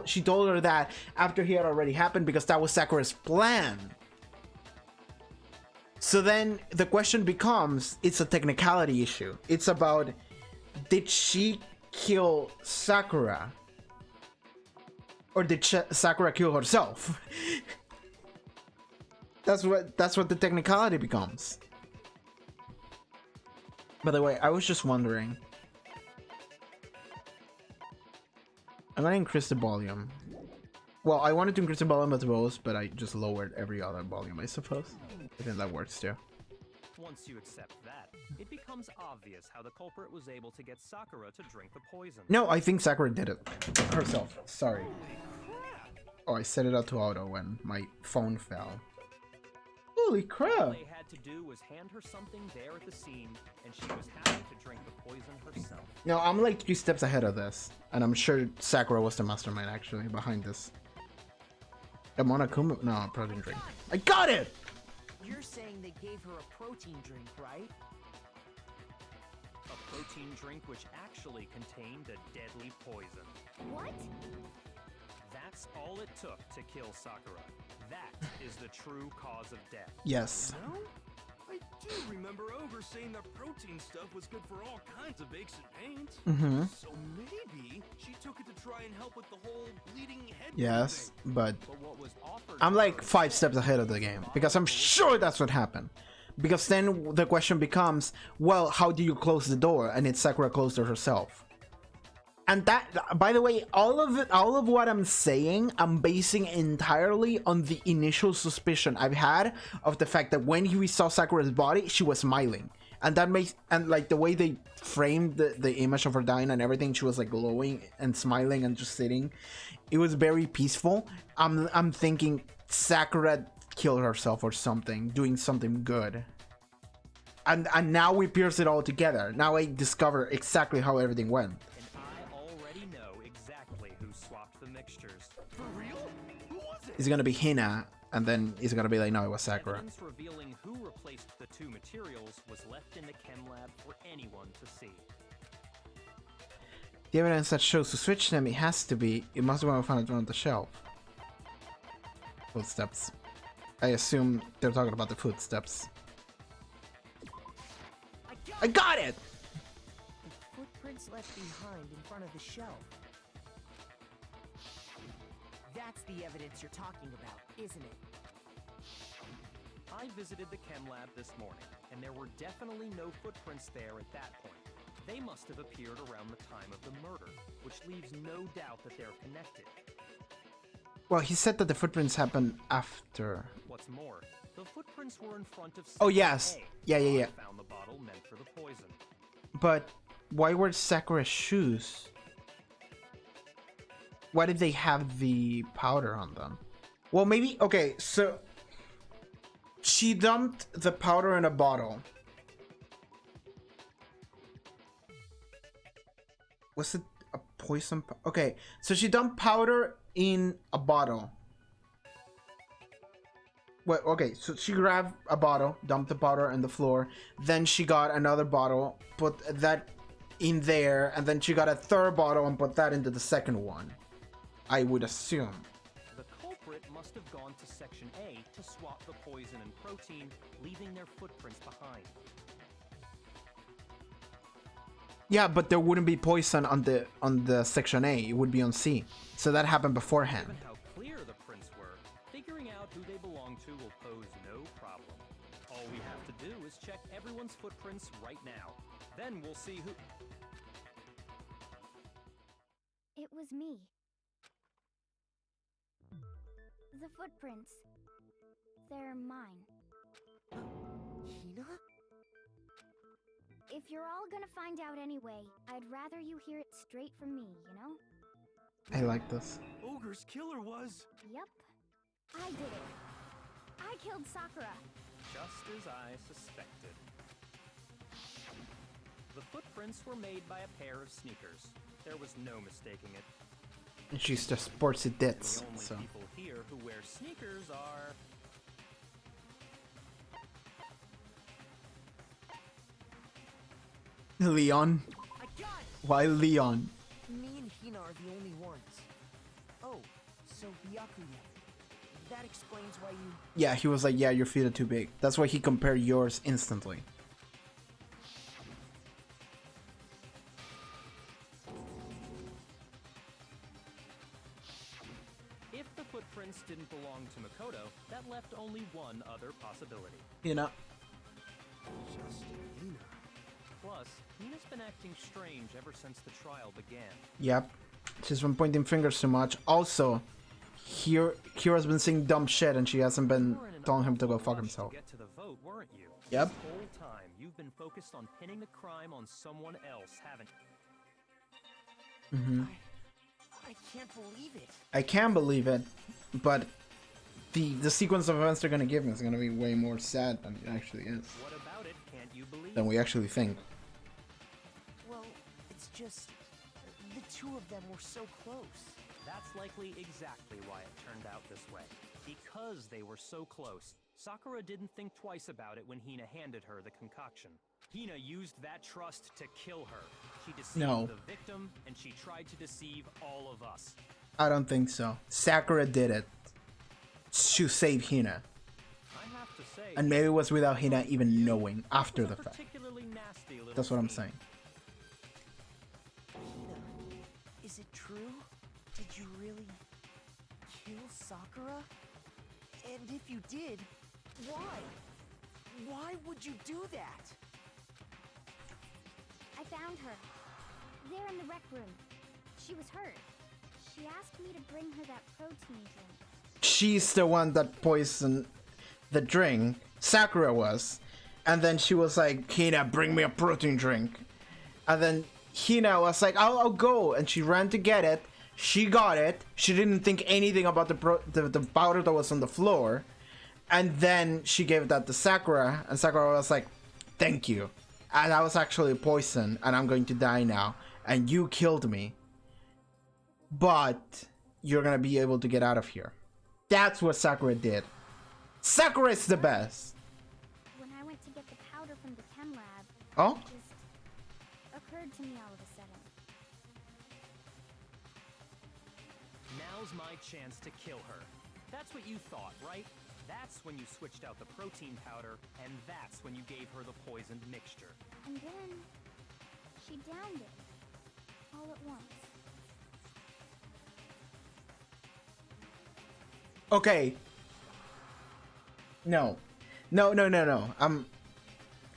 She told her that after it had already happened because that was Sakura's plan. So then the question becomes, it's a technicality issue. It's about, did she kill Sakura? Or did Sakura kill herself? That's what the technicality becomes. By the way, I was just wondering. I'm gonna increase the volume. Well, I wanted to increase the volume of the both, but I just lowered every other volume, I suppose. I think that works too. Once you accept that, it becomes obvious how the culprit was able to get Sakura to drink the poison. No, I think Sakura did it herself. Sorry. Oh, I set it up to auto when my phone fell. Holy crap! All they had to do was hand her something there at the scene, and she was happy to drink the poison herself. No, I'm like 3 steps ahead of this, and I'm sure Sakura was the mastermind actually behind this. A Monokuma? No, protein drink. I got it! you're saying they gave her a protein drink, right? A protein drink which actually contained a deadly poison. What? That's all it took to kill Sakura. That is the true cause of death. Yes. No? I do remember Ogre saying that protein stuff was good for all kinds of aches and pains. Mm-hmm. So maybe she took it to try and help with the whole bleeding head. Yes, but what was offered I'm like 5 steps ahead of the game because I'm sure that's what happened. Because then the question becomes, well, how do you close the door? And it's Sakura closed it herself. And that, by the way, all of what I'm saying, I'm basing entirely on the initial suspicion I've had of the fact that when we saw Sakura's body, she was smiling. And that makes, and like the way they framed the image of her dying and everything, she was like glowing and smiling and just sitting. It was very peaceful. I'm thinking Sakura killed herself or something, doing something good. And now we pierce it all together. Now I discover exactly how everything went. It's gonna be Hina, and then it's gonna be like, no, it was Sakura. Evidence revealing who replaced the two materials was left in the chem lab for anyone to see. The evidence that shows who switched them, it must be when we found it on the shelf. Footsteps. I assume they're talking about the footsteps. I got it! The footprints left behind in front of the shelf. That's the evidence you're talking about, isn't it? I visited the chem lab this morning, and there were definitely no footprints there at that point. They must have appeared around the time of the murder, which leaves no doubt that they're connected. Well, he said that the footprints happened after. What's more, the footprints were in front of Oh, Section yes. A. Yeah. I found the bottle meant for the poison. But why were Sakura's shoes? Why did they have the powder on them? Well, maybe... Okay, so... She dumped the powder in a bottle. Was it a poison? Okay, so she dumped powder in a bottle. Well, okay, so she grabbed a bottle, dumped the powder on the floor. Then she got another bottle, put that in there, and then she got a third bottle and put that into the second one. I would assume. The culprit must have gone to Section A to swap the poison and protein, leaving their footprints behind. Yeah, but there wouldn't be poison on the Section A. It would be on C. So that happened beforehand. Given how clear the prints were, figuring out who they belong to will pose no problem. All we have to do is check everyone's footprints right now. Then we'll see who... It was me. The footprints. They're mine. Hina? If you're all gonna find out anyway, I'd rather you hear it straight from me, you know? I like this. Ogre's killer was... Yep. I did it. I killed Sakura. Just as I suspected. The footprints were made by a pair of sneakers. There was no mistaking it. And she's just sportsy tits, The only so. people here who wear sneakers are... Leon? I got it! Why Leon? Me and Hina are the only ones. Oh, so Byakuya. That explains why you... Yeah, he was like, yeah, your feet are too big. That's why he compared yours instantly. If the footprints didn't belong to Makoto, that left only one other possibility. You know? Just Hina. Plus, Hina's been acting strange ever since the trial began. Yep. She's been pointing fingers too much. Also, Kira's been saying dumb shit and she hasn't been You were in an telling him to go awful fuck rush himself. To get to the vote, weren't you? Yep. This whole time, you've been focused on pinning the crime on someone else, haven't you? Mm-hmm. I can't believe it. I can believe it, but the sequence of events they're gonna give me is gonna be way more sad than it actually is. What about it can't you believe? Than we actually think. Well, it's just... The two of them were so close. That's likely exactly why it turned out this way. Because they were so close, Sakura didn't think twice about it when Hina handed her the concoction. Hina used that trust to kill her. She deceived No. the victim, and she tried to deceive all of us. I don't think so. Sakura did it to save Hina. I have to say, And maybe it was without Hina even knowing after was the a fact. particularly nasty little That's what I'm scene. saying. Hina, is it true? Did you really kill Sakura? And if you did, why? Why would you do that? I found her. There in the rec room. She was hurt. She asked me to bring her that protein drink. She's the one that poisoned the drink. Sakura was. And then she was like, Hina, bring me a protein drink. And then Hina was like, I'll go. And she ran to get it. She got it. She didn't think anything about the powder that was on the floor. And then she gave that to Sakura. And Sakura was like, thank you. And I was actually poisoned. And I'm going to die now. And you killed me. But you're going to be able to get out of here. That's what Sakura did. Sakura is the best. When I went to get the powder from the chem lab, Oh? it just occurred to me all of a sudden. Now's my chance to kill her. That's what you thought, right? That's when you switched out the protein powder, and that's when you gave her the poisoned mixture. And then she downed it all at once. Okay. No.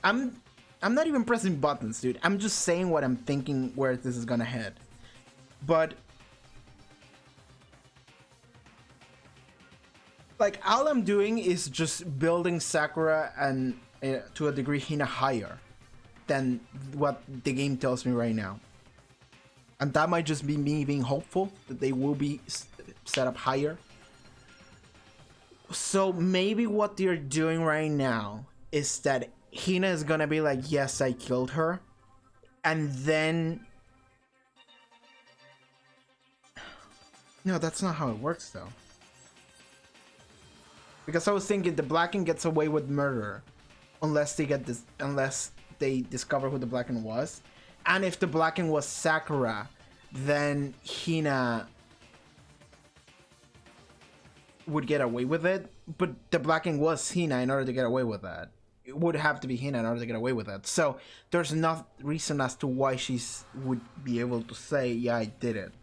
I'm not even pressing buttons, dude. I'm just saying what I'm thinking where this is gonna head. But like all I'm doing is just building Sakura and to a degree Hina higher than what the game tells me right now. And that might just be me being hopeful that they will be set up higher. So maybe what they're doing right now is that Hina is gonna be like, yes, I killed her. And then... No, that's not how it works though. Because I was thinking the Blacken gets away with murder unless they get this, unless they discover who the Blacken was. And if the Blacken was Sakura, then Hina would get away with it. But the Blacken was Hina in order to get away with that. It would have to be Hina in order to get away with that. So there's no reason as to why she would be able to say, yeah, I did it.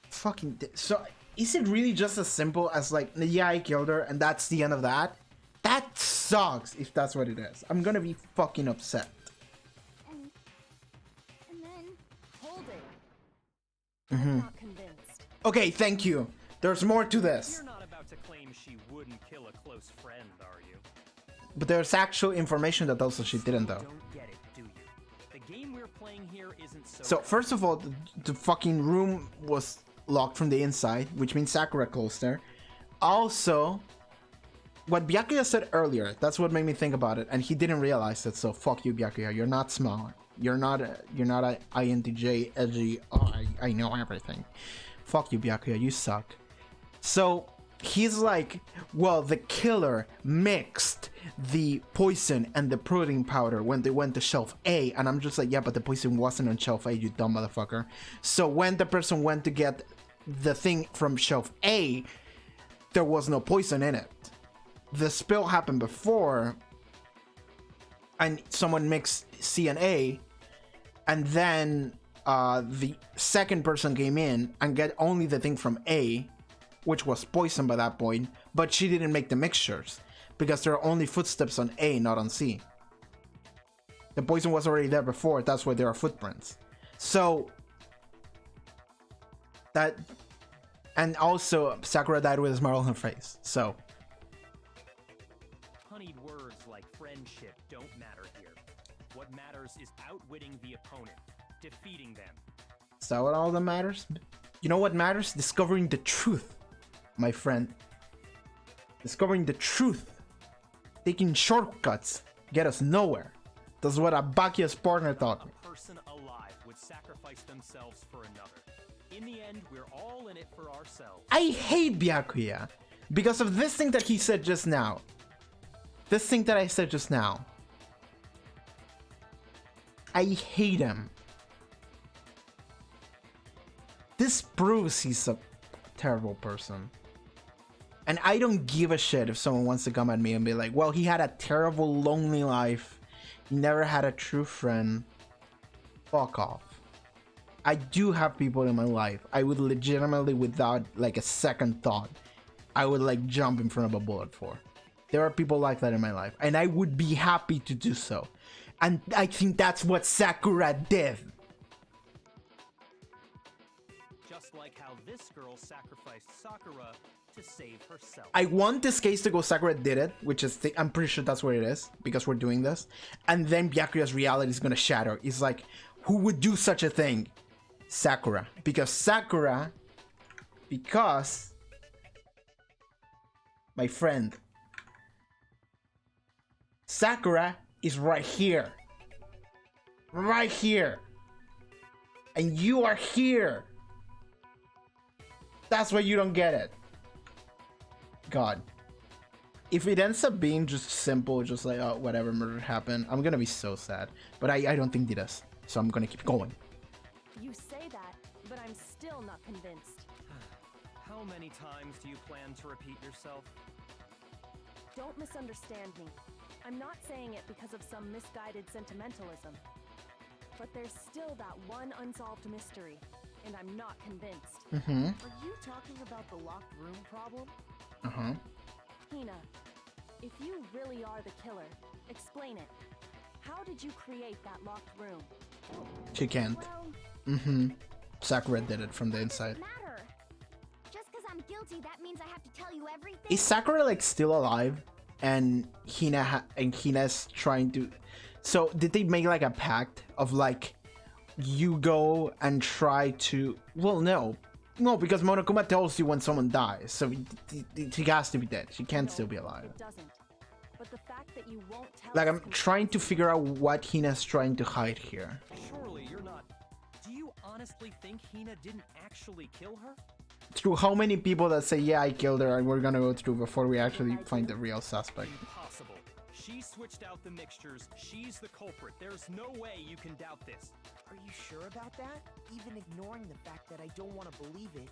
Fucking so is it really just as simple as like, yeah, I killed her and that's the end of that? That sucks if that's what it is. I'm gonna be fucking upset. And then Hold it. Mm-hmm. I'm not convinced. Okay, thank you. There's more to this. You're not about to claim she wouldn't kill a close friend, are you? But there's actual information that also she didn't though. Don't get it, do you? The game we're playing here isn't So first of all, the fucking room was locked from the inside, which means Sakura closed there. Also, what Byakuya said earlier, that's what made me think about it, and he didn't realize it, so fuck you, Byakuya. You're not smart. You're not a INTJ edgy, oh, I know everything. Fuck you, Byakuya, you suck. So he's like, well, the killer mixed the poison and the protein powder when they went to shelf A, and I'm just like, yeah, but the poison wasn't on shelf A, you dumb motherfucker. So when the person went to get the thing from shelf A, there was no poison in it. The spill happened before, and someone mixed C and A, and then the second person came in and got only the thing from A, which was poison by that point, but she didn't make the mixtures because there are only footsteps on A, not on C. The poison was already there before, that's why there are footprints. So that, and also Sakura died with a smile on her face, so honeyed words like friendship don't matter here. What matters is outwitting the opponent, defeating them. is that what all that matters? You know what matters? Discovering the truth, my friend. Discovering the truth. Taking shortcuts get us nowhere. That's what Abakia's partner taught me. A person alive would sacrifice themselves for another. In the end, we're all in it for ourselves. I hate Byakuya because of this thing that he said just now. This thing that I said just now. I hate him. This proves he's a terrible person. And I don't give a shit if someone wants to come at me and be like, well, he had a terrible, lonely life. He never had a true friend. Fuck off. I do have people in my life. I would legitimately, without like a second thought, I would like jump in front of a bullet for. There are people like that in my life. And I would be happy to do so. And I think that's what Sakura did. Just like how this girl sacrificed Sakura to save herself. I want this case to go Sakura did it, which is, I'm pretty sure that's what it is, because we're doing this. And then Byakuya's reality is gonna shatter. It's like, who would do such a thing? Sakura. Because my friend, Sakura is right here. Right here. And you are here. That's why you don't get it. God. If it ends up being just simple, just like, oh, whatever, murder happened, I'm gonna be so sad. But I don't think it does. So I'm gonna keep going. You say that, but I'm still not convinced. How many times do you plan to repeat yourself? Don't misunderstand me. I'm not saying it because of some misguided sentimentalism. But there's still that one unsolved mystery, and I'm not convinced. Mm-hmm. Are you talking about the locked room problem? Uh-huh. Hina, if you really are the killer, explain it. How did you create that locked room? She can't. Well, Mm-hmm. Sakura did it from the inside. matter. Just because I'm guilty, that means I have to tell you everything. Is Sakura like still alive? And Hina's trying to. So did they make like a pact of like, you go and try to? Well, no, because Monokuma tells you when someone dies, so she has to be dead. She can't still be alive. It doesn't. But the fact that you won't tell Like, us I'm trying to figure out what Hina's trying to hide here. Surely you're not. Do you honestly think Hina didn't actually kill her? Through how many people that say, yeah, I killed her, and we're gonna go through before we actually find the real suspect. Impossible. She switched out the mixtures. She's the culprit. There's no way you can doubt this. Are you sure about that? Even ignoring the fact that I don't want to believe it,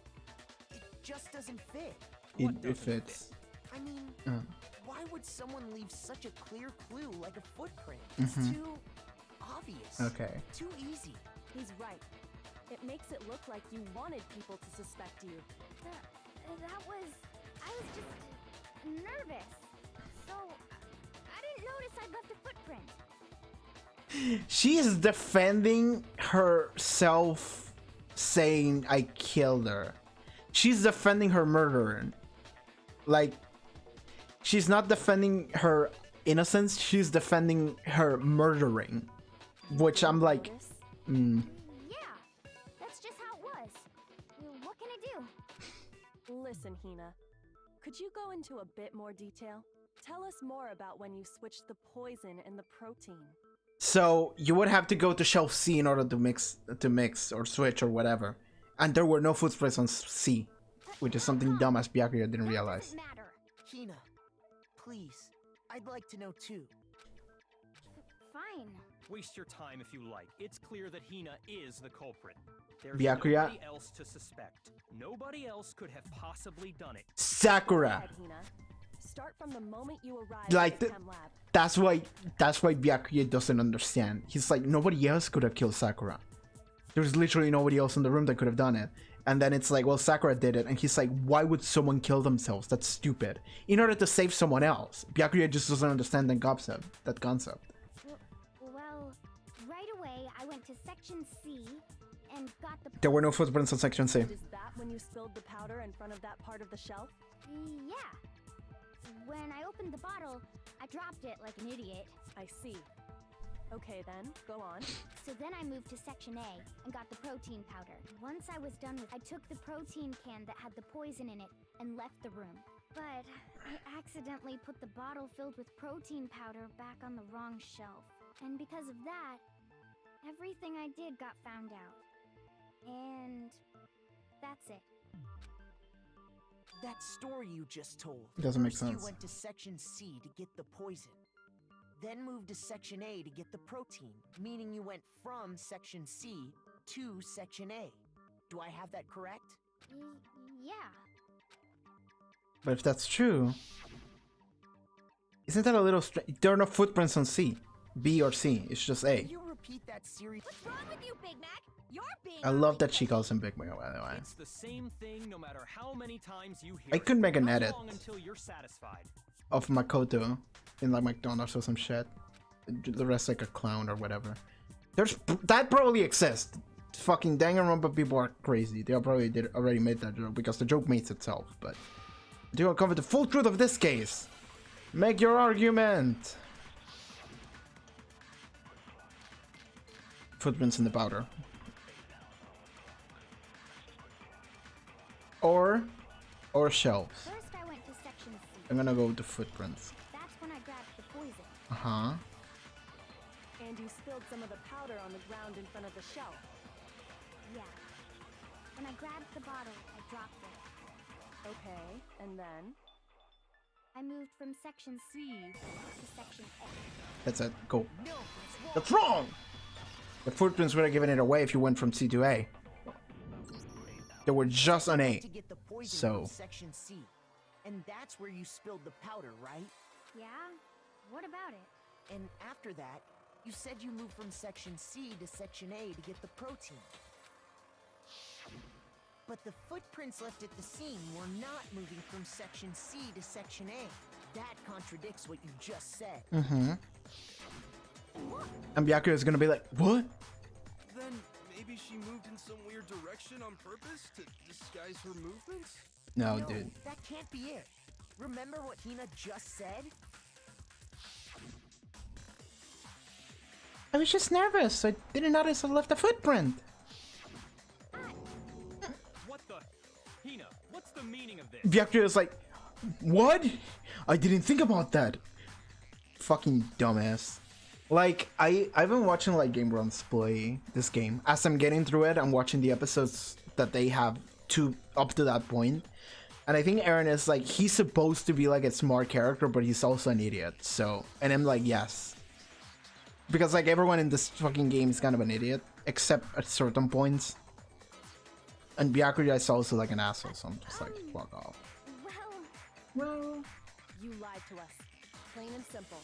it just doesn't fit. It fits. I mean, why would someone leave such a clear clue like a footprint? It's too obvious. Okay. Too easy. He's right. It makes it look like you wanted people to suspect you. I was just nervous. So, I didn't notice I'd left a footprint. She is defending herself, saying, I killed her. She's defending her murderer. Like, she's not defending her innocence, she's defending her murdering. Which I'm like, Yeah, that's just how it was. What can I do? Listen, Hina. Could you go into a bit more detail? Tell us more about when you switched the poison and the protein. so you would have to go to shelf C in order to mix or switch or whatever. And there were no footprints on C, which is something dumb as Byakuya didn't realize. Doesn't matter. Hina, please. I'd like to know too. Fine. Waste your time if you like. It's clear that Hina is the culprit. There's Byakuya. nobody else to suspect. Nobody else could have possibly done it. Sakura. Head, Hina. Start from the moment you arrived Like at the the- chem lab. That's why Byakuya doesn't understand. He's like, nobody else could have killed Sakura. There's literally nobody else in the room that could have done it. And then it's like, well, Sakura did it. And he's like, why would someone kill themselves? That's stupid. In order to save someone else. Byakuya just doesn't understand that concept. Well, right away I went to section C and got the. There were no footprints on section C. Is that when you spilled the powder in front of that part of the shelf? Yeah. When I opened the bottle, I dropped it like an idiot. I see. Okay then, go on. So then I moved to section A and got the protein powder. Once I was done with, I took the protein can that had the poison in it and left the room. But I accidentally put the bottle filled with protein powder back on the wrong shelf. And because of that, everything I did got found out. And that's it. That story you just told. Doesn't make First sense. You went to section C to get the poison. Then moved to section A to get the protein, meaning you went from section C to section A. Do I have that correct? Yeah. But if that's true, isn't that a little strange? There are no footprints on C, B or C. It's just A. Can you repeat that series? What's wrong with you, Big Mac? You're being. I love that she calls him Big Mac, by the way. It's the same thing no matter how many times you hear I could make an Not edit. long until you're satisfied. Of Makoto in like McDonald's or some shit. The rest like a clown or whatever. That probably exists. Fucking Danganronpa people are crazy. They probably already made that joke because the joke makes itself. But do you cover the full truth of this case? Make your argument. Footprints in the powder. Or shelves. First, I went to section C. I'm gonna go with the footprints. That's when I grabbed the poison. Uh-huh. And you spilled some of the powder on the ground in front of the shelf. Yeah. When I grabbed the bottle, I dropped it. Okay, and then? I moved from section C to section A. That's it. Go. No, That's wrong! The footprints would have given it away if you went from C to A. They were just on A. to get the poison poison So from Section C. And that's where you spilled the powder, right? Yeah? What about it? And after that, you said you moved from Section C to Section A to get the protein. But the footprints left at the scene were not moving from Section C to Section A. That contradicts what you just said. And Byakuya is gonna be like, what? Then maybe she moved in some weird direction on purpose to disguise her movements? No, dude. That can't be it. Remember what Hina just said? I was just nervous. I didn't notice I left a footprint. What the? Hina, what's the meaning of this? Byakuya is like, what? I didn't think about that. Fucking dumbass. Like, I've been watching like Game Grumps play this game. As I'm getting through it, I'm watching the episodes that they have up to that point. And I think Eren is like, he's supposed to be like a smart character, but he's also an idiot. So, and I'm like, yes. Because like everyone in this fucking game is kind of an idiot, except at certain points. And Byakuya is also like an asshole, so I'm just like, fuck off. Well, you lied to us. Plain and simple.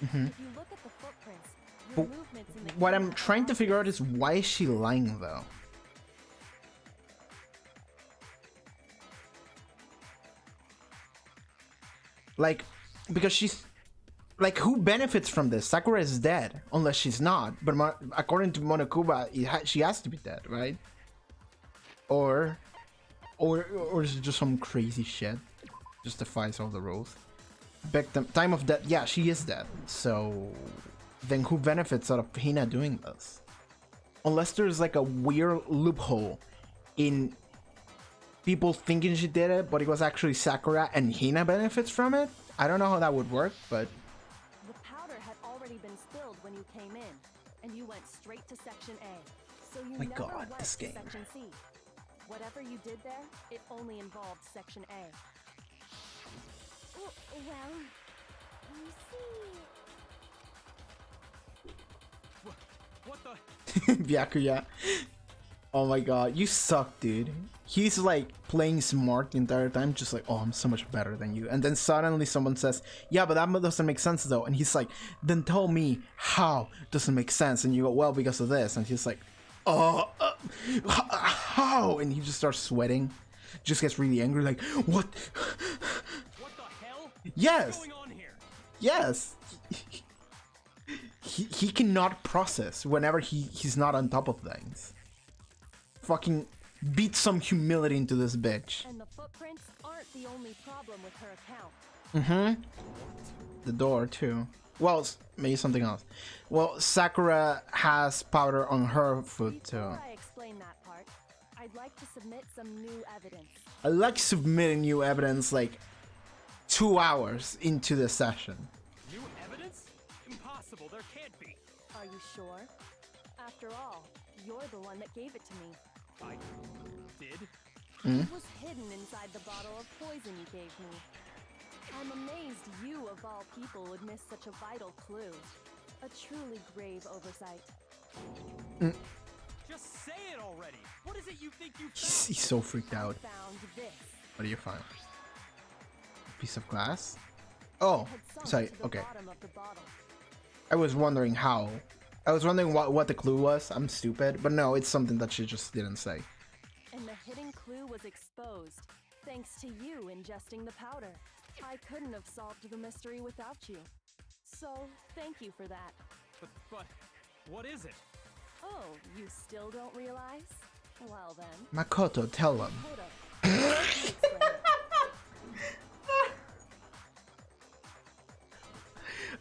If you look at the footprints, your But movements in the what I'm camera trying to are figure out is, why is she lying though? Like, because she's like, who benefits from this? Sakura is dead, unless she's not. But according to Monokuba, she has to be dead, right? Or is it just some crazy shit? Just defies all the rules. Time of death, yeah, she is dead. So then who benefits out of Hina doing this? Unless there's like a weird loophole in people thinking she did it, but it was actually Sakura and Hina benefits from it. I don't know how that would work, but The powder had already been spilled when you came in, and you went straight to Section A. So you My never God, went this to game. Section C. Whatever you did there, it only involved Section A. Well, you see... What the? Byakuya. Oh my god, you suck, dude. He's like playing smart the entire time, just like, oh, I'm so much better than you. And then suddenly someone says, yeah, but that doesn't make sense though. And he's like, then tell me how doesn't make sense. And you go, well, because of this. And he's like, oh, how? And he just starts sweating, just gets really angry, like, what? What the hell? Yes. What's going on here? Yes. He cannot process whenever he's not on top of things. Fucking beat some humility into this bitch. And the footprints aren't the only problem with her account. The door too. Well, maybe something else. Well, Sakura has powder on her foot too. Before I explain that part, I'd like to submit some new evidence. I like submitting new evidence like 2 hours into the session. New evidence? Impossible. There can't be. Are you sure? After all, you're the one that gave it to me. I did? It was hidden inside the bottle of poison you gave me. I'm amazed you, of all people, would miss such a vital clue. A truly grave oversight. Just say it already. What is it you think you He's found? so freaked out. Found this. What do you find? Piece of glass? Oh, Had sunk sorry. to the Okay. bottom of the bottle. I was wondering how. I was wondering what the clue was. I'm stupid, but no, it's something that she just didn't say. And the hidden clue was exposed, thanks to you ingesting the powder. I couldn't have solved the mystery without you. So, thank you for that. But what is it? Oh, you still don't realize? Well then, Makoto, tell them. hold up. Let me explain it.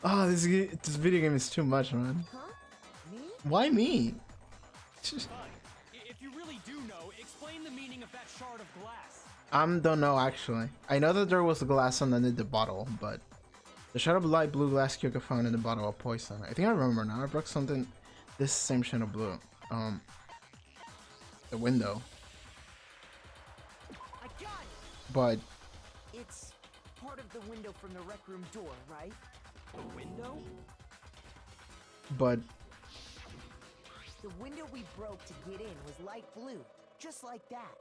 Oh, this video game is too much, man. Huh? Me? Why me? Fine. If you really do know, explain the meaning of that shard of glass. Don't know actually. I know that there was glass underneath the bottle, but the shard of light blue glass Kyoko found in the bottle of poison. I think I remember now. I broke something. This same shade of blue. The window. I got it! But It's part of the window from the rec room door, right? A window? but The window we broke to get in was light blue, just like that.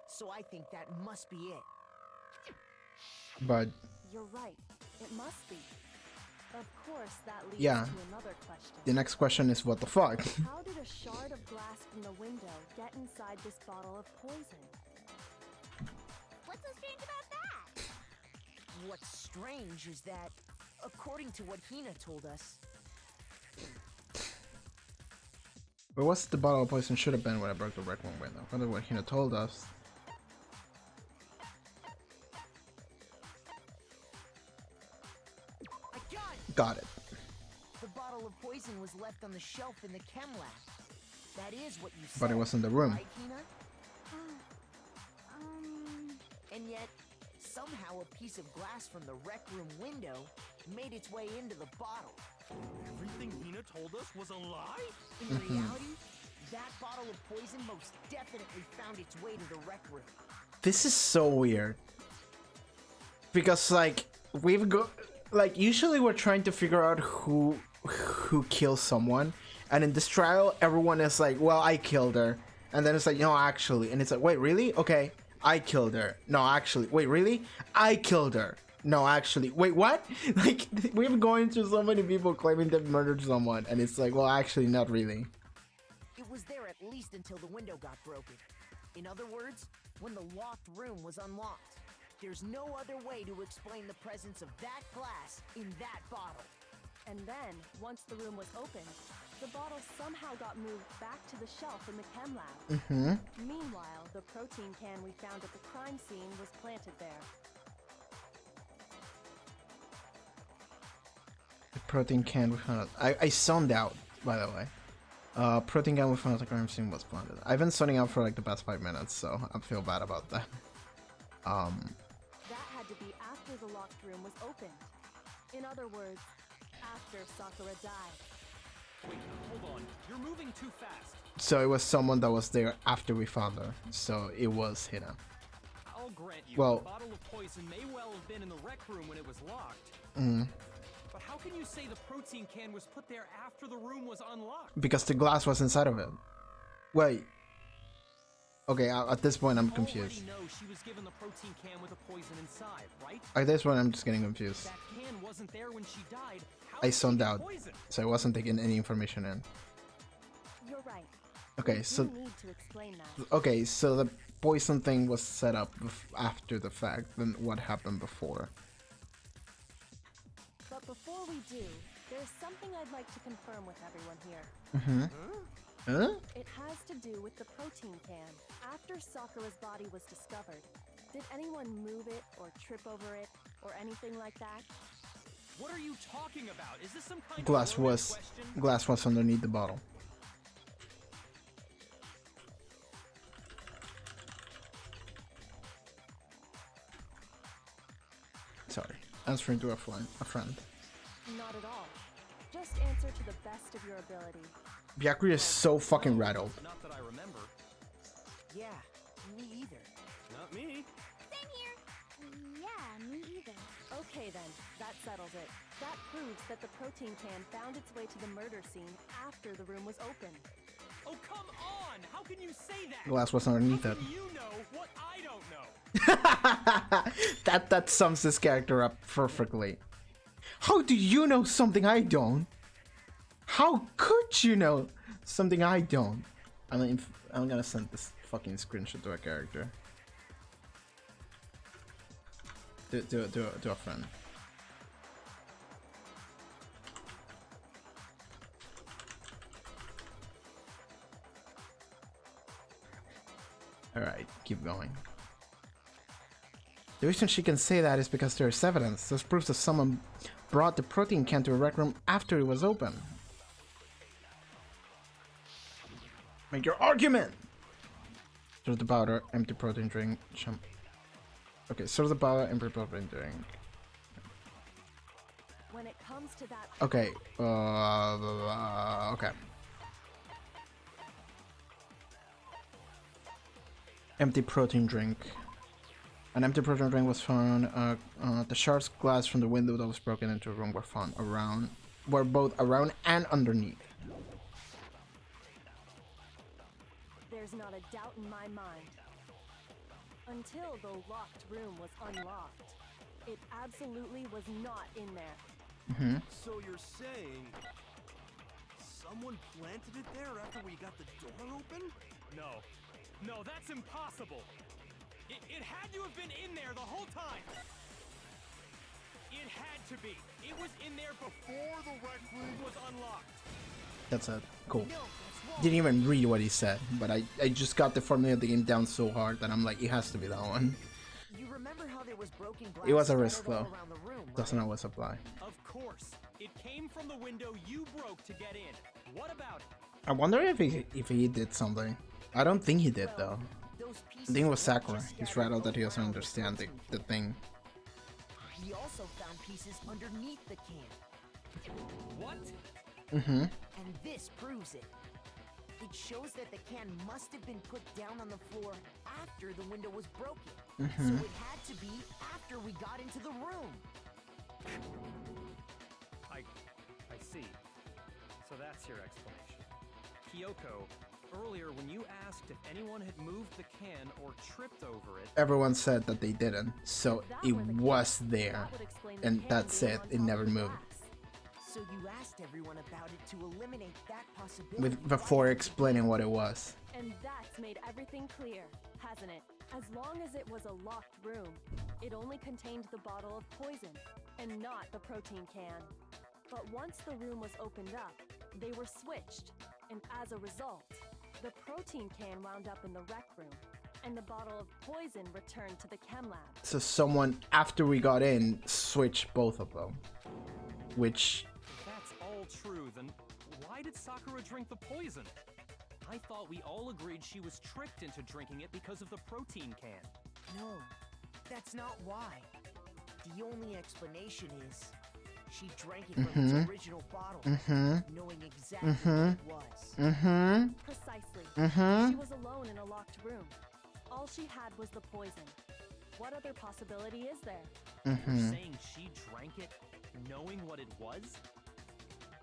So I think that must be it. But You're right. It must be. Of course, that leads Yeah. to another question. the next question is what the fuck? How did a shard of glass from the window get inside this bottle of poison? What's so strange about that? What's strange is that, according to what Hina told us, But what's the bottle of poison should have been when I broke the rec room window? Wonder what Hina told us. I got it! Got it. The bottle of poison was left on the shelf in the chem lab. That is what you said. But it was in the room. Right, Hina? And yet, somehow a piece of glass from the rec room window made its way into the bottle. Everything Hina told us was a lie? In reality, that bottle of poison most definitely found its way to the rec room. This is so weird. Because like usually we're trying to figure out who kills someone, and in this trial everyone is like, well, I killed her, and then it's like, no, actually, and it's like, wait, really? Okay, I killed her. No, actually, wait, really? I killed her. No, actually, wait, what? Like, we've going through so many people claiming they've murdered someone, and it's like, well, actually, not really. It was there at least until the window got broken. In other words, when the locked room was unlocked. There's no other way to explain the presence of that glass in that bottle. And then, once the room was opened, the bottle somehow got moved back to the shelf in the chem lab. Meanwhile, the protein can we found at the crime scene was planted there. The protein can we found out. I zoned out, by the way. Protein can we found at the crime scene was planted. I've been zoning out for like the past 5 minutes, so I feel bad about that. That had to be after the locked room was opened. In other words, after Sakura died. Wait, hold on. You're moving too fast. So it was someone that was there after we found her. So it was Hina. I'll grant you, Well- the bottle of poison may well have been in the rec room when it was locked. But how can you say the protein can was put there after the room was unlocked? Because the glass was inside of it. Wait. Okay, at this point I'm confused. You already know she was given the protein can with the poison inside, right? At this point I'm just getting confused. That can wasn't there when she died. How I did she zoned get out, poisoned? so I wasn't taking any information in. You're right. Okay, You so need to explain that. okay, so the poison thing was set up after the fact. Then what happened before? But before we do, there's something I'd like to confirm with everyone here. Huh? It has to do with the protein can. After Sakura's body was discovered, did anyone move it or trip over it or anything like that? What are you talking about? Is this some kind Glass of loaded was question? glass was underneath the bottle. Sorry, answering to a friend. Not at all. Just answer to the best of your ability. Byakuya is so fucking rattled. Not that I remember. Yeah, me either. Not me. Same here. Yeah, me either. Okay then, that settles it. That proves that the protein can found its way to the murder scene after the room was opened. Oh, come on! How can you say that? Glass was underneath How it. can you know what I don't know? that sums this character up perfectly. How do you know something I don't? How could you know something I don't? I'm gonna send this fucking screenshot to a character. To a friend. Alright, keep going. The reason she can say that is because there is evidence. This proves that someone brought the protein can to a rec room after it was open. Make your argument! Stir the powder, empty protein drink, Okay, stir the powder, empty protein drink. When it comes to that, Okay, okay. Empty protein drink. An empty protein drink was found. The shards glass from the window that was broken into a room were found were both around and underneath. there's not a doubt in my mind. Until the locked room was unlocked. It absolutely was not in there. So you're saying someone planted it there after we got the door open? No. No, that's impossible. It had to have been in there the whole time. It had to be. It was in there before the rec room was unlocked. That's it. Cool. No, that's wrong. Didn't even read what he said, but I just got the formula of the game down so hard that I'm like, it has to be that one. You remember how there was broken glass It was a scattered risk all though. around the room, Doesn't right? always apply. Of course. It came from the window you broke to get in. What about it? I wonder if he did something. I don't think he did though. Those I pieces think it was weren't Sakura. just He's scattered rattled that he all doesn't around understand protein the thing. He also found pieces underneath the can. What? And this proves it. It shows that the can must have been put down on the floor after the window was broken. So it had to be after we got into the room. I see. So that's your explanation. Kyoko, earlier when you asked if anyone had moved the can or tripped over it, Everyone said that they didn't, so That it were the was case, there, that would explain the and can that's being it. on It top never of the moved. glass. So you asked everyone about it to eliminate that possibility. With before explaining what it was. And that's made everything clear, hasn't it? As long as it was a locked room, it only contained the bottle of poison, and not the protein can. But once the room was opened up, they were switched, and as a result, the protein can wound up in the rec room, and the bottle of poison returned to the chem lab. So someone after we got in switched both of them, which if that's all true, then why did Sakura drink the poison? I thought we all agreed she was tricked into drinking it because of the protein can. No, that's not why. The only explanation is she drank it from its original bottle, knowing exactly what it was. Precisely. She was alone in a locked room. All she had was the poison. What other possibility is there? You're saying she drank it knowing what it was?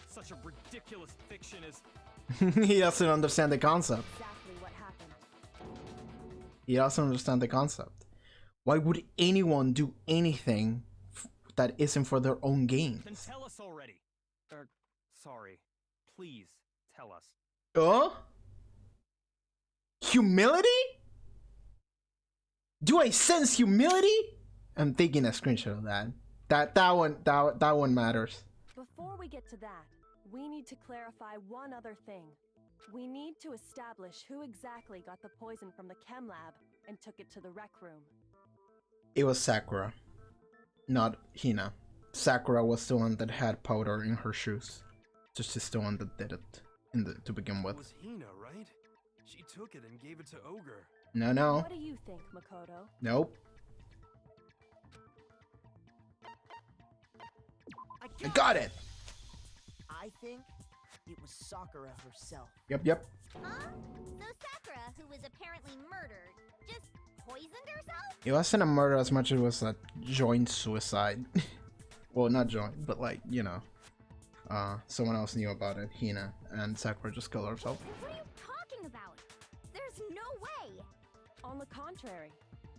Such a ridiculous fiction is... he doesn't understand the concept. Exactly what happened. He doesn't understand the concept. Why would anyone do anything that isn't for their own gains? Then tell us already. Sorry. Please, tell us. Humility? Do I sense humility? I'm taking a screenshot of that. That one matters. Before we get to that, we need to clarify one other thing. We need to establish who exactly got the poison from the chem lab and took it to the rec room. It was Sakura, not Hina. Sakura was the one that had powder in her shoes. So she's the one that did it to begin It with. was Hina, right? She took it and gave it to Ogre. No. What do you think, Makoto? Nope. I got it! I think it was Sakura herself. Yep. Huh? So Sakura, who was apparently murdered, just poisoned herself? It wasn't a murder as much as it was a joint suicide. Well, not joint, but like, you know. Someone else knew about it, Hina, and Sakura just killed herself. What are you talking about? There's no way! On the contrary,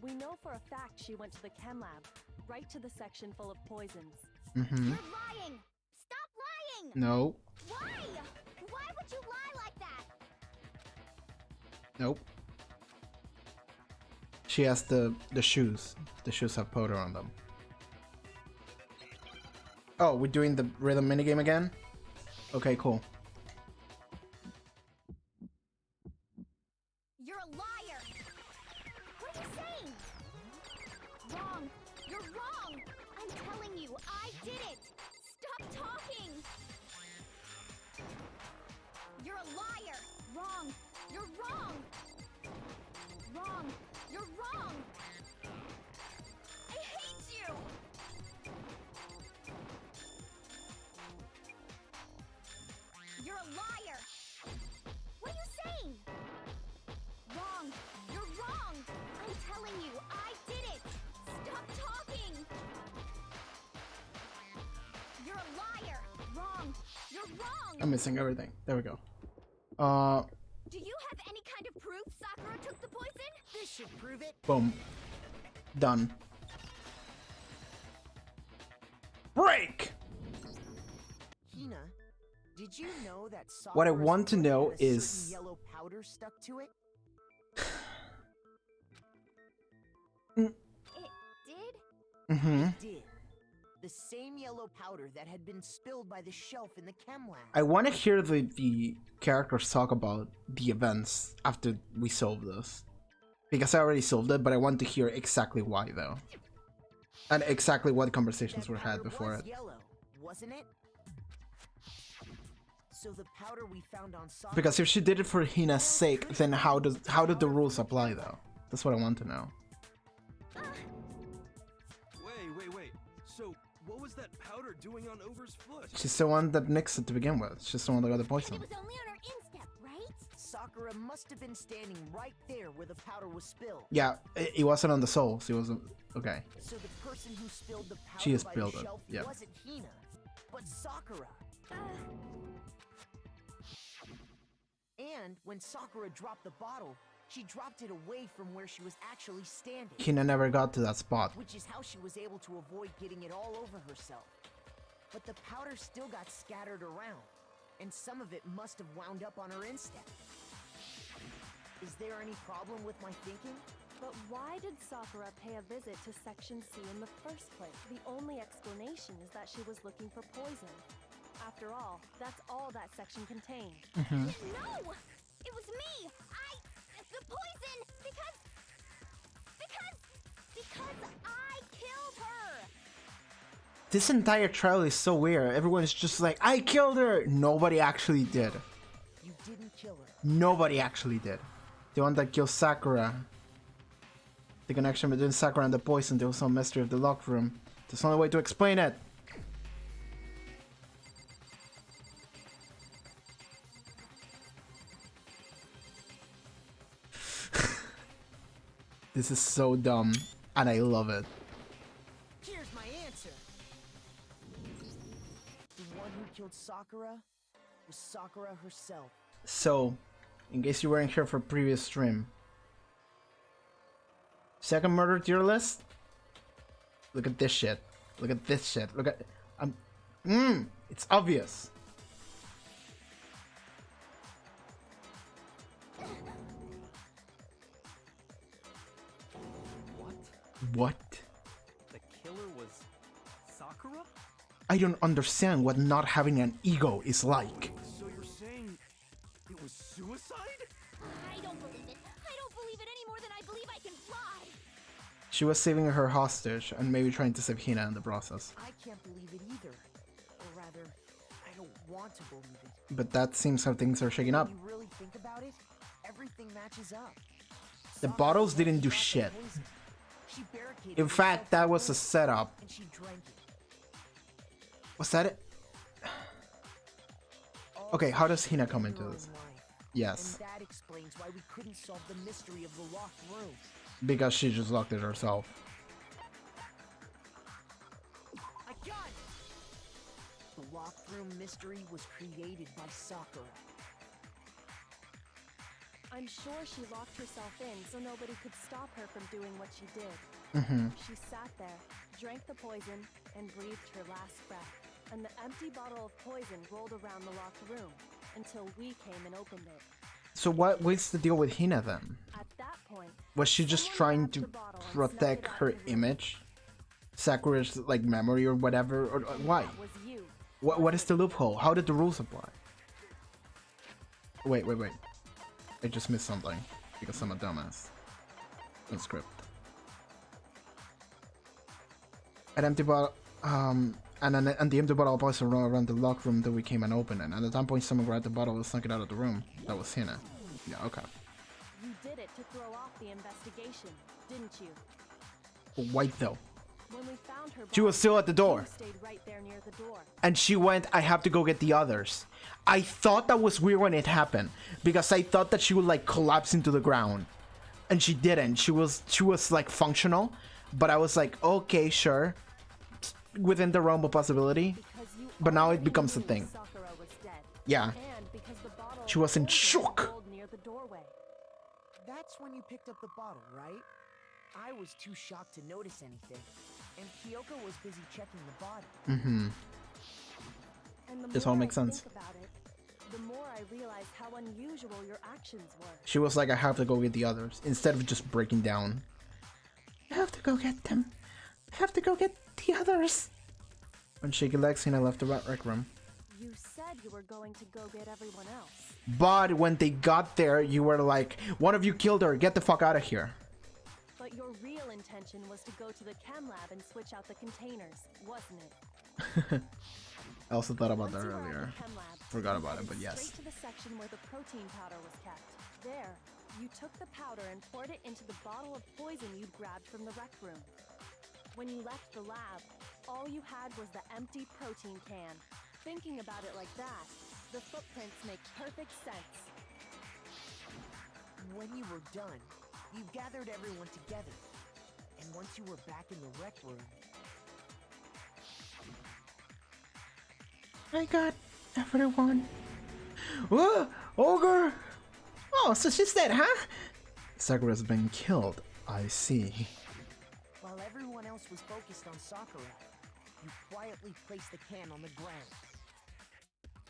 we know for a fact she went to the chem lab, right to the section full of poisons. You're lying! Stop lying! No. Why? Why would you lie like that? Nope. She has the shoes. The shoes have powder on them. Oh, we're doing the rhythm minigame again? Okay, cool. You're a liar! What are you saying? Wrong! You're wrong! I'm telling you, I did it! Stop talking! You're a liar! Wrong! You're wrong! Wrong! You're wrong! I hate you! You're a liar! What are you saying? Wrong! You're wrong! I'm telling you, I did it! Stop talking! You're a liar! Wrong! You're wrong! I'm missing everything. There we go. Do you have any kind of proof Sakura took the poison? This should Prove it. Boom. Done. Break! Hina, did you know that What I Sakura's want to foot know had a certain is- yellow powder stuck to it? It did? Mm-hmm. It did. The same yellow powder that had been spilled by the shelf in the chem lab. I want to hear the characters talk about the events after we solve this. Because I already solved it, but I want to hear exactly why, though. And exactly what conversations That were had powder before was it. yellow, wasn't it? So the powder we found on Sakura. Because if she did it for Hina's sake, then how did the rules apply, though? That's what I want to know. Wait. So, what was that powder doing on Over's foot? She's the one that nixed it to begin with. She's the one that got the And poison. it was only on her instep, right? Sakura must have been standing right there where the powder was spilled. Yeah, it wasn't on the soul, so it wasn't... Okay. So the person who spilled the powder She has by spilled the it, shelf yeah. wasn't Hina, but Sakura. And when Sakura dropped the bottle, she dropped it away from where she was actually standing. Hina never got to that spot. Which is how she was able to avoid getting it all over herself. But the powder still got scattered around, and some of it must have wound up on her instep. Is there any problem with my thinking? But why did Sakura pay a visit to Section C in the first place? The only explanation is that she was looking for poison. After all, that's all that section contained. No! It was me! The poison! Because I killed her! This entire trial is so weird. Everyone's just like, I killed her! Nobody actually did. You didn't kill her. Nobody actually did. The one that killed Sakura. The connection between Sakura and the poison, there was some mystery of the locked room. There's only way to explain it. This is so dumb, and I love it. Here's my answer. The one who killed Sakura was Sakura herself. So, in case you weren't here for previous stream, second murder tier list. Look at this shit. Look at this shit. Look at it's obvious. What? The killer was Sakura? I don't understand what not having an ego is like. So you're saying it was suicide? I don't believe it. I don't believe it any more than I believe I can fly. She was saving her hostage and maybe trying to save Hina in the process. I can't believe it either. Or rather, I don't want to believe it. But that seems how things are shaking up. When you really think about it, everything matches up. The Sakura bottles saw didn't do the shit. poison. She barricaded In fact, herself that was a in setup. and she drank it. Was that it? All Okay, how does such Hina come into hero this? in life. Yes, And that explains why we couldn't solve the mystery of the locked room. because she just locked it herself. I got it! The locked room mystery was created by Sakura. I'm sure she locked herself in so nobody could stop her from doing what she did. She sat there, drank the poison, and breathed her last breath. And the empty bottle of poison rolled around the locked room until we came and opened it. So what's the deal with Hina then? At that point, Was she just someone trying grabbed to the bottle and protect snuck it out her of the room. image? Sakura's like memory or whatever? Or why? That was you. What is the loophole? How did the rules apply? Wait. I just missed something because I'm a dumbass. No script. An empty bottle, and the empty bottle of poison rolled around the locked room that we came and opened it. And at that point, someone grabbed the bottle and snuck it out of the room. That was Hina. Yeah, okay. You did it to throw off the investigation, didn't you? Why though? When we found her She was body, still at the door. you stayed right there near the door. And she went, I have to go get the others. I thought that was weird when it happened, because I thought that she would like collapse into the ground. And she didn't. She was like functional, but I was like, okay, sure. Within the realm of possibility. Because you But now it already becomes a knew thing. Sakura was dead. Yeah. And because the bottle She was in of poison shock. rolled near the doorway. That That's when you picked up the bottle, right? I was too shocked to notice anything, and Kyoko was busy checking the body. Mm-hmm. And the This more all makes I sense. think about it, the more I realize how unusual your actions were. She was like, I have to go get the others, instead of just breaking down. I have to go get them. I have to go get the others. When shaky legs, Hina left the rec room. You said you were going to go get everyone else. But when they got there, you were like, one of you killed her, get the fuck out of here. But your real intention was to go to the chem lab and switch out the containers, wasn't it? I also thought about that Once you were at earlier. the chem lab, Forgot you about it, headed but yes. Straight to the section where the protein powder was kept. There, you took the powder and poured it into the bottle of poison you'd grabbed from the rec room. When you left the lab, all you had was the empty protein can. Thinking about it like that, the footprints make perfect sense. When you were done, you gathered everyone together. And once you were back in the rec room, I got everyone. Whoa, ogre! Oh, so she's dead, huh? Sakura's been killed. I see. while everyone else was focused on Sakura, you quietly placed the can on the ground.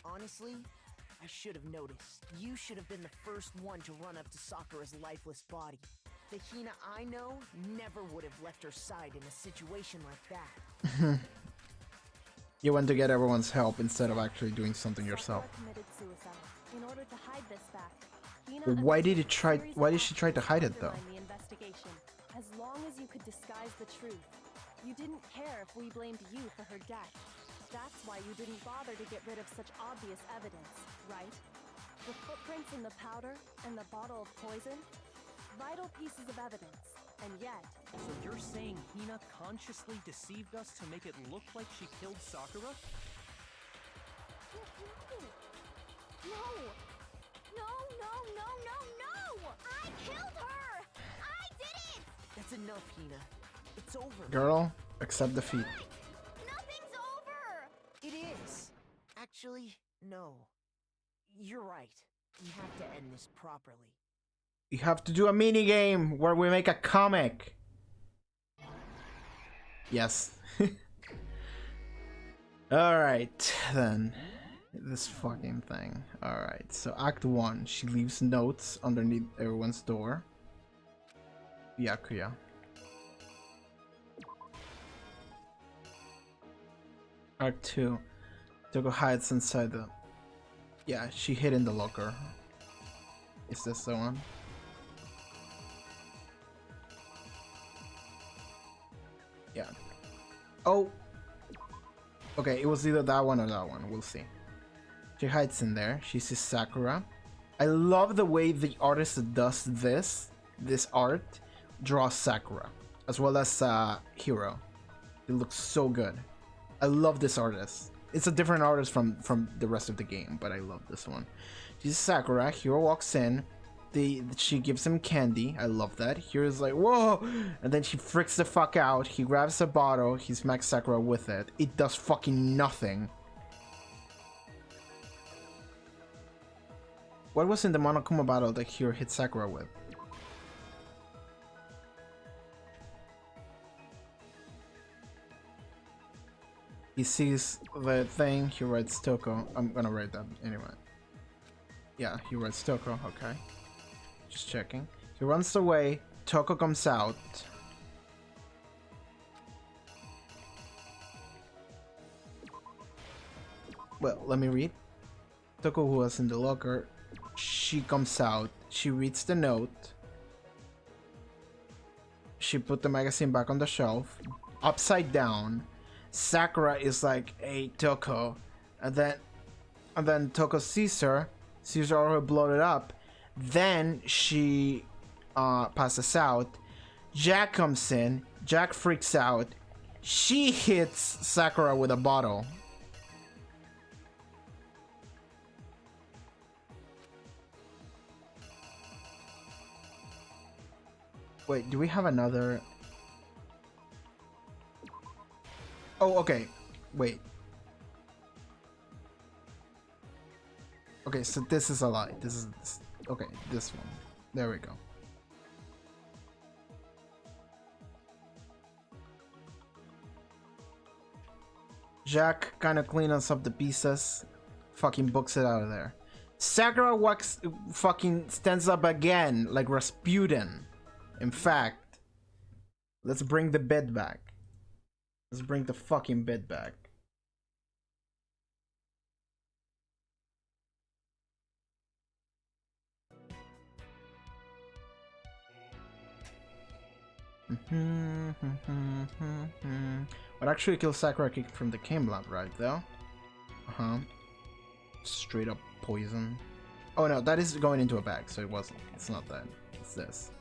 Honestly, I should have noticed. You should have been the first one to run up to Sakura's lifeless body. The Hina I know never would have left her side in a situation like that. You went to get everyone's help instead of actually doing something Sakura yourself. committed suicide. In order to hide this fact, Hina Why did undertook it try? a series Why of did she try to actions hide it though? undermine the investigation. As long as you could disguise the truth, you didn't care if we blamed you for her death. That's why you didn't bother to get rid of such obvious evidence, right? The footprints in the powder and the bottle of poison? Vital pieces of evidence. And yet, So you're saying Hina consciously deceived us to make it look like she killed Sakura? No! No, no, no, no, no! I killed her! I did it! That's enough, Hina. It's over. Girl, accept defeat. Nothing's over! It is. Actually, no. You're right. We have to end this properly. You have to do a mini game where we make a comic. Yes. Alright, then. This fucking thing. Alright, so Act 1. She leaves notes underneath everyone's door. Byakuya. Act 2. Toko hides inside the... Yeah, she hid in the locker. Is this the one? Yeah. Oh! Okay, it was either that one or that one. We'll see. She hides in there. She sees Sakura. I love the way the artist that does this art, draws Sakura. As well as Hiro. It looks so good. I love this artist. It's a different artist from the rest of the game, but I love this one. She's Sakura. Hiro walks in. She gives him candy. I love that. Hiro's like, whoa! And then she freaks the fuck out. He grabs a bottle. He smacks Sakura with it. It does fucking nothing. What was in the Monokuma battle that Hiro hit Sakura with? He sees the thing, he writes Toko. I'm gonna write that anyway. Yeah, he writes Toko, okay. Just checking. He runs away, Toko comes out. Well, let me read. Toko, who was in the locker, she comes out, she reads the note. She put the magazine back on the shelf, upside down. Sakura is like, hey, Toko. And then Toko sees her already bloated up. Then she passes out. Jack comes in. Jack freaks out. She hits Sakura with a bottle. Wait, do we have another? Oh, okay. Wait. Okay, so this is a lie. Okay, this one. There we go. Jack kind of cleans up the pieces, fucking books it out of there. Sakura fucking stands up again like Rasputin. In fact, let's bring the bed back. Let's bring the fucking bed back. What actually kills Sakura kicked from the cane lab, right though? Straight up poison. Oh no, that is going into a bag, so it wasn't. It's not that. It's this.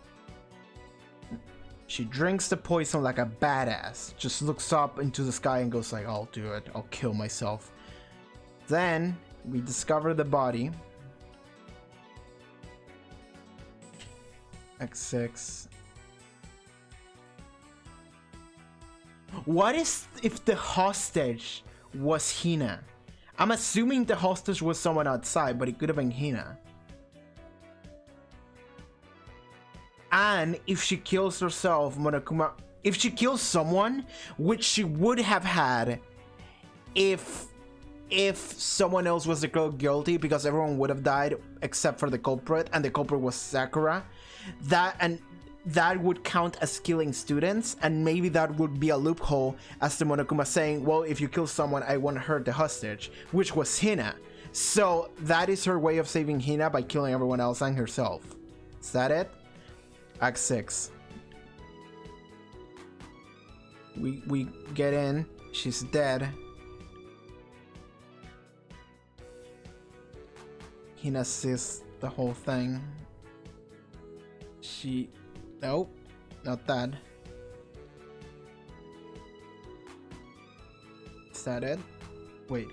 She drinks the poison like a badass. Just looks up into the sky and goes like, I'll do it. I'll kill myself. Then we discover the body. X6. What if the hostage was Hina? I'm assuming the hostage was someone outside, but it could have been Hina. And if she kills herself, Monokuma... If she kills someone, which she would have had if someone else was the girl guilty, because everyone would have died except for the culprit, and the culprit was Sakura, that would count as killing students, and maybe that would be a loophole as to Monokuma saying, well, if you kill someone, I won't hurt the hostage, which was Hina. So that is her way of saving Hina by killing everyone else and herself. Is that it? Act 6. We get in, she's dead. Hina sees the whole thing. Nope, not that. Is that it? Wait.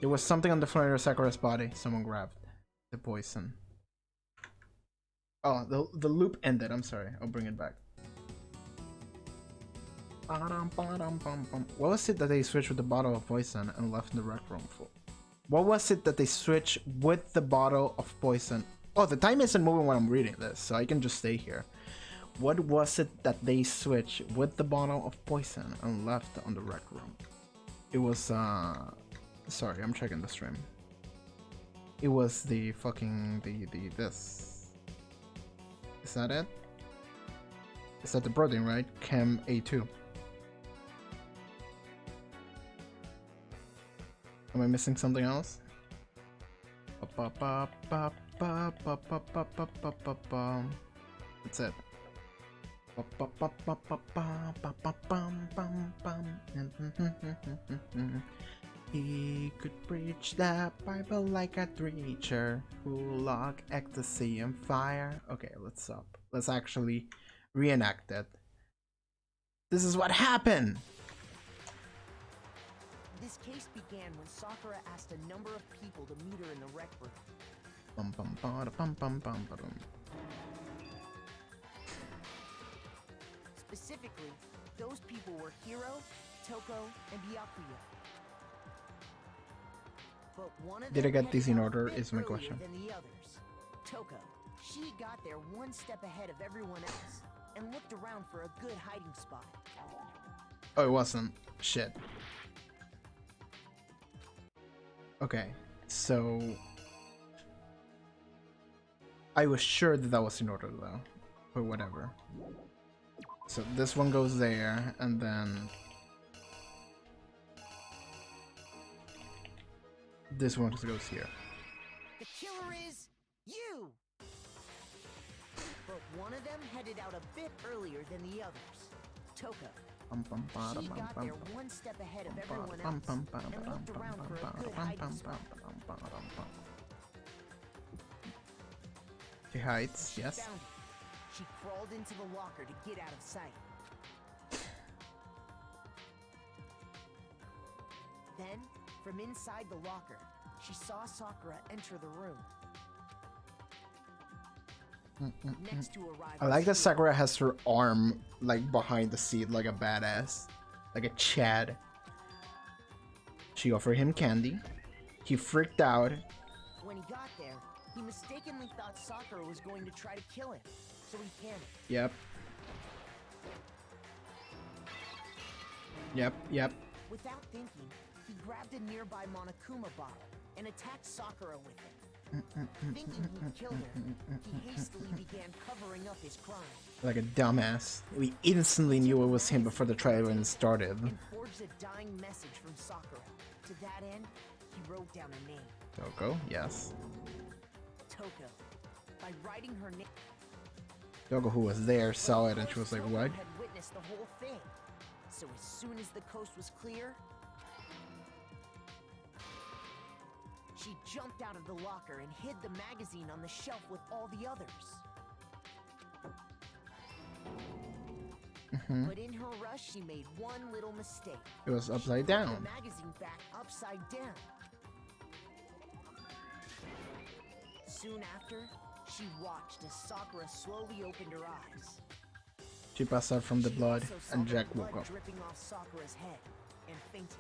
There was something on the floor of Sakura's body. Someone grabbed the poison. Oh, the loop ended. I'm sorry. I'll bring it back. What was it that they switched with the bottle of poison and left in the rec room for? What was it that they switched with the bottle of poison? Oh, the time isn't moving when I'm reading this, so I can just stay here. What was it that they switched with the bottle of poison and left on the rec room? It was, sorry, I'm checking the stream. It was the fucking, this. Is that it? Is that the protein, right? Chem A2. Am I missing something else? That's it. He could preach the Bible like a preacher who lock ecstasy and fire. Okay, let's stop. Let's actually reenact it. This is what happened! This case began when Sakura asked a number of people to meet her in the rec room. Specifically, those people were Hiro, Toko, and Byakuya. But one of them Did I get this in order headed out a is my bit earlier question. than the others. Toko. She got there one step ahead of everyone else and looked around for a good hiding spot. Oh, it wasn't. Shit. Okay, so... I was sure that was in order though, but whatever. So this one goes there, and then... this one just goes here. The killer is you! But one of them headed out a bit earlier than the others. Toko. She got there one step ahead of everyone else and looked around for a good hiding spot. She hides, She yes. found it. She crawled into the locker to get out of sight. Then, from inside the locker, she saw Sakura enter the room. Next to arrive, I like that Sakura has her arm like behind the seat like a badass. Like a Chad. She offered him candy. He freaked out. When he got there, he mistakenly thought Sakura was going to try to kill him, so he panicked. Yep. Without thinking, he grabbed a nearby Monokuma bottle and attacked Sakura with it. Thinking he'd killed her, he hastily began covering up his crime. Like a dumbass. We instantly knew it was him before the trial even started. And forged a dying message from Sakura. To that end, he wrote down a name. Toko, yes. Toko. By writing her name, Toko, who was there, saw it and she was like, Toko what? had witnessed the whole thing. So as soon as the coast was clear, she jumped out of the locker and hid the magazine on the shelf with all the others. But in her rush, she made one little mistake. It was She upside put down. the magazine back upside down. Soon after, she watched as Sakura slowly opened her eyes. She passed out from the She blood also saw and the Jack blood woke up. dripping off Sakura's head and fainted.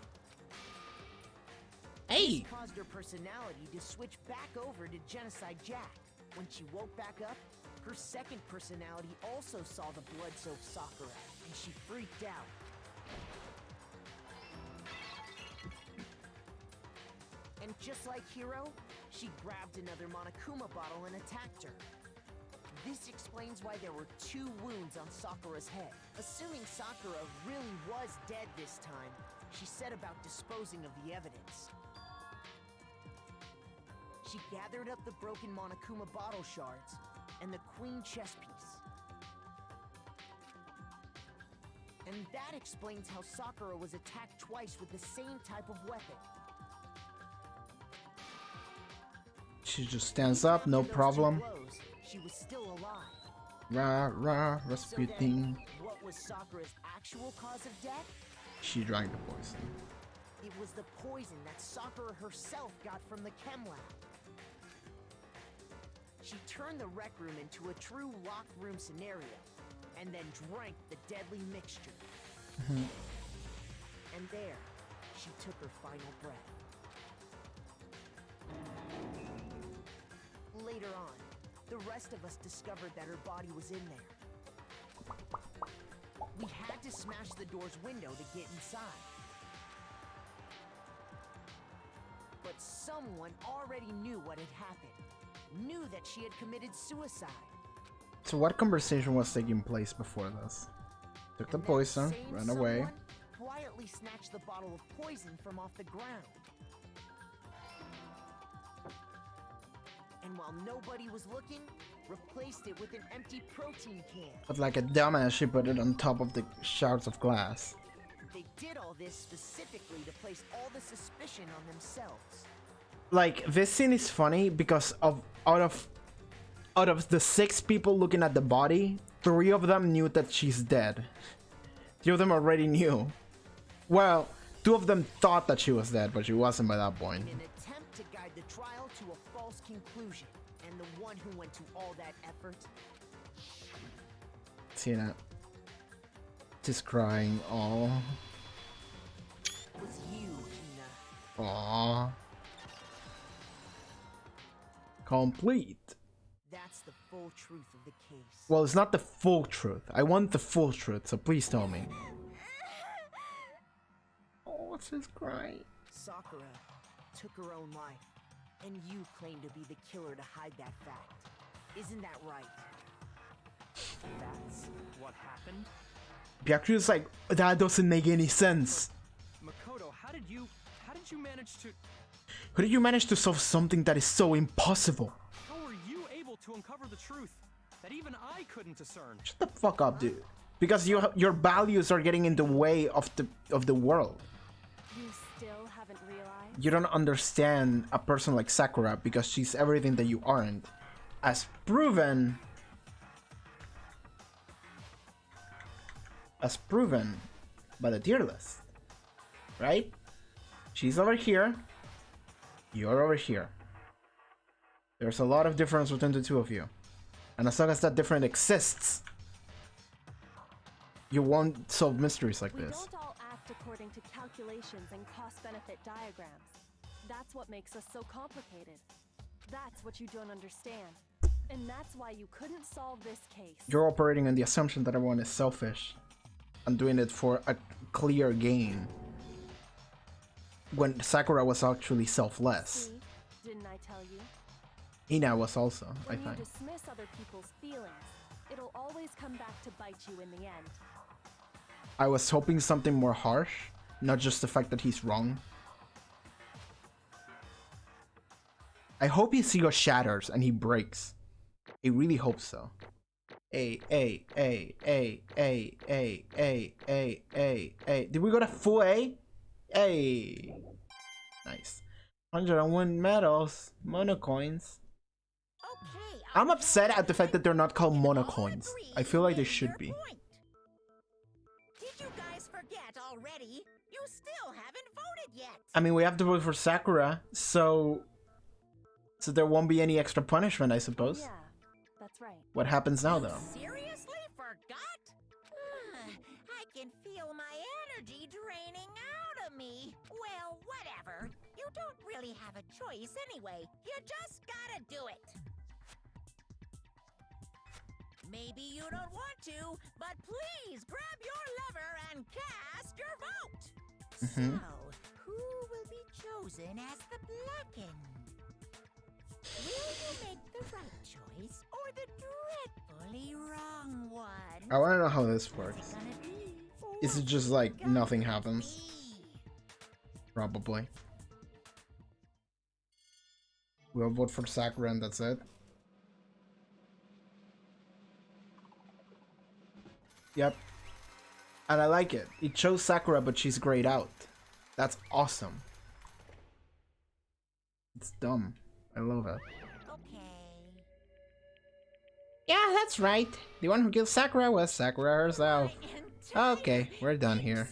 Hey! This caused her personality to switch back over to Genocide Jack. When she woke back up, her second personality also saw the blood-soaked Sakura, and she freaked out. And just like Hiro, she grabbed another Monokuma bottle and attacked her. This explains why there were 2 wounds on Sakura's head. Assuming Sakura really was dead this time, she set about disposing of the evidence. She gathered up the broken Monokuma bottle shards and the queen chess piece. And that explains how Sakura was attacked twice with the same type of weapon. She just stands up, no After those 2 problem. blows, she was still alive. Rah, rah, So Rasputin. then, what was Sakura's actual cause of death? She drank the poison. It was the poison that Sakura herself got from the chem lab. She turned the rec room into a true locked room scenario, and then drank the deadly mixture. And there, she took her final breath. Later on, the rest of us discovered that her body was in there. We had to smash the door's window to get inside. But someone already knew what had happened. Knew that she had committed suicide. So what conversation was taking place before this? Took the And that poison, same ran away. someone quietly snatched the bottle of poison from off the ground. And while nobody was looking, replaced it with an empty protein can. But like a dumbass, she put it on top of the shards of glass. They did all this specifically to place all the suspicion on themselves. Like, this scene is funny because out of the 6 people looking at the body, 3 of them knew that she's dead. 3 of them already knew. Well, 2 of them thought that she was dead, but she wasn't by that point. In an attempt to guide the trial to a false conclusion, and the one who went to all that effort Tina. Just crying. Aww. was you, Hina. Aww. Complete. That's the full truth of the case. Well, it's not the full truth. I want the full truth, so please tell me. Oh, what's this crying? Sakura took her own life, and you claim to be the killer to hide that fact. Isn't that right? That's what happened? Byakuya's like, that doesn't make any sense. Makoto, how did you manage to... How did you manage to solve something that is so impossible? How were you able to uncover the truth that even I couldn't discern? Shut the fuck up, dude. Because your values are getting in the way of the world. You still haven't realized? You don't understand a person like Sakura because she's everything that you aren't. As proven by the tier list. Right? She's over here. You're over here. There's a lot of difference between the 2 of you. And as long as that difference exists, you won't solve mysteries like We this. don't all act according to calculations and cost-benefit diagrams. That's what makes us so complicated. That's what you don't understand. And that's why you couldn't solve this case. You're operating on the assumption that everyone is selfish and doing it for a clear gain. when Sakura was actually selfless. See? Didn't I tell you? Hina was also, I When you think. dismiss other people's feelings, it'll always come back to bite you in the end. I was hoping something more harsh, not just the fact that he's wrong. I hope his ego shatters and he breaks. I really hope so. A. Did we go to full A? A. Nice. 101 medals. Monocoins. Okay, I'm upset at the fact that they're not called monocoins. I feel like they should be. Did you guys forget already? You still haven't voted yet. I mean, we have to vote for Sakura, so there won't be any extra punishment, I suppose. Yeah, that's right. What happens now, though? Seriously forgot? I can feel my energy draining out of me. Well, whatever. You don't really have a choice anyway. You just gotta do it. Maybe you don't want to, but please grab your lever and cast your vote. Mhm. So, who will be chosen as the blackened? Will you make the right choice or the dreadfully wrong one? I want to know how this What's works. it gonna be? Is it What's just like gonna nothing happens? be? Probably. We'll vote for Sakura and that's it. Yep. And I like it. It chose Sakura, but she's grayed out. That's awesome. It's dumb. I love it. Okay. Yeah, that's right. The one who killed Sakura was Sakura herself. Okay, we're done here.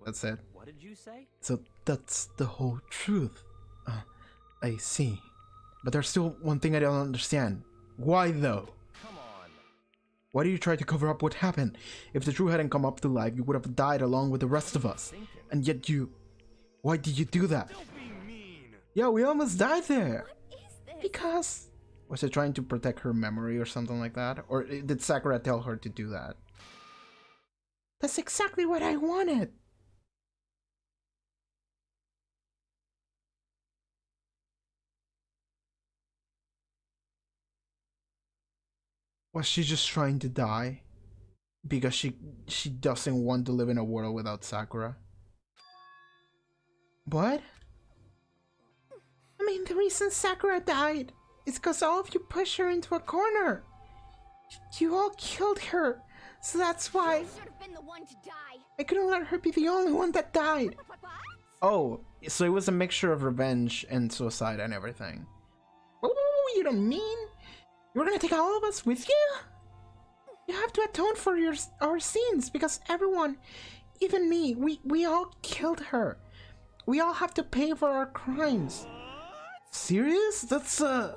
That's it. What did you say? So that's the whole truth. I see. But there's still one thing I don't understand. Why though? Come on. Why do you try to cover up what happened? If the truth hadn't come up to life, you would have died along with the rest of us. And yet you... Why did you do that? Don't be mean. Yeah, we almost died there. What is this? Because... Was it trying to protect her memory or something like that? Or did Sakura tell her to do that? That's exactly what I wanted. Was she just trying to die? Because she doesn't want to live in a world without Sakura? What? I mean, the reason Sakura died is because all of you pushed her into a corner. You all killed her, so that's why You should have been the one to die. I couldn't let her be the only one that died. What? Oh, so it was a mixture of revenge and suicide and everything. Oh, you don't mean you were gonna take all of us with you? You have to atone for our sins because everyone, even me, we all killed her. We all have to pay for our crimes. Serious? That's What is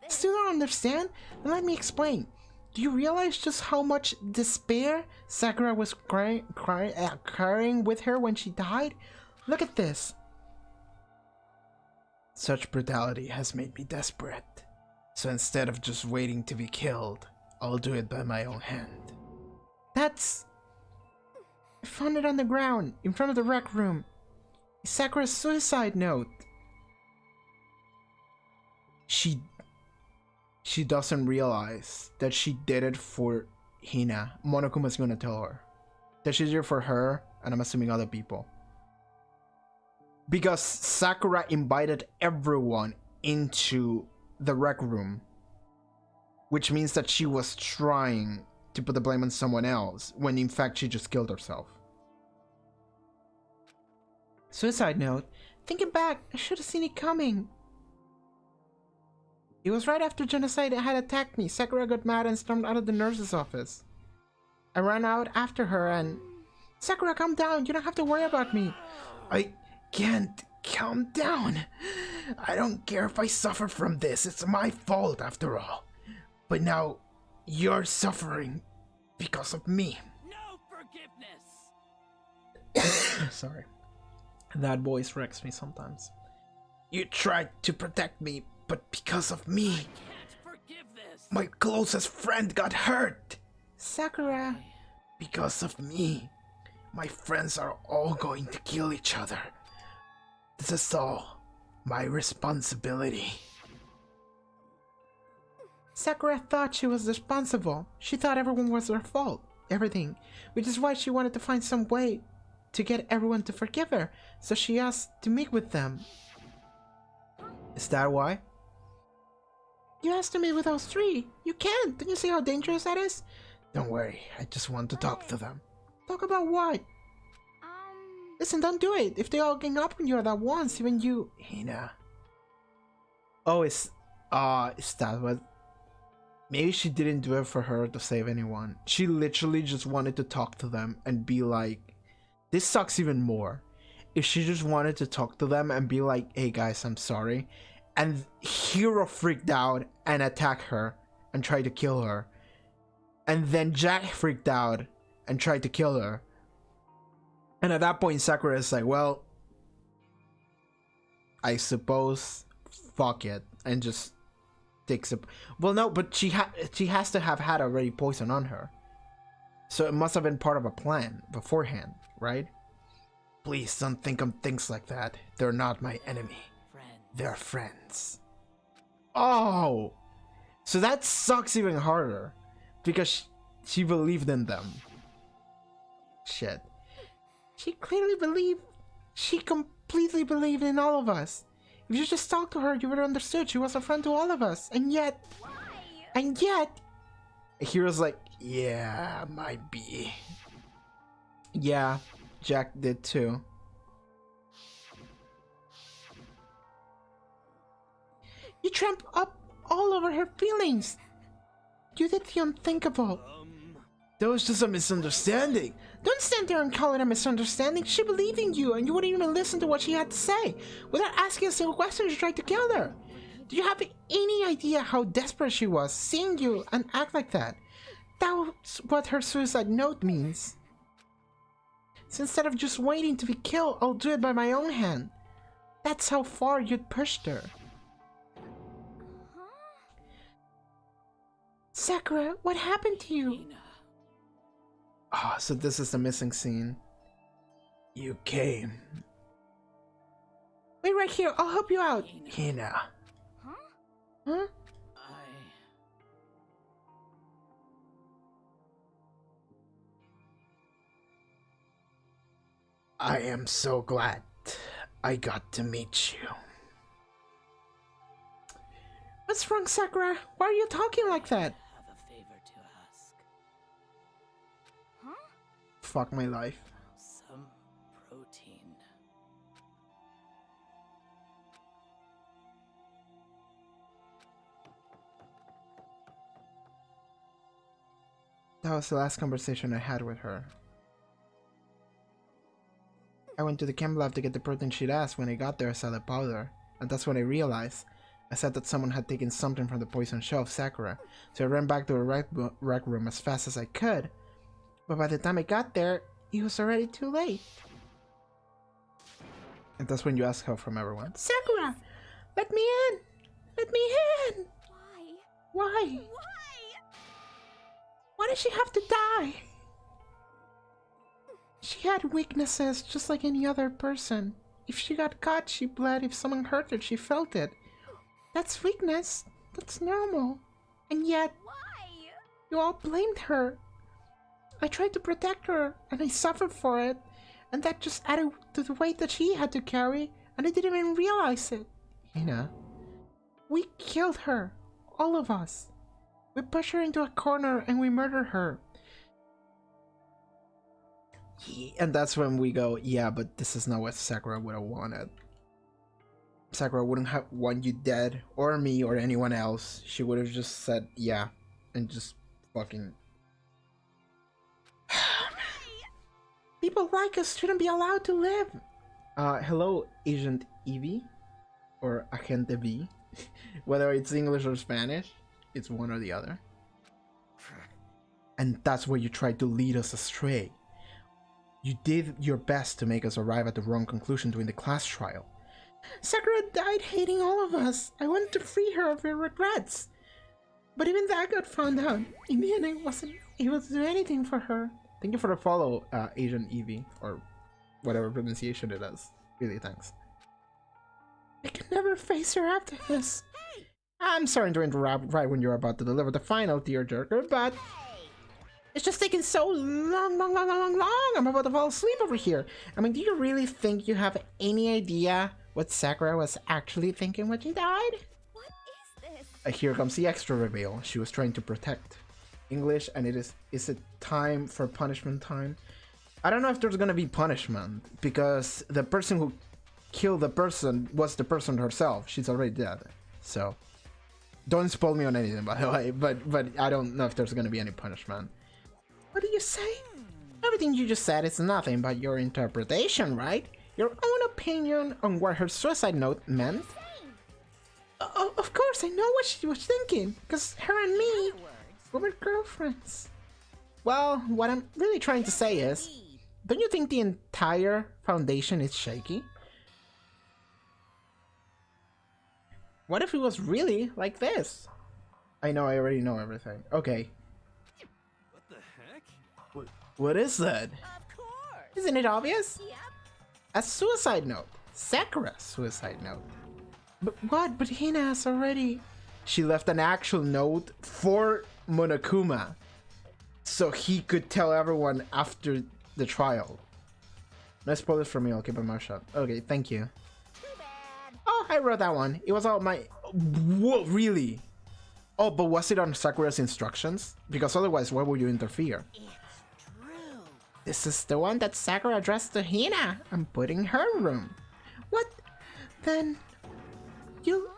this? Still don't understand? Then let me explain. Do you realize just how much despair Sakura was carrying with her when she died? Look at this. Such brutality has made me desperate. So instead of just waiting to be killed, I'll do it by my own hand. That's... I found it on the ground, in front of the rec room. It's Sakura's suicide note. She doesn't realize that she did it for Hina. Monokuma's gonna tell her. That she did it for her, and I'm assuming other people. Because Sakura invited everyone into the rec room. Which means that she was trying to put the blame on someone else, when in fact she just killed herself. Suicide note. Thinking back, I should have seen it coming. It was right after genocide had attacked me. Sakura got mad and stormed out of the nurse's office. I ran out after her and... Sakura, calm down. You don't have to worry about me. I can't calm down. I don't care if I suffer from this. It's my fault after all. But now, you're suffering because of me. No forgiveness. Sorry. That voice wrecks me sometimes. You tried to protect me, but because of me, Can't forgive this. my closest friend got hurt. Sakura, because of me, my friends are all going to kill each other. This is all my responsibility. Sakura thought she was responsible. She thought everyone was her fault. Everything. Which is why she wanted to find some way to get everyone to forgive her. So she asked to meet with them. Is that why? You asked to meet with those three. You can't. Don't you see how dangerous that is? Don't worry. I just want to talk to them. Talk about what? Listen, don't do it. If they all gang up on you at once, even you... Hina. Oh, is that what... Maybe she didn't do it for her to save anyone. She literally just wanted to talk to them and be like... This sucks even more. If she just wanted to talk to them and be like, hey guys, I'm sorry. And Hero freaked out and attacked her and tried to kill her. And then Jack freaked out and tried to kill her. And at that point, Sakura is like, well, I suppose, fuck it, and just takes a... Well, no, but she has to have had already poison on her. So it must have been part of a plan beforehand, right? Please don't think of things like that. They're not my enemy. They're friends. Oh! So that sucks even harder. Because she believed in them. Shit. She completely believed in all of us. If you just talked to her, you would have understood she was a friend to all of us. And yet... Hero's like, yeah, might be. Yeah, Jack did too. You tramp up all over her feelings. You did the unthinkable. That was just a misunderstanding. Don't stand there and call it a misunderstanding. She believed in you and you wouldn't even listen to what she had to say. Without asking a single question, you tried to kill her. Do you have any idea how desperate she was, seeing you and act like that? That's what her suicide note means. So instead of just waiting to be killed, I'll do it by my own hand. That's how far you'd pushed her. Sakura, what happened to you? Ah, so this is the missing scene. You came. Wait right here, I'll help you out. Hina. Huh? I am so glad I got to meet you. What's wrong, Sakura? Why are you talking like that? I have a favor to ask. Huh? Fuck my life. Some protein. That was the last conversation I had with her. I went to the chem lab to get the protein she'd asked. When I got there, I saw the powder. And that's when I realized. I said that someone had taken something from the poison shelf, Sakura. So I ran back to the rec room as fast as I could. But by the time I got there, it was already too late. And that's when you ask help from everyone. Sakura! Let me in! Let me in! Why? Why did she have to die? She had weaknesses just like any other person. If she got caught, she bled. If someone hurt her, she felt it. That's weakness. That's normal. And yet, you all blamed her. I tried to protect her, and I suffered for it. And that just added to the weight that she had to carry, and I didn't even realize it. Hina, we killed her. All of us. We pushed her into a corner, and we murdered her. And that's when we go, yeah, but this is not what Sakura would have wanted. Sakura wouldn't have want you dead, or me, or anyone else. She would have just said, yeah, and just fucking... People like us shouldn't be allowed to live. Hello, Agent Evie, or Agente V. Whether it's English or Spanish, it's one or the other. And that's where you tried to lead us astray. You did your best to make us arrive at the wrong conclusion during the class trial. Sakura died hating all of us. I wanted to free her of her regrets. But even that got found out. In the end, I wasn't able to do anything for her. Thank you for the follow, Agent Evie, or whatever pronunciation it is. Really, thanks. I can never face her after this. I'm sorry to interrupt right when you're about to deliver the final tearjerker, but it's just taking so long. I'm about to fall asleep over here. I mean, do you really think you have any idea what Sakura was actually thinking when she died? What is this? Here comes the extra reveal. She was trying to protect English, and is it time for punishment time? I don't know if there's gonna be punishment, because the person who killed the person was the person herself. She's already dead. So don't spoil me on anything, by the way, but I don't know if there's gonna be any punishment. What do you say? Everything you just said is nothing but your interpretation, right? Your own opinion on what her suicide note meant? Of course, I know what she was thinking, because her and me, we were girlfriends. Well, what I'm really trying to say is, don't you think the entire foundation is shaky? What if it was really like this? I know, I already know everything. Okay. What the heck? What is that? Of course. Isn't it obvious? Yep. A suicide note. Sakura's suicide note. But what? But Hina has already... She left an actual note for Monokuma, so he could tell everyone after the trial. No spoilers for me, I'll keep my mouth shut. Okay, thank you. Too bad. Oh, I wrote that one. It was all my... Whoa, really? Oh, but was it on Sakura's instructions? Because otherwise, why would you interfere? It's true. This is the one that Sakura addressed to Hina. I'm putting her room. What? Then... You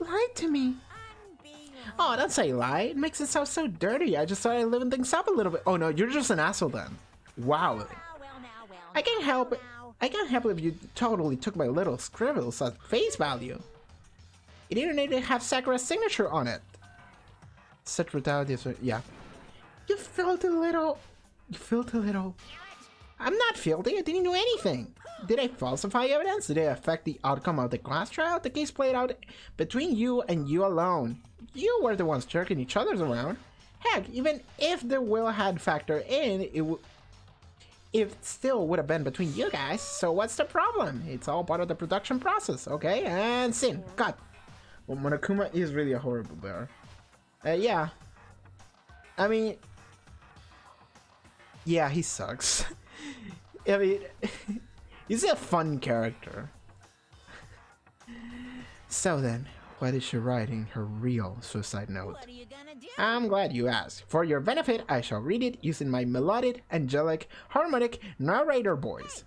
lied to me. Oh, don't say lie. It makes it sound so dirty. I just thought I'd liven things up a little bit. Oh no, you're just an asshole then. Wow. I can't help it. I can't help it if you totally took my little scribbles at face value. It didn't need to have Sakura's signature on it. Such brutality is... Yeah. You felt a little... I'm not filthy. I didn't do anything. Did I falsify evidence? Did it affect the outcome of the class trial? The case played out between you and you alone. You were the ones jerking each other's around. Heck, even if the will had factored in, it still would have been between you guys. So what's the problem? It's all part of the production process, okay? And scene. Cut. Well, Monokuma is really a horrible bear. Yeah. I mean... Yeah, he sucks. I mean... He's a fun character. So then, what is she writing her real suicide note? What are you gonna do? I'm glad you asked. For your benefit, I shall read it using my melodic, angelic, harmonic narrator voice.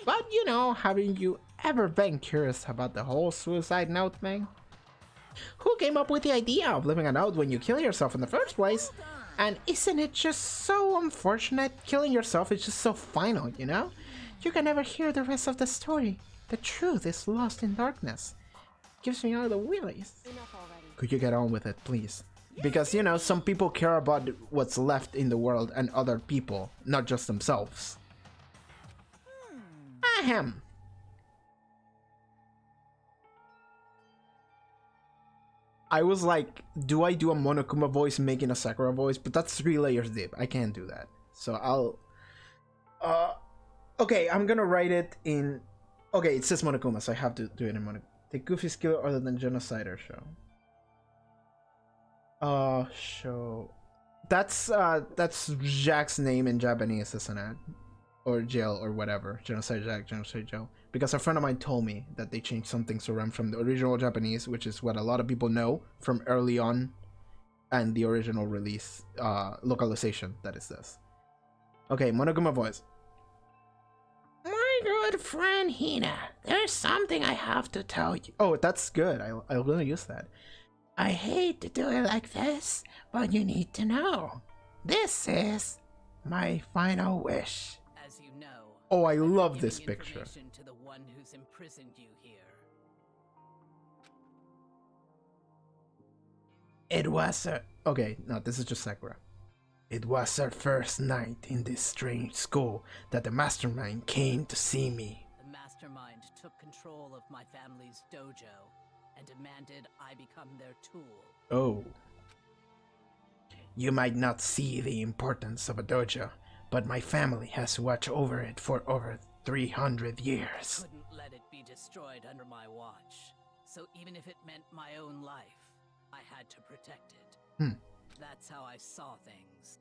But you know, haven't you ever been curious about the whole suicide note thing? Who came up with the idea of leaving a note when you kill yourself in the first place? And isn't it just so unfortunate? Killing yourself is just so final, you know? You can never hear the rest of the story. The truth is lost in darkness. Gives me all the willies. Enough already. Could you get on with it, please? Because, you know, some people care about what's left in the world and other people, not just themselves. Ahem. I was like, do I do a Monokuma voice making a Sakura voice? But that's 3 layers deep. I can't do that. So I'll... Okay, I'm gonna write it in... Okay, it says Monokuma, so I have to do it in Monokuma. The goofiest killer other than Genocider show. Show... That's Jack's name in Japanese, isn't it? Or Jail, or whatever. Genocide Jack, Genocide Joe. Because a friend of mine told me that they changed some things around from the original Japanese, which is what a lot of people know from early on, and the original release, localization, that is this. Okay, Monokuma voice. My good friend Hina, there's something I have to tell you. Oh, that's good. I'm gonna use that. I hate to do it like this, but you need to know. This is my final wish. As you know, Oh, I I'm love giving this picture. information to the one who's imprisoned you here. It was her... Okay, no, this is just Sakura. It was her first night in this strange school that the mastermind came to see me. The mastermind took control of my family's dojo and demanded I become their tool. Oh. You might not see the importance of a dojo, but my family has watched over it for over 300 years. Couldn't let it be destroyed under my watch. So even if it meant my own life, I had to protect it. That's how I saw things.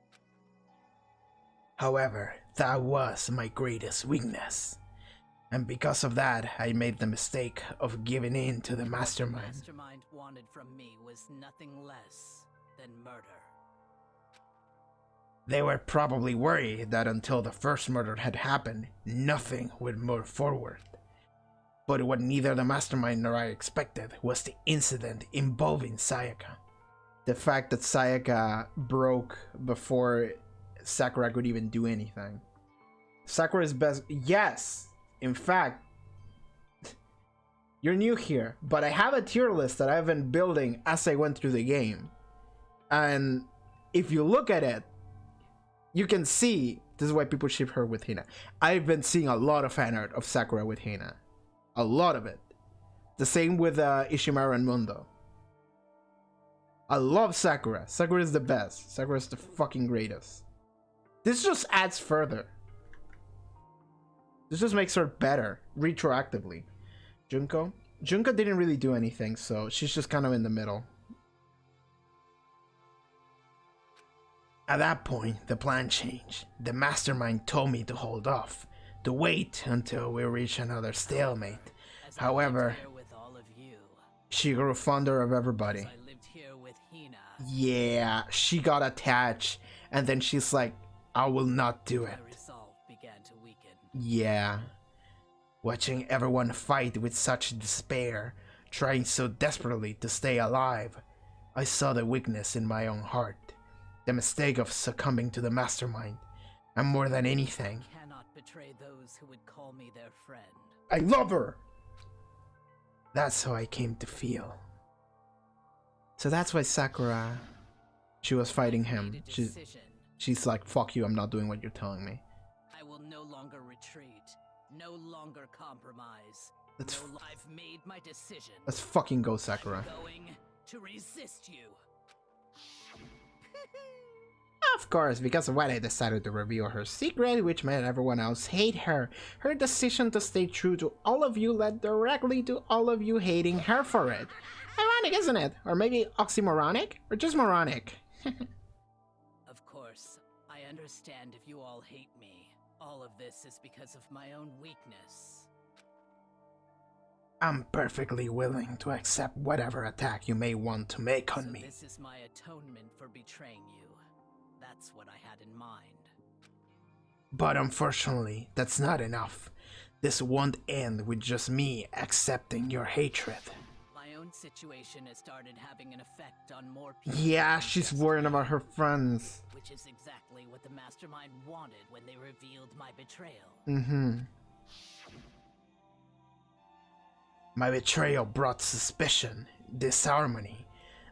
However, that was my greatest weakness. And because of that, I made the mistake of giving in to the mastermind. What the mastermind wanted from me was nothing less than murder. They were probably worried that until the first murder had happened, nothing would move forward. But what neither the mastermind nor I expected was the incident involving Sayaka. The fact that Sayaka broke before Sakura could even do anything. Sakura's best... Yes! In fact, you're new here, but I have a tier list that I've been building as I went through the game. And if you look at it, you can see... This is why people ship her with Hina. I've been seeing a lot of fan art of Sakura with Hina. A lot of it. The same with Ishimaru and Mundo. I love Sakura. Sakura is the best. Sakura is the fucking greatest. This just adds further. This just makes her better, retroactively. Junko? Junko didn't really do anything, so she's just kind of in the middle. At that point, the plan changed. The mastermind told me to hold off, to wait until we reach another stalemate. However, she grew fonder of everybody. Yeah, she got attached, and then she's like, I will not do it. Yeah. Watching everyone fight with such despair, trying so desperately to stay alive, I saw the weakness in my own heart. The mistake of succumbing to the mastermind, and more than anything, I cannot betray those who would call me their friend. I love her! That's how I came to feel. So that's why Sakura, she was fighting him. She's like, fuck you, I'm not doing what you're telling me. I will no longer retreat, no longer compromise. I've made my decision. Let's fucking go, Sakura. I'm going to resist you. Of course, because of what I decided to reveal her secret, which made everyone else hate her. Her decision to stay true to all of you led directly to all of you hating her for it. Ironic, isn't it? Or maybe oxymoronic? Or just moronic? Of course, I understand if you all hate me. All of this is because of my own weakness. I'm perfectly willing to accept whatever attack you may want to make on me. This is my atonement for betraying you. That's what I had in mind. But unfortunately, that's not enough. This won't end with just me accepting your hatred. My own situation has started having an effect on more people. Yeah, she's worrying about her friends. Which is exactly what the mastermind wanted when they revealed my betrayal. My betrayal brought suspicion, disharmony.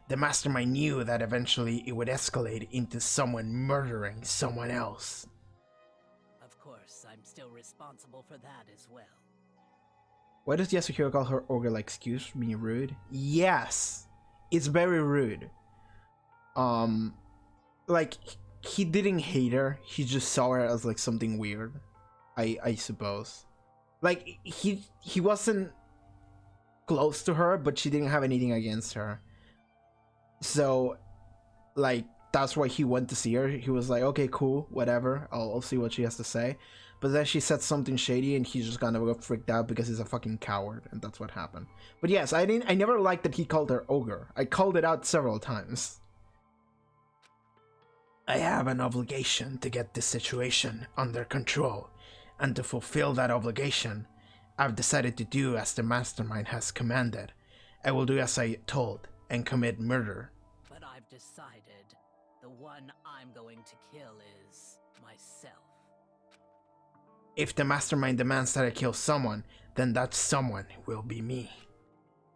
The mastermind knew that eventually it would escalate into someone murdering someone else. Of course, I'm still responsible for that as well. Why does Yasuhiro call her ogre like, excuse me, rude? Yes! It's very rude. Like, he didn't hate her, he just saw her as like something weird. I suppose. Like, he wasn't close to her, but she didn't have anything against her. So, like, that's why he went to see her. He was like, okay, cool, whatever, I'll see what she has to say. But then she said something shady and he just kind of got freaked out because he's a fucking coward, and that's what happened. But yes, I never liked that he called her ogre. I called it out several times. I have an obligation to get this situation under control, and to fulfill that obligation, I've decided to do as the mastermind has commanded. I will do as I told, and commit murder. But I've decided the one I'm going to kill is myself. If the mastermind demands that I kill someone, then that someone will be me.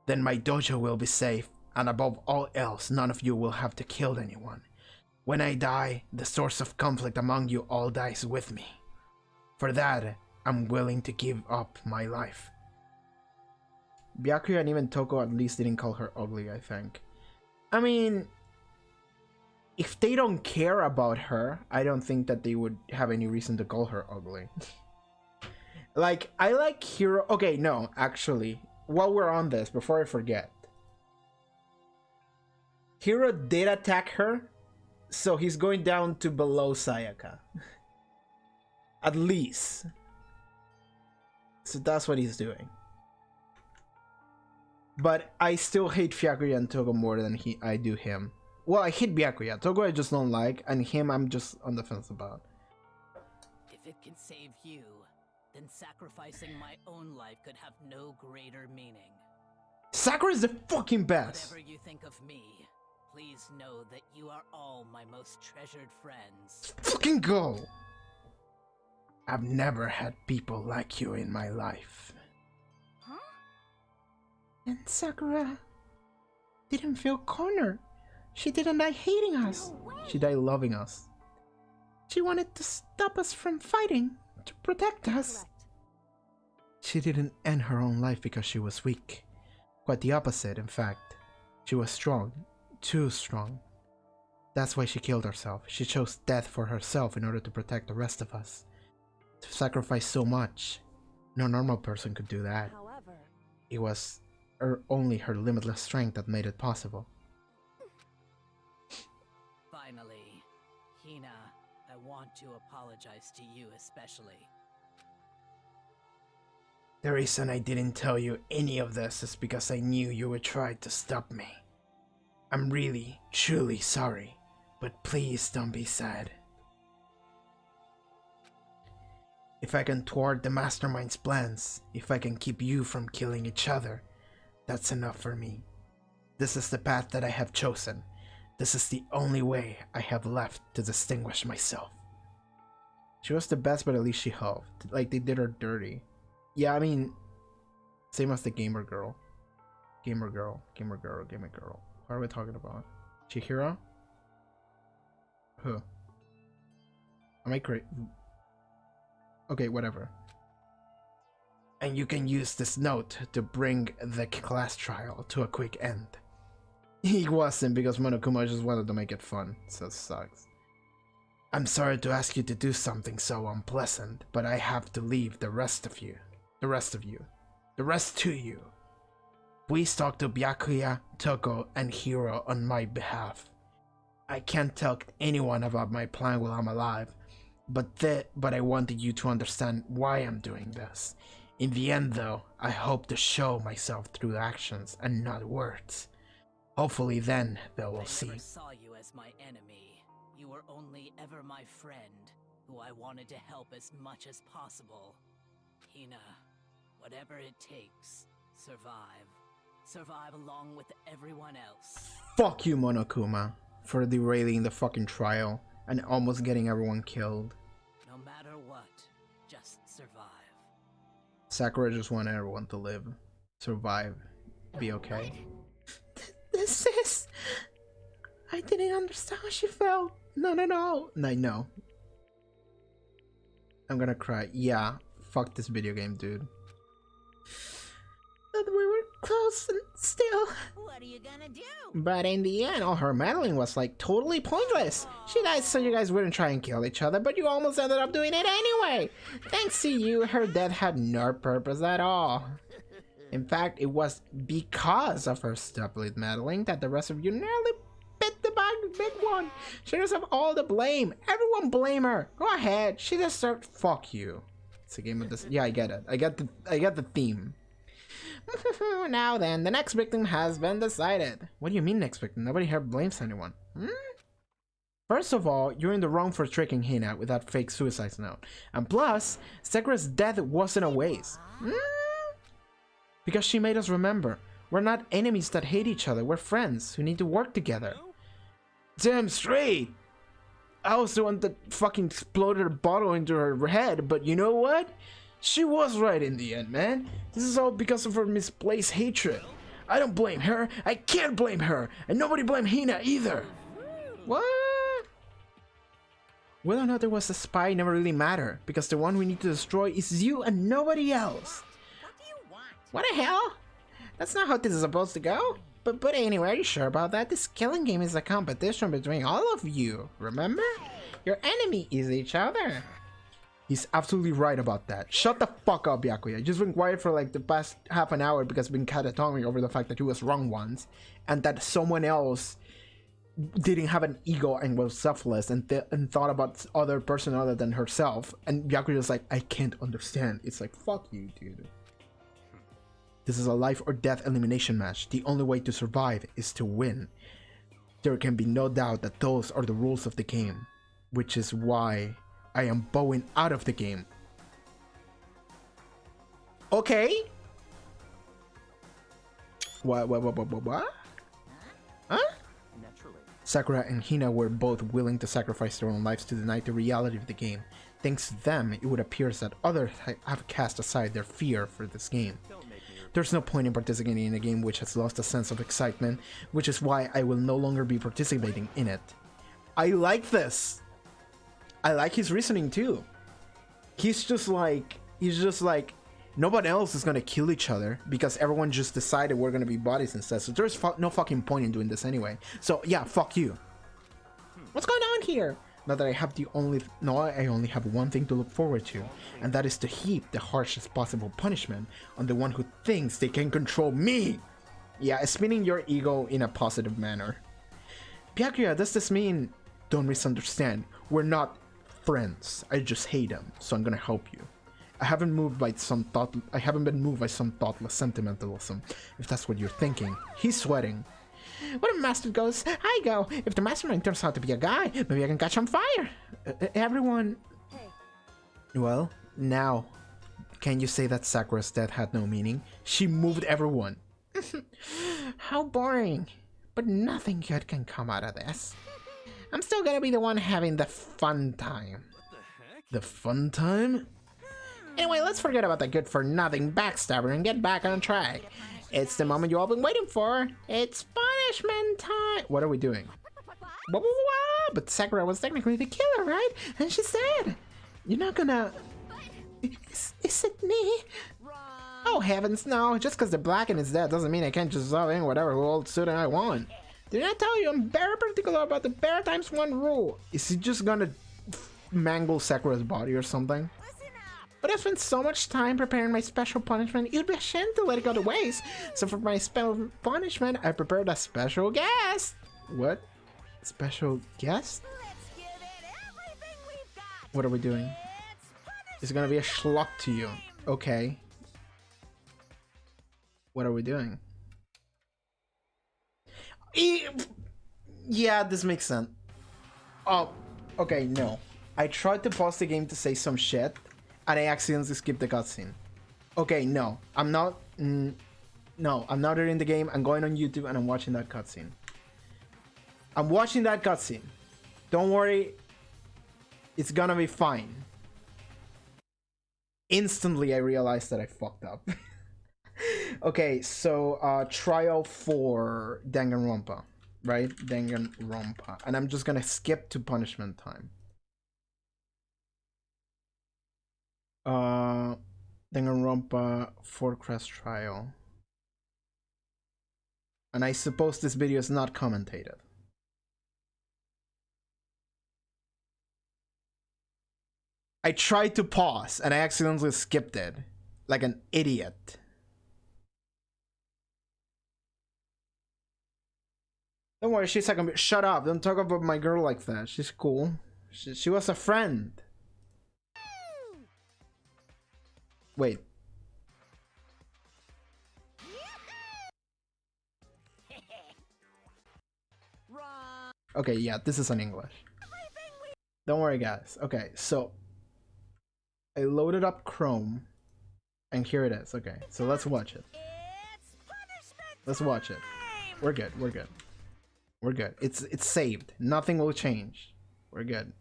Then my dojo will be safe, and above all else, none of you will have to kill anyone. When I die, the source of conflict among you all dies with me. For that, I'm willing to give up my life. Byakuya and even Toko at least didn't call her ugly, I think. I mean, if they don't care about her, I don't think that they would have any reason to call her ugly. Like, I like Hiro... Okay, no, actually, while we're on this, before I forget, Hiro did attack her, so he's going down to below Sayaka. At least. So that's what he's doing. But I still hate Fyakuya and Togo more than I do him. Well, I hate Byakuya. Togo I just don't like, and him I'm just on the fence about. If it can save you, then sacrificing my own life could have no greater meaning. Sakura is the fucking best! Whatever you think of me, please know that you are all my most treasured friends. Fucking go! I've never had people like you in my life. Huh? And Sakura didn't feel cornered. She didn't die hating us. She died loving us. She wanted to stop us from fighting, to protect us. Correct. She didn't end her own life because she was weak. Quite the opposite, in fact. She was strong. Too strong. That's why she killed herself. She chose death for herself in order to protect the rest of us. To sacrifice so much. No normal person could do that. However, It was only her limitless strength that made it possible. Finally, Hina, I want to apologize to you especially. The reason I didn't tell you any of this is because I knew you would try to stop me. I'm really, truly sorry, but please don't be sad. If I can thwart the mastermind's plans, if I can keep you from killing each other, that's enough for me. This is the path that I have chosen. This is the only way I have left to distinguish myself. She was the best, but at least she helped. Like, they did her dirty. Yeah, I mean, same as the gamer girl. Gamer girl. What are we talking about? Chihiro? Who? Am I crazy? Okay, whatever. And you can use this note to bring the class trial to a quick end. He wasn't, because Monokuma just wanted to make it fun, so it sucks. I'm sorry to ask you to do something so unpleasant, but I have to leave the rest to you. Please talk to Byakuya, Toko, and Hiro on my behalf. I can't tell anyone about my plan while I'm alive, but I wanted you to understand why I'm doing this. In the end, though, I hope to show myself through actions and not words. Hopefully then they will see. I never saw you as my enemy. You were only ever my friend, who I wanted to help as much as possible. Hina, whatever it takes, survive. Survive along with everyone else. Fuck you, Monokuma, for derailing the fucking trial and almost getting everyone killed. No matter what, just survive. Sakura just wanted everyone to live, survive, be okay. This is... I didn't understand how she felt. No. I know. I'm gonna cry. Yeah, fuck this video game, dude. But we were close and still. What are you gonna do? But in the end, all her meddling was like totally pointless. She died so you guys wouldn't try and kill each other, but you almost ended up doing it anyway. Thanks to you, her death had no purpose at all. In fact, it was because of her stupid meddling that the rest of you nearly bit the big one. She deserves all the blame. Everyone blame her. Go ahead. She deserved. Fuck you. It's a game of this. Yeah, I get it. I get the theme. Now then, the next victim has been decided. What do you mean next victim? Nobody here blames anyone. First of all, you're in the wrong for tricking Hina with that fake suicide note. And plus, Sakura's death wasn't a waste. Because she made us remember. We're not enemies that hate each other. We're friends who need to work together. Damn straight! I was the one that fucking exploded a bottle into her head, but you know what? She was right in the end, man. This is all because of her misplaced hatred. I don't blame her. I can't blame her. And nobody blame Hina either. What? Whether or not there was a spy never really mattered, because the one we need to destroy is you and nobody else. What do you want? What the hell? That's not how this is supposed to go. But anyway, are you sure about that? This killing game is a competition between all of you, remember? Your enemy is each other. He's absolutely right about that. Shut the fuck up, Byakuya. You've just been quiet for like the past half an hour because I've been catatonic over the fact that he was wrong once, and that someone else didn't have an ego and was selfless and thought about other person other than herself. And Byakuya's like, I can't understand. It's like, fuck you, dude. This is a life or death elimination match. The only way to survive is to win. There can be no doubt that those are the rules of the game, which is why I am bowing out of the game. Okay. What? Huh? Naturally. Sakura and Hina were both willing to sacrifice their own lives to deny the reality of the game. Thanks to them, it would appear that others have cast aside their fear for this game. There's no point in participating in a game which has lost a sense of excitement, which is why I will no longer be participating in it. I like this. I like his reasoning too. He's just like, nobody else is gonna kill each other because everyone just decided we're gonna be bodies instead. So there's no fucking point in doing this anyway. So yeah, fuck you. What's going on here? Now that I only have one thing to look forward to, and that is to heap the harshest possible punishment on the one who thinks they can control me. Yeah, spinning your ego in a positive manner. Byakuya, does this mean? Don't misunderstand. We're not friends. I just hate them, so I'm gonna help you. I haven't been moved by some thoughtless sentimentalism, if that's what you're thinking. He's sweating. When a master goes, I go. If the mastermind turns out to be a guy, maybe I can catch on fire. Everyone. Hey. Well, now, can you say that Sakura's death had no meaning? She moved everyone. How boring. But nothing good can come out of this. I'm still gonna be the one having the fun time. What the heck? The fun time? Anyway, let's forget about the good-for-nothing backstabber and get back on track. It's the moment you all been waiting for. It's punishment time. What are we doing? But Sakura was technically the killer, right? And she's dead. You're not gonna... Is it me? Oh heavens, no. Just because the Blacken is dead doesn't mean I can't just solve in whatever old student I want. Did I tell you I'm very particular about the bear times one rule? Is he just gonna mangle Sakura's body or something? But I spent so much time preparing my special punishment, it would be a shame to let it go to waste. So for my special punishment, I prepared a special guest. What? Special guest? What are we doing? It's gonna be a schlock to you. Okay. What are we doing? Yeah, this makes sense. Oh, okay, no. I tried to pause the game to say some shit, and I accidentally skipped the cutscene. Okay, no. I'm not... no, I'm not in the game. I'm going on YouTube and I'm watching that cutscene. I'm watching that cutscene. Don't worry. It's gonna be fine. Instantly, I realized that I fucked up. Okay, so, trial for Danganronpa. Right? Danganronpa. And I'm just gonna skip to punishment time. Danganronpa 4 Crest trial. And I suppose this video is not commentated. I tried to pause and I accidentally skipped it. Like an idiot. Don't worry, she's like, shut up, don't talk about my girl like that. She's cool. She was a friend. Wait. Okay, yeah, this is in English. Don't worry, guys. Okay, so I loaded up Chrome, and here it is. Okay, so let's watch it. Let's watch it. We're good. We're good. We're good. It's saved. Nothing will change. We're good.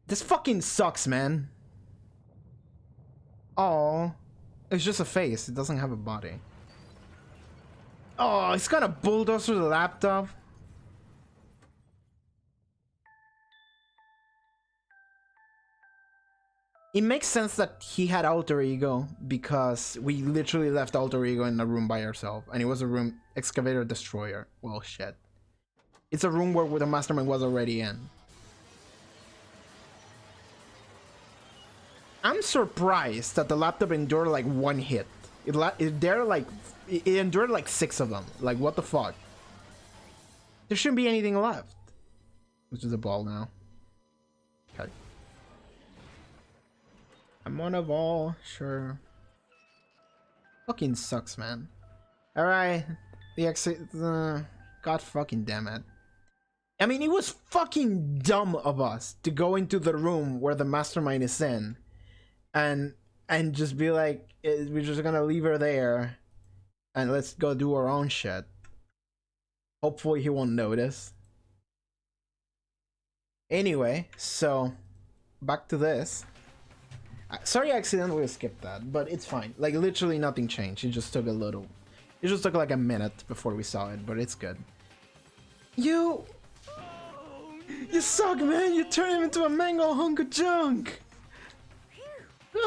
This fucking sucks, man. Oh, it's just a face. It doesn't have a body. Oh, it's gonna bulldoze through the laptop. It makes sense that he had alter ego because we literally left alter ego in a room by ourselves, and it was a room excavator destroyer. Well, shit. It's a room where the mastermind was already in. I'm surprised that the laptop endured like one hit. It endured like 6 of them. Like, what the fuck? There shouldn't be anything left. Which is a ball now. Okay. I'm one of all, sure. Fucking sucks, man. Alright. The exit. God fucking damn it. I mean, it was fucking dumb of us to go into the room where the mastermind is in. And just be like, we're just gonna leave her there. And let's go do our own shit. Hopefully he won't notice. Anyway, so back to this. Sorry I accidentally skipped that, but it's fine. Like, literally nothing changed. It just took like a minute before we saw it, but it's good. You suck, man! You turned him into a mango hunk of junk!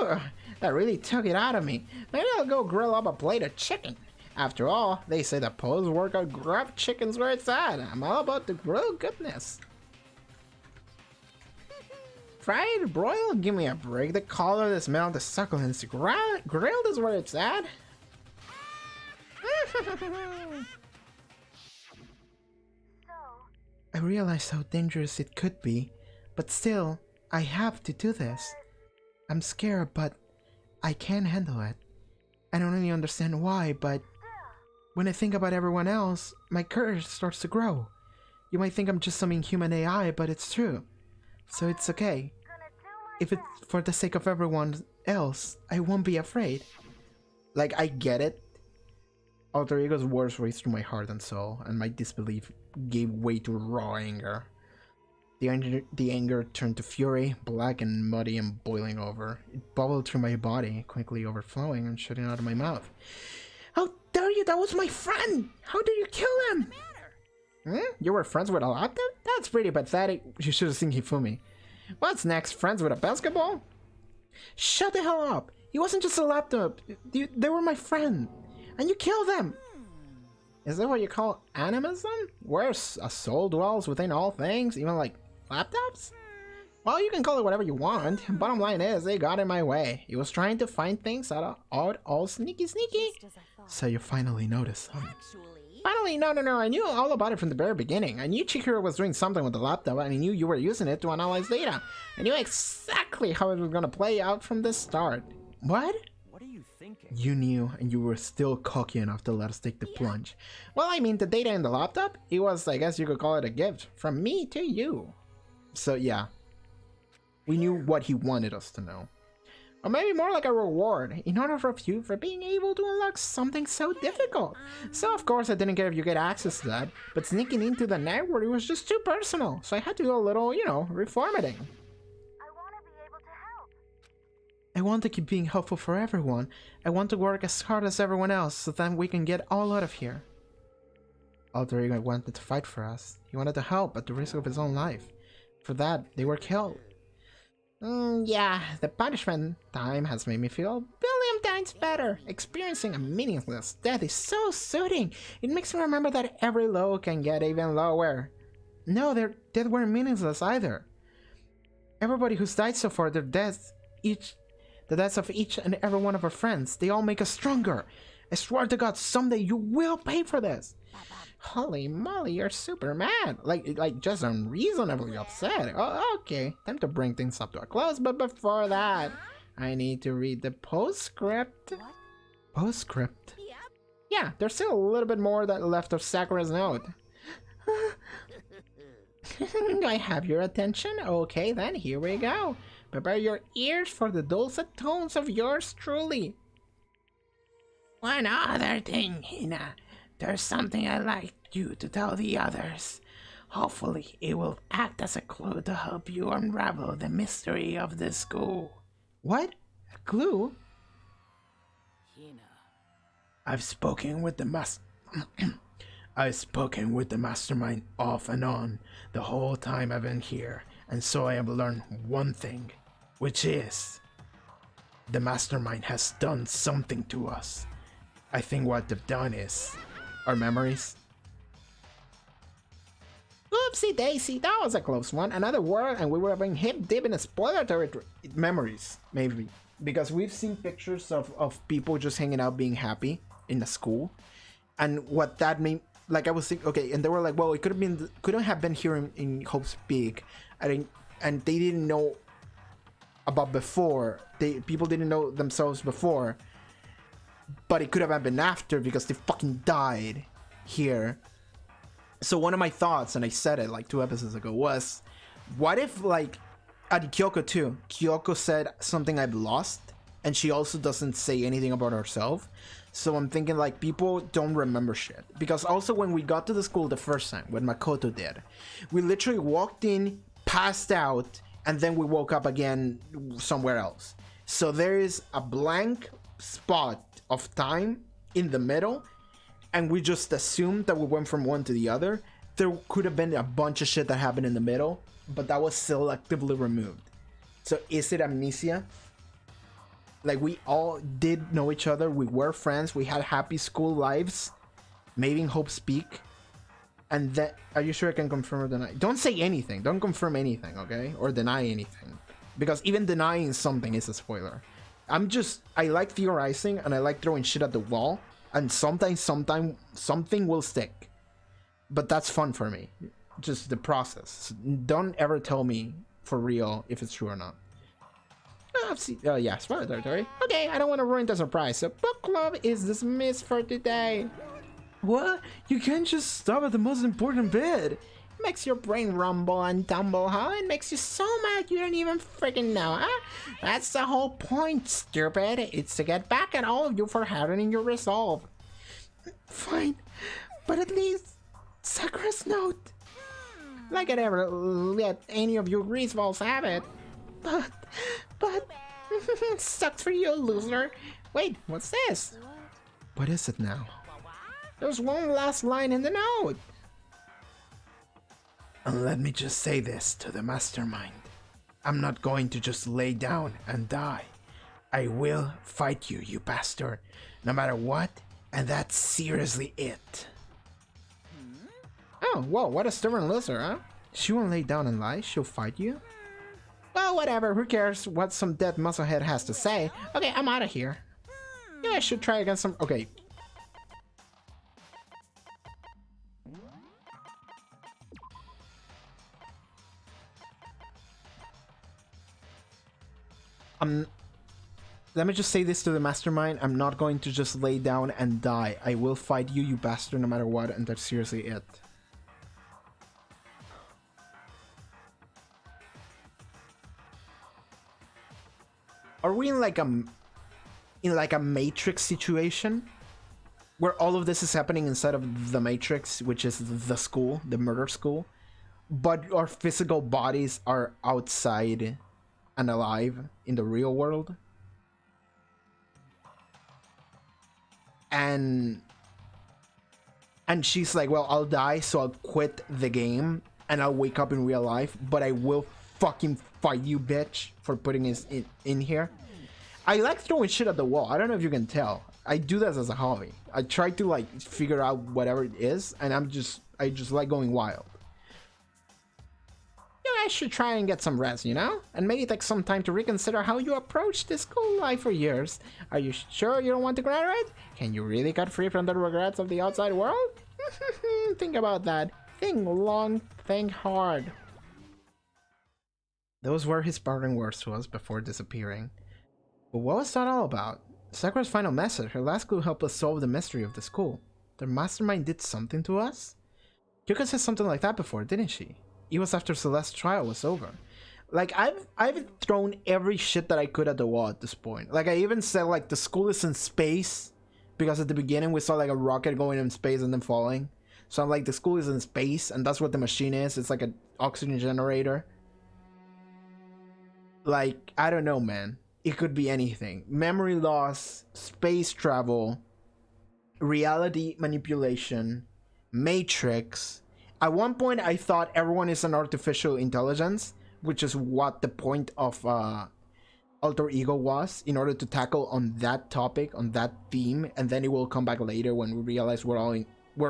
Ugh, that really took it out of me. Maybe I'll go grill up a plate of chicken. After all, they say the post-workout grub chicken's where it's at. I'm all about the grilled goodness. Fried, broiled? Give me a break. The color, the smell, the succulence. Grilled is where it's at. I realize how dangerous it could be, but still, I have to do this. I'm scared, but I can handle it. I don't really understand why, but when I think about everyone else, my courage starts to grow. You might think I'm just some inhuman AI, but it's true. So it's okay. If it's for the sake of everyone else, I won't be afraid. Like, I get it. Alter Ego's words raced through my heart and soul, and my disbelief gave way to raw anger. The anger turned to fury, black and muddy and boiling over. It bubbled through my body, quickly overflowing and shooting out of my mouth. How dare you? That was my friend! How did you kill him? You were friends with a laptop? That's pretty pathetic. You should have seen Hifumi. What's next? Friends with a basketball? Shut the hell up! He wasn't just a laptop. They were my friend. And you killed them! Is that what you call animism? Where a soul dwells within all things, even like laptops? Well, you can call it whatever you want. Bottom line is, they got in my way. He was trying to find things out all sneaky. So you finally noticed, huh? Finally, no, I knew all about it from the very beginning. I knew Chihiro was doing something with the laptop, and I knew you were using it to analyze data. I knew exactly how it was gonna play out from the start. What? What are you thinking? You knew, and you were still cocky enough to let us take the plunge. Well, I mean, the data in the laptop, it was, I guess you could call it a gift from me to you. So yeah, we knew what he wanted us to know. Or maybe more like a reward, in order for you for being able to unlock something so difficult. So of course I didn't care if you get access to that, but sneaking into the network, it was just too personal. So I had to do a little, reformatting. I want to keep being helpful for everyone. I want to work as hard as everyone else so that we can get all out of here. Alter Ego wanted to fight for us. He wanted to help at the risk of his own life. For that, they were killed. Yeah, the punishment time has made me feel a billion times better. Experiencing a meaningless death is so soothing. It makes me remember that every low can get even lower. No, their deaths weren't meaningless either. Everybody who's died so far, the deaths of each and every one of our friends, they all make us stronger. I swear to God, someday you will pay for this. Holy moly, you're super mad. Like just unreasonably upset. Oh, okay. Time to bring things up to a close, but before that, I need to read the postscript. What? Postscript? Yep. Yeah, there's still a little bit more that left of Sakura's note. Do I have your attention? Okay, then here we go. Prepare your ears for the dulcet tones of yours truly. One other thing, Hina. There's something I'd like you to tell the others. Hopefully, it will act as a clue to help you unravel the mystery of the school. What? A clue? Hina. I've spoken with the mastermind off and on the whole time I've been here, and so I have learned one thing, which is the mastermind has done something to us. I think what they've done is our memories. Oopsie daisy, that was a close one. Another word and we would have been hip deep in a spoiler territory. Memories, maybe. Because we've seen pictures of people just hanging out being happy in a school. And what that mean, like I was thinking, okay, and they were like, well, it couldn't have been here in Hope's Peak. And they didn't know about before. People didn't know themselves before. But it could have been after because they fucking died here. So one of my thoughts, and I said it like 2 episodes ago, was what if like at Kyoko too, Kyoko said something I've lost and she also doesn't say anything about herself. So I'm thinking like people don't remember shit. Because also when we got to the school the first time, when Makoto did, we literally walked in, passed out, and then we woke up again somewhere else. So there is a blank spot of time in the middle, and we just assumed that we went from one to the other. There could have been a bunch of shit that happened in the middle, but that was selectively removed. So is it amnesia? Like we all did know each other, we were friends, we had happy school lives, maybe in Hope's Peak. And that, are you sure I can confirm or deny? Don't say anything, don't confirm anything, okay? Or deny anything. Because even denying something is a spoiler. I like theorizing and I like throwing shit at the wall. And sometimes something will stick. But that's fun for me. Just the process. Don't ever tell me for real if it's true or not. Yeah, spoiler territory. Okay, I don't want to ruin the surprise. So book club is dismissed for today. What? You can't just stop at the most important bit. It makes your brain rumble and tumble, huh? It makes you so mad you don't even freaking know, huh? That's the whole point, stupid. It's to get back at all of you for hardening your resolve. Fine, but at least Sakura's note. Like I never let any of you greaseballs have it. But sucks for you, loser. Wait, what's this? What is it now? There's one last line in the note. And let me just say this to the mastermind. I'm not going to just lay down and die. I will fight you, you bastard, no matter what, and that's seriously it. Oh, whoa, what a stubborn loser, huh? She won't lay down and lie, she'll fight you? Well, whatever, who cares what some dead musclehead has to say. Okay, I'm out of here. Yeah, I should try against some... Okay. Let me just say this to the mastermind. I'm not going to just lay down and die. I will fight you, you bastard, no matter what, and that's seriously it. Are we in like a Matrix situation where all of this is happening inside of the Matrix, which is the school, the murder school, but our physical bodies are outside and alive in the real world? And she's like, well, I'll die, so I'll quit the game and I'll wake up in real life, but I will fucking fight you, bitch, for putting this in here. I like throwing shit at the wall. I don't know if you can tell. I do this as a hobby. I try to like figure out whatever it is, and I just like going wild. Yeah, I should try and get some rest, you know? And maybe take some time to reconsider how you approached this school life for years. Are you sure you don't want to graduate? Can you really cut free from the regrets of the outside world? Think about that. Think long, think hard. Those were his parting words to us before disappearing. But what was that all about? Sakura's final message, her last clue, helped us solve the mystery of the school. The mastermind did something to us? Yuka said something like that before, didn't she? It was after Celeste's trial was over. Like, I've thrown every shit that I could at the wall at this point. Like, I even said, like, the school is in space. Because at the beginning we saw, like, a rocket going in space and then falling. So I'm like, the school is in space, and that's what the machine is. It's like an oxygen generator. Like, I don't know, man. It could be anything. Memory loss, space travel, reality manipulation, Matrix. At one point, I thought everyone is an artificial intelligence, which is what the point of Alter Ego was, in order to tackle on that topic, on that theme, and then it will come back later when we realize we're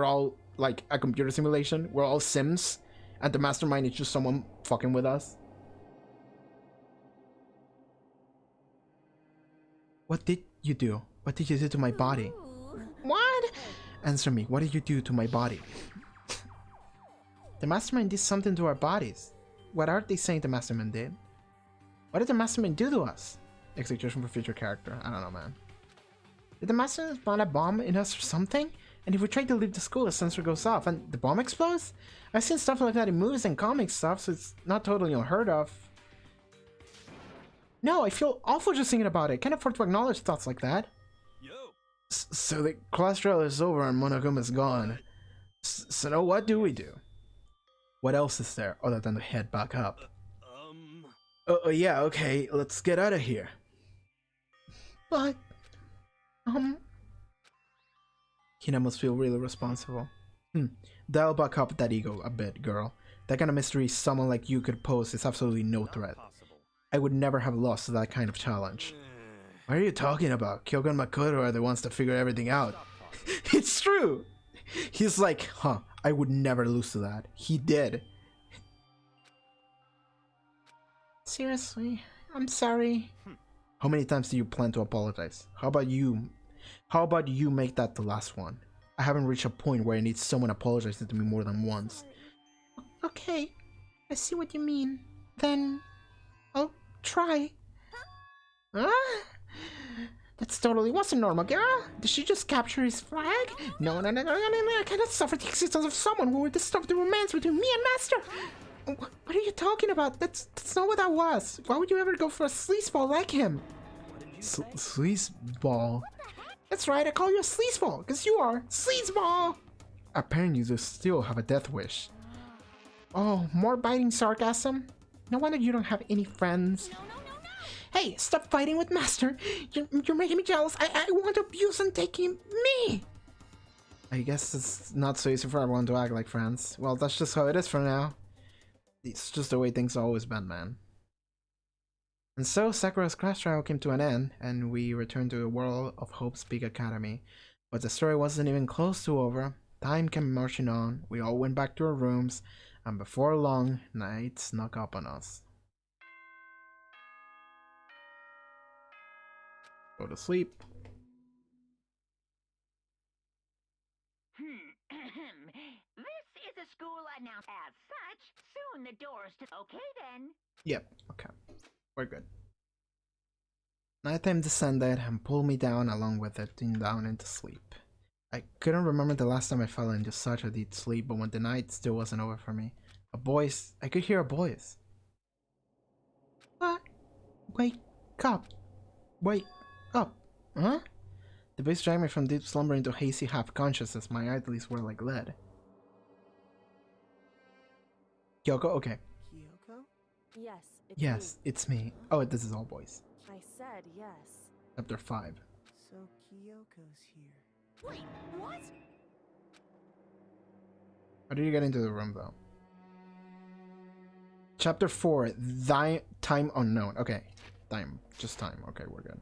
all like a computer simulation. We're all Sims and the mastermind is just someone fucking with us? What did you do? What did you do to my body? What? Answer me, what did you do to my body? The mastermind did something to our bodies. What are they saying the mastermind did? What did the mastermind do to us? Execution for future character. I don't know, man. Did the mastermind plant a bomb in us or something? And if we try to leave the school, a sensor goes off and the bomb explodes? I've seen stuff like that in movies and comic stuff, so it's not totally unheard of. No, I feel awful just thinking about it. Can't afford to acknowledge thoughts like that. Yo. So the class trial is over and Monoguma's gone. So now what do we do? What else is there other than to head back up? Yeah, okay, let's get out of here. But, Hina must feel really responsible. Dial back up that ego a bit, girl. That kind of mystery someone like you could pose is absolutely no threat. I would never have lost to that kind of challenge. What are you talking about? Kyoko and Makoto are the ones that figure everything out. It's true! He's like, I would never lose to that. He did. Seriously, I'm sorry. How many times do you plan to apologize? How about you make that the last one? I haven't reached a point where I need someone apologizing to me more than once. Okay, I see what you mean. Then, I'll try. Huh? That's totally wasn't normal, girl. Did she just capture his flag? No, I cannot suffer the existence of someone who would disturb the romance between me and Master. What are you talking about? That's not what that was. Why would you ever go for a sleazeball like him? Sleazeball? That's right, I call you a sleazeball, because you are sleazeball! Apparently you still have a death wish. Oh, more biting sarcasm? No wonder you don't have any friends. Hey, stop fighting with Master! You're making me jealous. I want to abuse and take him me! I guess it's not so easy for everyone to act like friends. Well, that's just how it is for now. It's just the way things have always been, man. And so Sakura's class trial came to an end, and we returned to the world of Hope's Peak Academy. But the story wasn't even close to over. Time came marching on, we all went back to our rooms, and before long, night snuck up on us. Go to sleep. This is a school announced as such. Soon the doors to... Okay then. Yep, okay. We're good. Nighttime descended and pulled me down along with it down into sleep. I couldn't remember the last time I fell into such a deep sleep, but when the night still wasn't over for me, a voice, I could hear a voice. What? Wake up. Wake up. Huh? The voice dragged me from deep slumber into hazy half-consciousness. My eyelids were like lead. Kyoko? Okay. Kyoko? Yes, it's Yes, me. it's me. Oh, this is all boys. I said yes. Chapter 5. So Kyoko's here. Wait, what? How do you get into the room, though? Chapter 4. Time unknown. Okay. Time. Just time. Okay, we're good.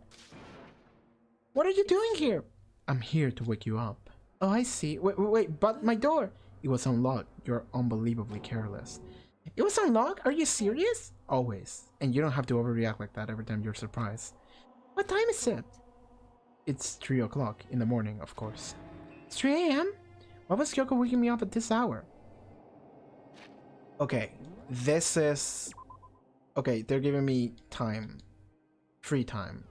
What are you doing here? I'm here to wake you up. Oh, I see. Wait, but my door. It was unlocked. You're unbelievably careless. It was unlocked? Are you serious? Always. And you don't have to overreact like that every time you're surprised. What time is it? It's 3 o'clock in the morning, of course. It's 3 a.m.? Why was Kyoko waking me up at this hour? Okay, this is... Okay, they're giving me time. Free time.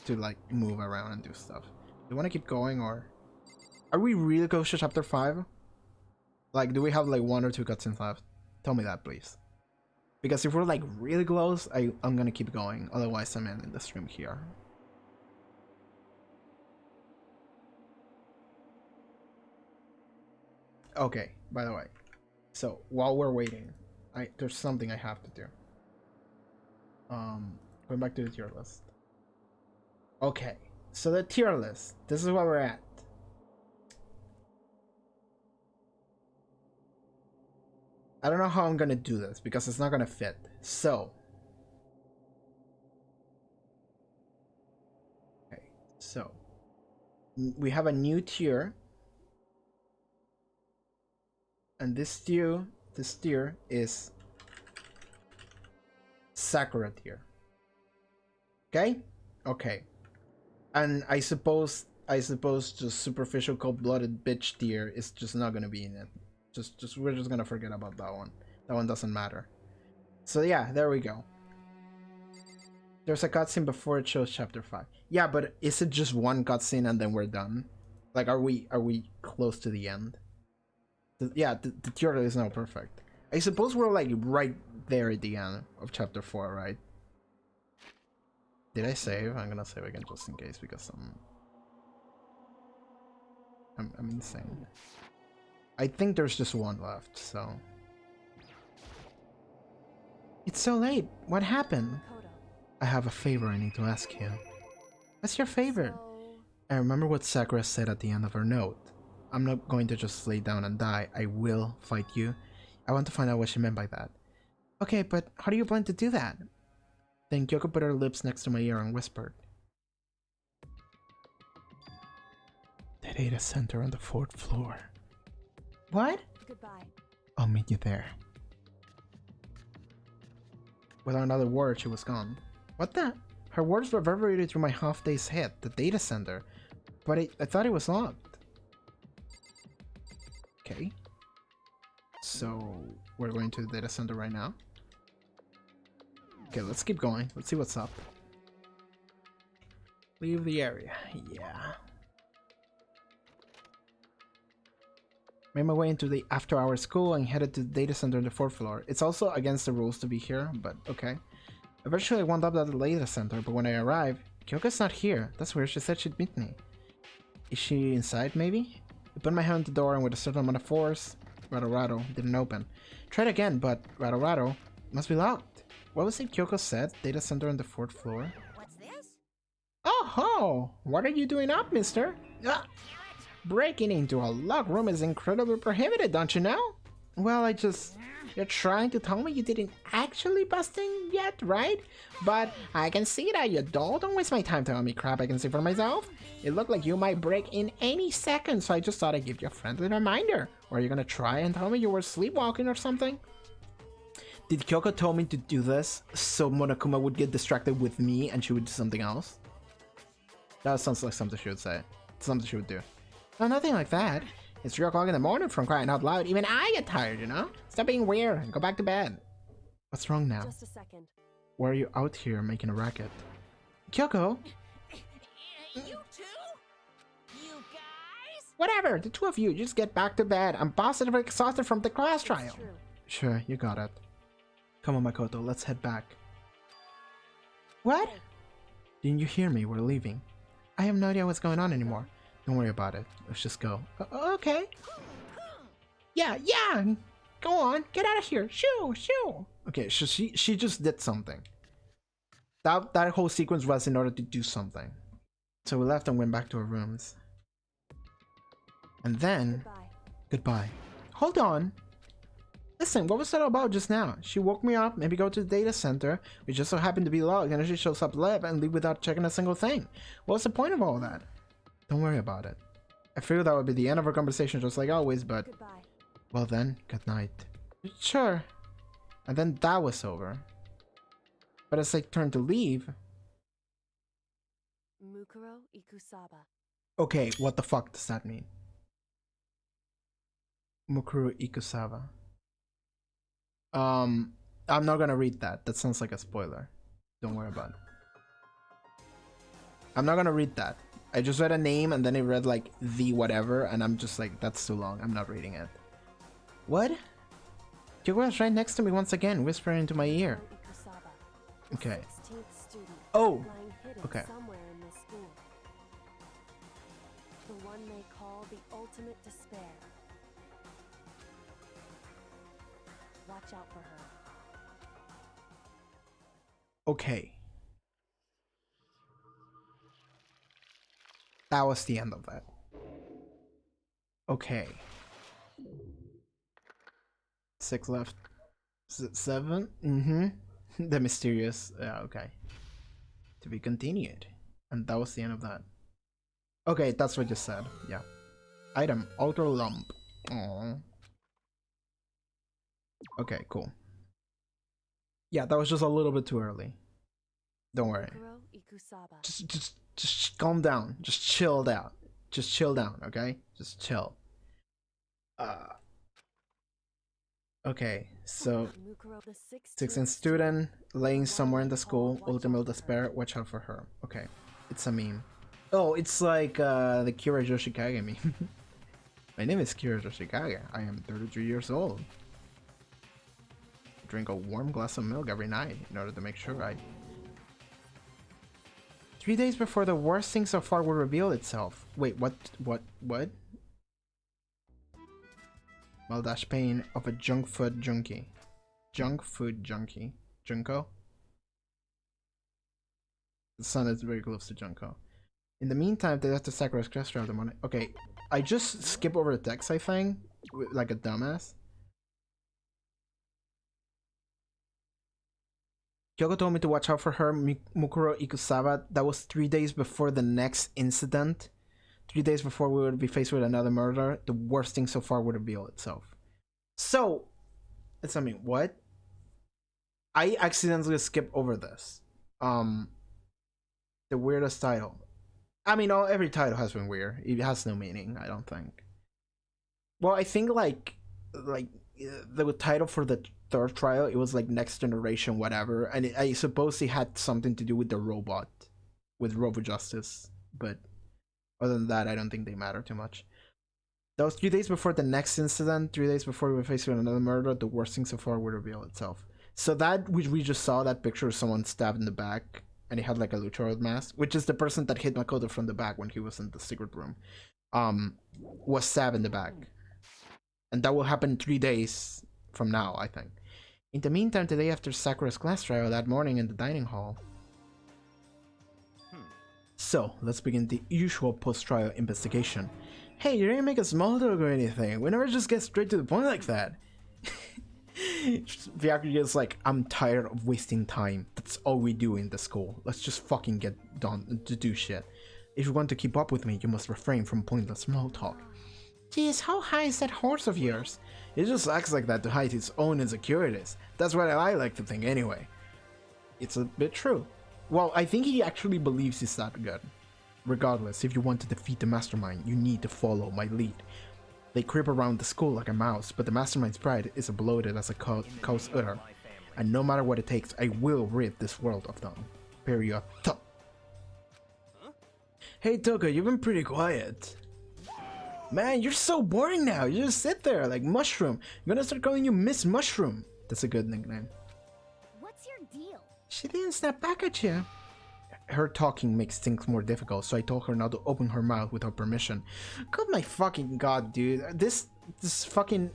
To, like, move around and do stuff. Do you want to keep going, or... Are we really close to chapter 5? Like, do we have, like, 1 or 2 cutscenes left? Tell me that, please. Because if we're, like, really close, I'm gonna keep going. Otherwise, I'm ending the stream here. Okay, by the way. So, while we're waiting, there's something I have to do. Going back to the tier list. Okay, so the tier list. This is where we're at. I don't know how I'm gonna do this because it's not gonna fit. So. Okay, so. We have a new tier. And this This tier is Sakura tier. Okay? Okay. And I suppose just superficial cold-blooded bitch tier is just not gonna be in it. We're just gonna forget about that one. That one doesn't matter. So yeah, there we go. There's a cutscene before it shows chapter 5. Yeah, but is it just one cutscene and then we're done? Like, are we close to the end? The tutorial is now perfect. I suppose we're like right there at the end of chapter 4, right? Did I save? I'm gonna save again just in case because I'm insane. I think there's just one left, so. It's so late. What happened? I have a favor I need to ask you. What's your favor? I remember what Sakura said at the end of her note. I'm not going to just lay down and die. I will fight you. I want to find out what she meant by that. Okay, but how do you plan to do that? Then Kyoko put her lips next to my ear and whispered. The data center on the 4th floor. What? Goodbye. I'll meet you there. Without another word, she was gone. What the? Her words reverberated through my half-dazed head. The data center. But I thought it was locked. Okay. So, we're going to the data center right now. Okay, let's keep going. Let's see what's up. Leave the area. Yeah. Made my way into the after-hours school and headed to the data center on the 4th floor. It's also against the rules to be here, but okay. Eventually I wound up at the data center, but when I arrived, Kyoko's not here. That's where she said she'd meet me. Is she inside, maybe? I put my hand on the door and with a certain amount of force, Rado didn't open. Tried again, but Rado must be locked. What was it Kyoko said? Data center on the 4th floor? What's this? Oh ho! What are you doing up, mister? Ah! Breaking into a locked room is incredibly prohibited, don't you know? Well, you're trying to tell me you didn't actually bust in yet, right? But I can see that you don't waste my time telling me crap I can see for myself. It looked like you might break in any second, so I just thought I'd give you a friendly reminder. Or are you gonna try and tell me you were sleepwalking or something? Did Kyoko tell me to do this so Monokuma would get distracted with me and she would do something else? That sounds like something she would say. Something she would do. No, nothing like that. It's 3 o'clock in the morning from crying out loud. Even I get tired, you know? Stop being weird and go back to bed. What's wrong now? Just a second. Why are you out here making a racket? Kyoko? You too? You guys? Whatever, the two of you just get back to bed. I'm positively exhausted from the class trial. True. Sure, you got it. Come on, Makoto, let's head back. What? Didn't you hear me? We're leaving. I have no idea what's going on anymore. Don't worry about it. Let's just go. Okay. Yeah. Go on. Get out of here. Shoo. Okay, so she just did something. That whole sequence was in order to do something. So we left and went back to our rooms. And then... Goodbye. Hold on. Listen, what was that about just now? She woke me up, maybe go to the data center, which just so happened to be logged, and she shows up late and leave without checking a single thing. What's the point of all that? Don't worry about it. I figured that would be the end of our conversation just like always, but... Goodbye. Well then, good night. Sure. And then that was over. But as I turned to leave... Mukuro Ikusaba. Okay, what the fuck does that mean? Mukuro Ikusaba. I'm not gonna read that. That sounds like a spoiler. Don't worry about it. I'm not gonna read that. I just read a name and then I read like the whatever and I'm just like, that's too long. I'm not reading it. What? Kyoko was right next to me once again, whispering into my ear. Okay. Oh! Okay. Somewhere in this school. The one they call the ultimate despair. Watch out for her. Okay. That was the end of that. Okay. 6 left. 7? Mm-hmm. The mysterious... Yeah, okay. To be continued. And that was the end of that. Okay, that's what you said. Yeah. Item. Outer lump. Aww. Okay, cool. Yeah, that was just a little bit too early. Don't worry. Just calm down. Just chill out. Just chill down, okay? Just chill. Okay, so 16th student laying somewhere in the school, ultimate despair, watch out for her. Okay, it's a meme. Oh, it's like the Kira Yoshikage meme. My name is Kira Yoshikage. I am 33 years old. Drink a warm glass of milk every night in order to make sure I... 3 days before the worst thing so far will reveal itself. Wait, what? Maldash pain of a junk food junkie. Junk food junkie. Junko? The sun is very close to Junko. In the meantime, they have to sacrifice Crestro of the money. Okay, I just skip over the text, I think, like a dumbass. Kyoko told me to watch out for her, Mukuro Ikusawa. That was 3 days before the next incident. 3 days before we would be faced with another murder. The worst thing so far would reveal itself. So, it's, I mean, what? I accidentally skipped over this. The weirdest title. I mean, every title has been weird. It has no meaning, I don't think. Well, I think, like the title for the third trial, it was like Next Generation whatever, and I suppose it had something to do with the robot, with Robo Justice, but other than that, I don't think they matter too much. That was 3 days before the next incident, 3 days before we were faced with another murder. The worst thing so far would reveal itself. So that, which we just saw, that picture of someone stabbed in the back, and he had like a luchador mask, which is the person that hit Makoto from the back when he was in the secret room, was stabbed in the back. And that will happen 3 days from now, I think. In the meantime, the day after Sakura's class trial, that morning in the dining hall. So, let's begin the usual post-trial investigation. Hey, you didn't make a small talk or anything. We never just get straight to the point like that. Byakuya is like, I'm tired of wasting time. That's all we do in the school. Let's just fucking get done to do shit. If you want to keep up with me, you must refrain from pointless small talk. Jeez, how high is that horse of yours? It just acts like that to hide its own insecurities. That's what I like to think anyway. It's a bit true. Well, I think he actually believes he's that good. Regardless, if you want to defeat the mastermind, you need to follow my lead. They creep around the school like a mouse, but the mastermind's pride is as bloated as a cow's udder. And no matter what it takes, I will rid this world of them. Period. Hey Toko, you've been pretty quiet. Man, you're so boring now. You just sit there like Mushroom. I'm gonna start calling you Miss Mushroom. That's a good nickname. What's your deal? She didn't snap back at you. Her talking makes things more difficult, so I told her not to open her mouth without permission. God, my fucking god, dude. This fucking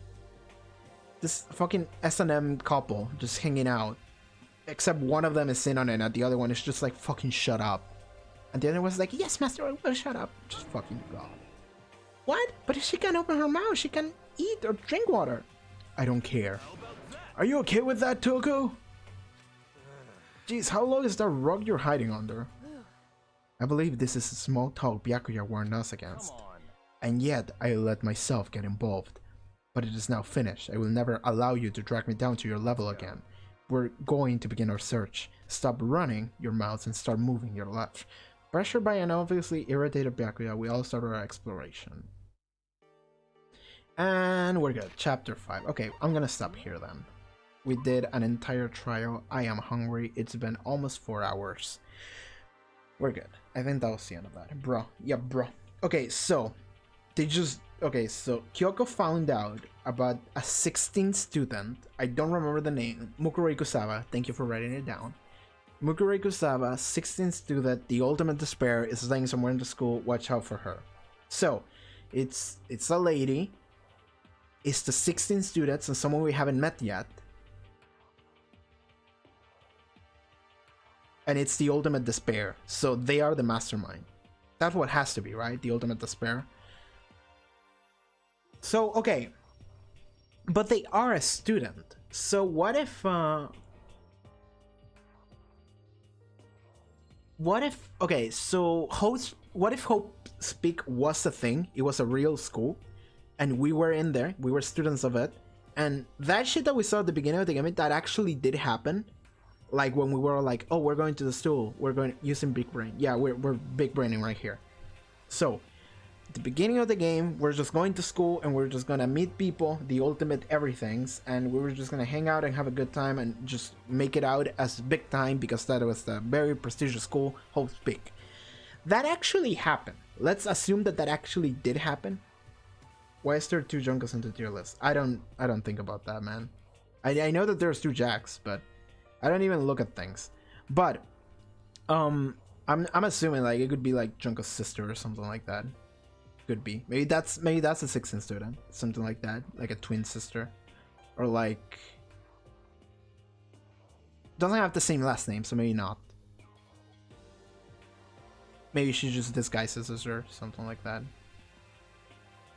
S&M couple just hanging out. Except one of them is in on it, and the other one is just like, fucking shut up. And the other one's like, yes, master, I will shut up. Just fucking god. What? But if she can't open her mouth, she can eat or drink water. I don't care. Are you okay with that, Toko? Jeez, how low is that rug you're hiding under? I believe this is a small talk Byakuya warned us against. And yet, I let myself get involved. But it is now finished. I will never allow you to drag me down to your level again. We're going to begin our search. Stop running your mouths and start moving your left. Pressured by an obviously irritated Byakuya, we all start our exploration. And we're good. Chapter 5. Okay, I'm gonna stop here then. We did an entire trial. I am hungry. It's been almost 4 hours. We're good. I think that was the end of that. Bro. Yeah, bro. Okay, so so Kyoko found out about a 16th student. I don't remember the name. Mukuro Ikusawa. Thank you for writing it down. Mukuro Ikusawa, 16th student, the ultimate despair, is laying somewhere in the school. Watch out for her. So, it's a lady. It's the 16 students and someone we haven't met yet. And it's the ultimate despair. So they are the mastermind. That's what has to be, right? The ultimate despair. So, okay. But they are a student. So what if okay, so what if Hope Speak was a thing? It was a real school and we were in there, we were students of it, And that shit that we saw at the beginning of the game, that actually did happen. Like when we were like, oh, we're going to the stool, we're going using big brain. Yeah, we're big braining right here. So at the beginning of the game, we're just going to school and we're just gonna meet people, the ultimate everythings, and we were just gonna hang out and have a good time and just make it out as big time because that was the very prestigious school, Hope's Peak. That actually happened. Let's assume that that actually did happen. Why is there 2 Junkos in the tier list? I don't think about that, man. I know that there's 2 Jacks, but I don't even look at things. But I'm assuming like it could be like Junko's sister or something like that. Could be. Maybe that's a 16th student, something like that, like a twin sister, or like doesn't have the same last name, so maybe not. Maybe she just disguises her, something like that.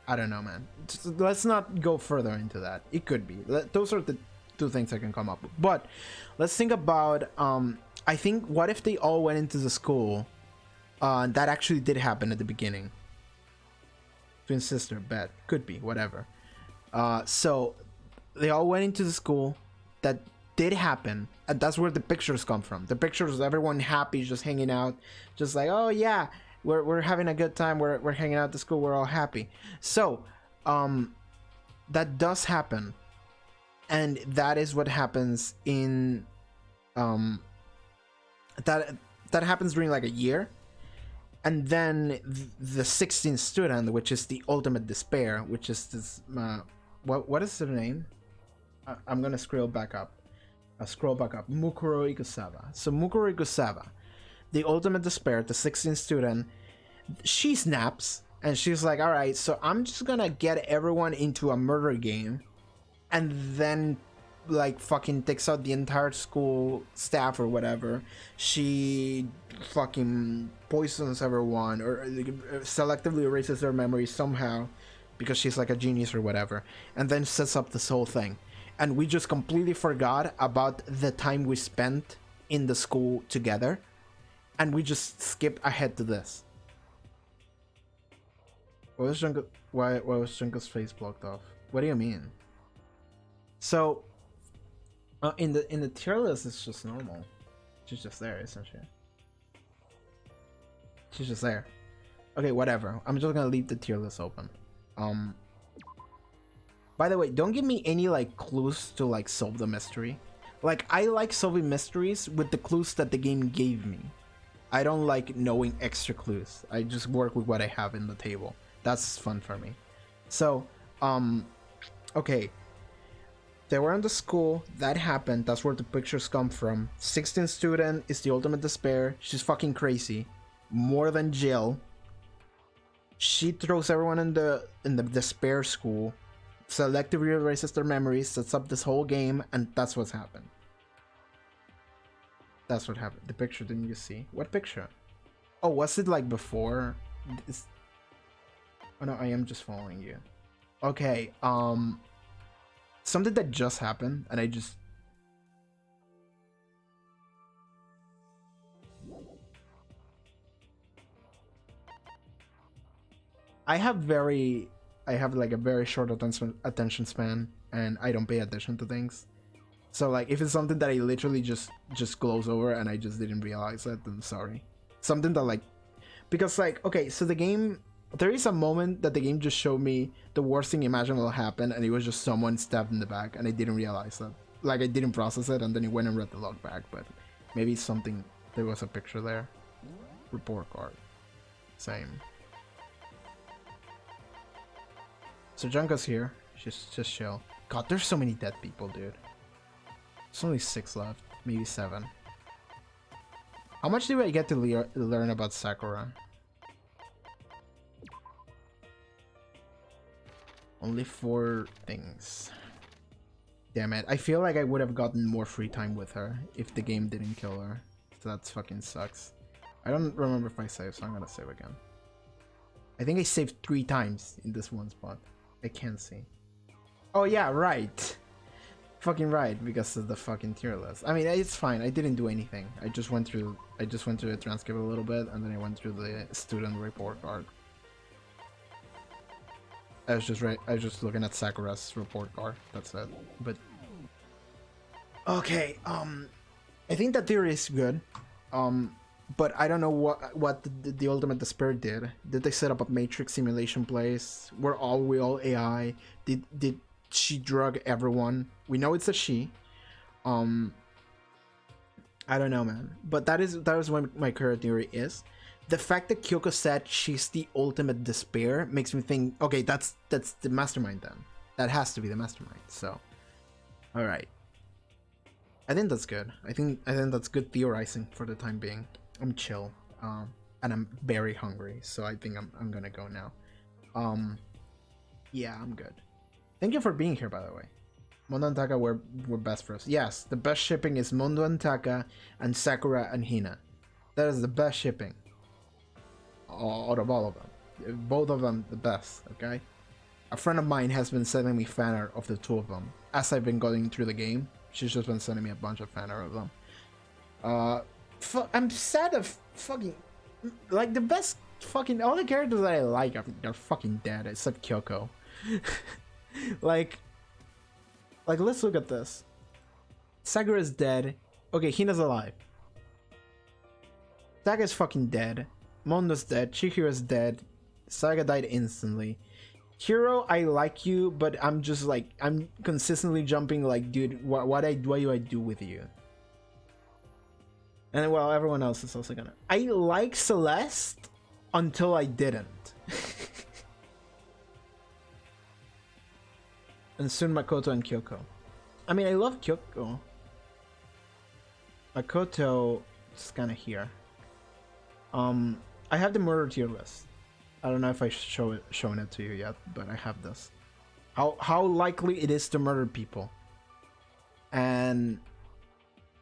I don't know, man. Let's not go further into that. It could be. Those are the 2 things I can come up with. But let's think about, I think, what if they all went into the school? That actually did happen at the beginning. Twin sister, bet. Could be, whatever. So they all went into the school. That did happen. And that's where the pictures come from. The pictures of everyone happy, just hanging out. Just like, oh yeah, we're having a good time. We're hanging out at the school. We're all happy. So, that does happen. And that is what happens in, that happens during like a year. And then the 16th student, which is the ultimate despair, which is this, what is her name? I'm gonna scroll back up. Mukuro Ikusawa. So Mukuro Ikusawa, the ultimate despair, the 16th student, she snaps and she's like, all right, so I'm just gonna get everyone into a murder game, and then like fucking takes out the entire school staff or whatever. She fucking poisons everyone or selectively erases their memories somehow because she's like a genius or whatever, and then sets up this whole thing. And we just completely forgot about the time we spent in the school together, and we just skip ahead to this. Why was Junko's face blocked off? What do you mean? So in the tier list, it's just normal. She's just there, isn't she? She's just there. Okay, whatever. I'm just gonna leave the tier list open. By the way, don't give me any like clues to like solve the mystery. Like, I like solving mysteries with the clues that the game gave me. I don't like knowing extra clues. I just work with what I have in the table. That's fun for me. So, okay. They were in the school, that happened, that's where the pictures come from. 16th student is the ultimate despair. She's fucking crazy. More than Jill. She throws everyone in the despair school, selectively erases their memories, sets up this whole game, and that's what's happened. That's what happened. The picture, didn't you see? What picture? Oh, was it like before? Oh no, I am just following you. Okay, something that just happened, and I have like a very short attention span, and I don't pay attention to things. So like, if it's something that I literally just gloss over and I just didn't realize it, then sorry. Something that like, because like, okay, so the game, there is a moment that the game just showed me the worst thing imaginable happen, and it was just someone stabbed in the back, and I didn't realize that. Like, I didn't process it, and then it went and read the log back, but maybe something, there was a picture there. Report card. Same. So Junko's here. She's just chill. God, there's so many dead people, dude. There's only 6 left. Maybe 7. How much do I get to learn about Sakura? Only 4 things. Damn it. I feel like I would have gotten more free time with her if the game didn't kill her. So that fucking sucks. I don't remember if I saved, so I'm gonna save again. I think I saved 3 times in this one spot. I can't see. Oh yeah, right. Fucking right, because of the fucking tier list. I mean, it's fine. I didn't do anything. I just went through the transcript a little bit, and then I went through the student report card. I was just looking at Sakura's report card. That's it. But okay, I think that theory is good. But I don't know what the Ultimate Despair did. Did they set up a Matrix simulation place? Were we all AI? Did she drug everyone? We know it's a she. I don't know, man. But that is what my current theory is. The fact that Kyoko said she's the Ultimate Despair makes me think, okay, that's the mastermind then. That has to be the mastermind. So, all right. I think that's good. I think that's good theorizing for the time being. I'm chill, and I'm very hungry, so I think I'm gonna go now. Yeah, I'm good. Thank you for being here, by the way. Mondo and Taka were best for us. Yes, the best shipping is Mondo and Taka and Sakura and Hina. That is the best shipping out of all of them. Both of them the best. Okay. A friend of mine has been sending me fan art of the two of them as I've been going through the game. She's just been sending me a bunch of fan art of them. I'm sad of fucking, like, the best fucking, all the characters that I like are fucking dead except Kyoko. like let's look at this. Sakura's dead. Okay, Hina's alive. Saga's fucking dead. Mondo's dead. Chihiro's dead. Saga died instantly. Hero, I like you, but I'm just like, I'm consistently jumping like, dude, what do I do with you? And well, everyone else is also gonna. I like Celeste until I didn't. And soon Makoto and Kyoko. I mean, I love Kyoko. Makoto is kind of here. I have the murder tier list. I don't know if I shown it to you yet, but I have this. How likely it is to murder people. And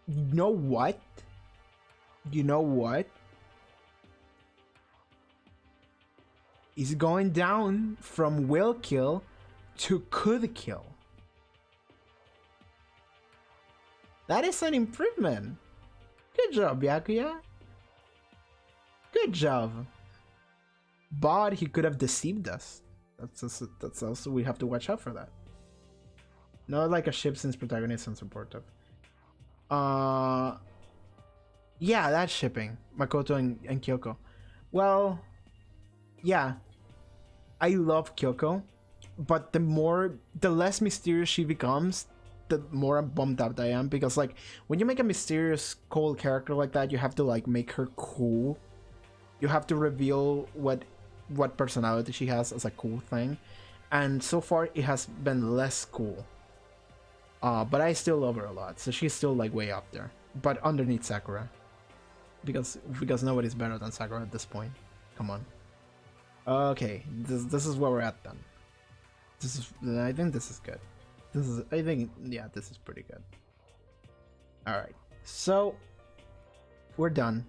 you know what? You know what? He's going down from will kill to could kill. That is an improvement. Good job, Byakuya. Good job. But he could have deceived us. That's also, we have to watch out for that. Not like a ship since protagonist and supportive. Yeah, that's shipping. Makoto and Kyoko. Well, yeah. I love Kyoko, but the less mysterious she becomes, the more bummed out I am, because like when you make a mysterious cold character like that, you have to like make her cool. You have to reveal what personality she has as a cool thing, and so far it has been less cool. But I still love her a lot, so she's still like way up there, but underneath Sakura, because nobody's better than Sakura at this point. Come on. Okay, this is where we're at then. I think this is good. This is pretty good. All right, so we're done.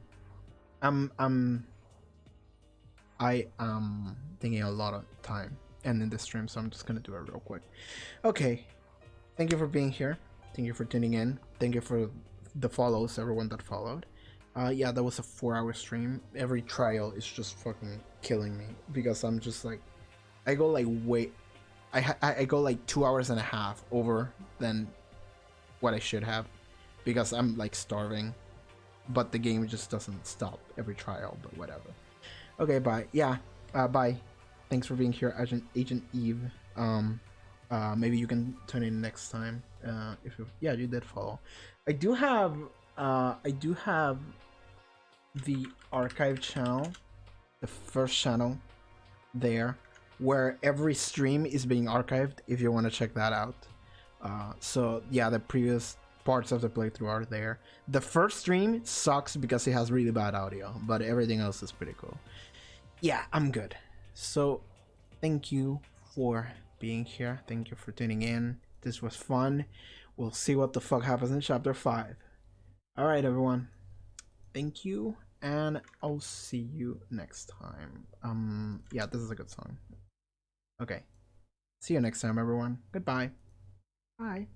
I am taking a lot of time ending this stream, so I'm just gonna do it real quick. Okay, thank you for being here. Thank you for tuning in. Thank you for the follows, everyone that followed. Yeah, that was a 4-hour stream. Every trial is just fucking killing me, because I'm just like, I go like I go like 2 hours and a half over than what I should have, because I'm like starving, but the game just doesn't stop every trial, but whatever. Okay, bye. Yeah, bye. Thanks for being here, Agent Eve. Maybe you can tune in next time. If you did follow. I do have the archive channel, the first channel there, where every stream is being archived, if you want to check that out. So yeah, the previous parts of the playthrough are there. The first stream sucks because it has really bad audio, but everything else is pretty cool. Yeah, I'm good. So thank you for being here. Thank you for tuning in. This was fun. We'll see what the fuck happens in chapter 5. All right, everyone. Thank you, and I'll see you next time. Yeah, this is a good song. Okay. See you next time, everyone. Goodbye. Bye.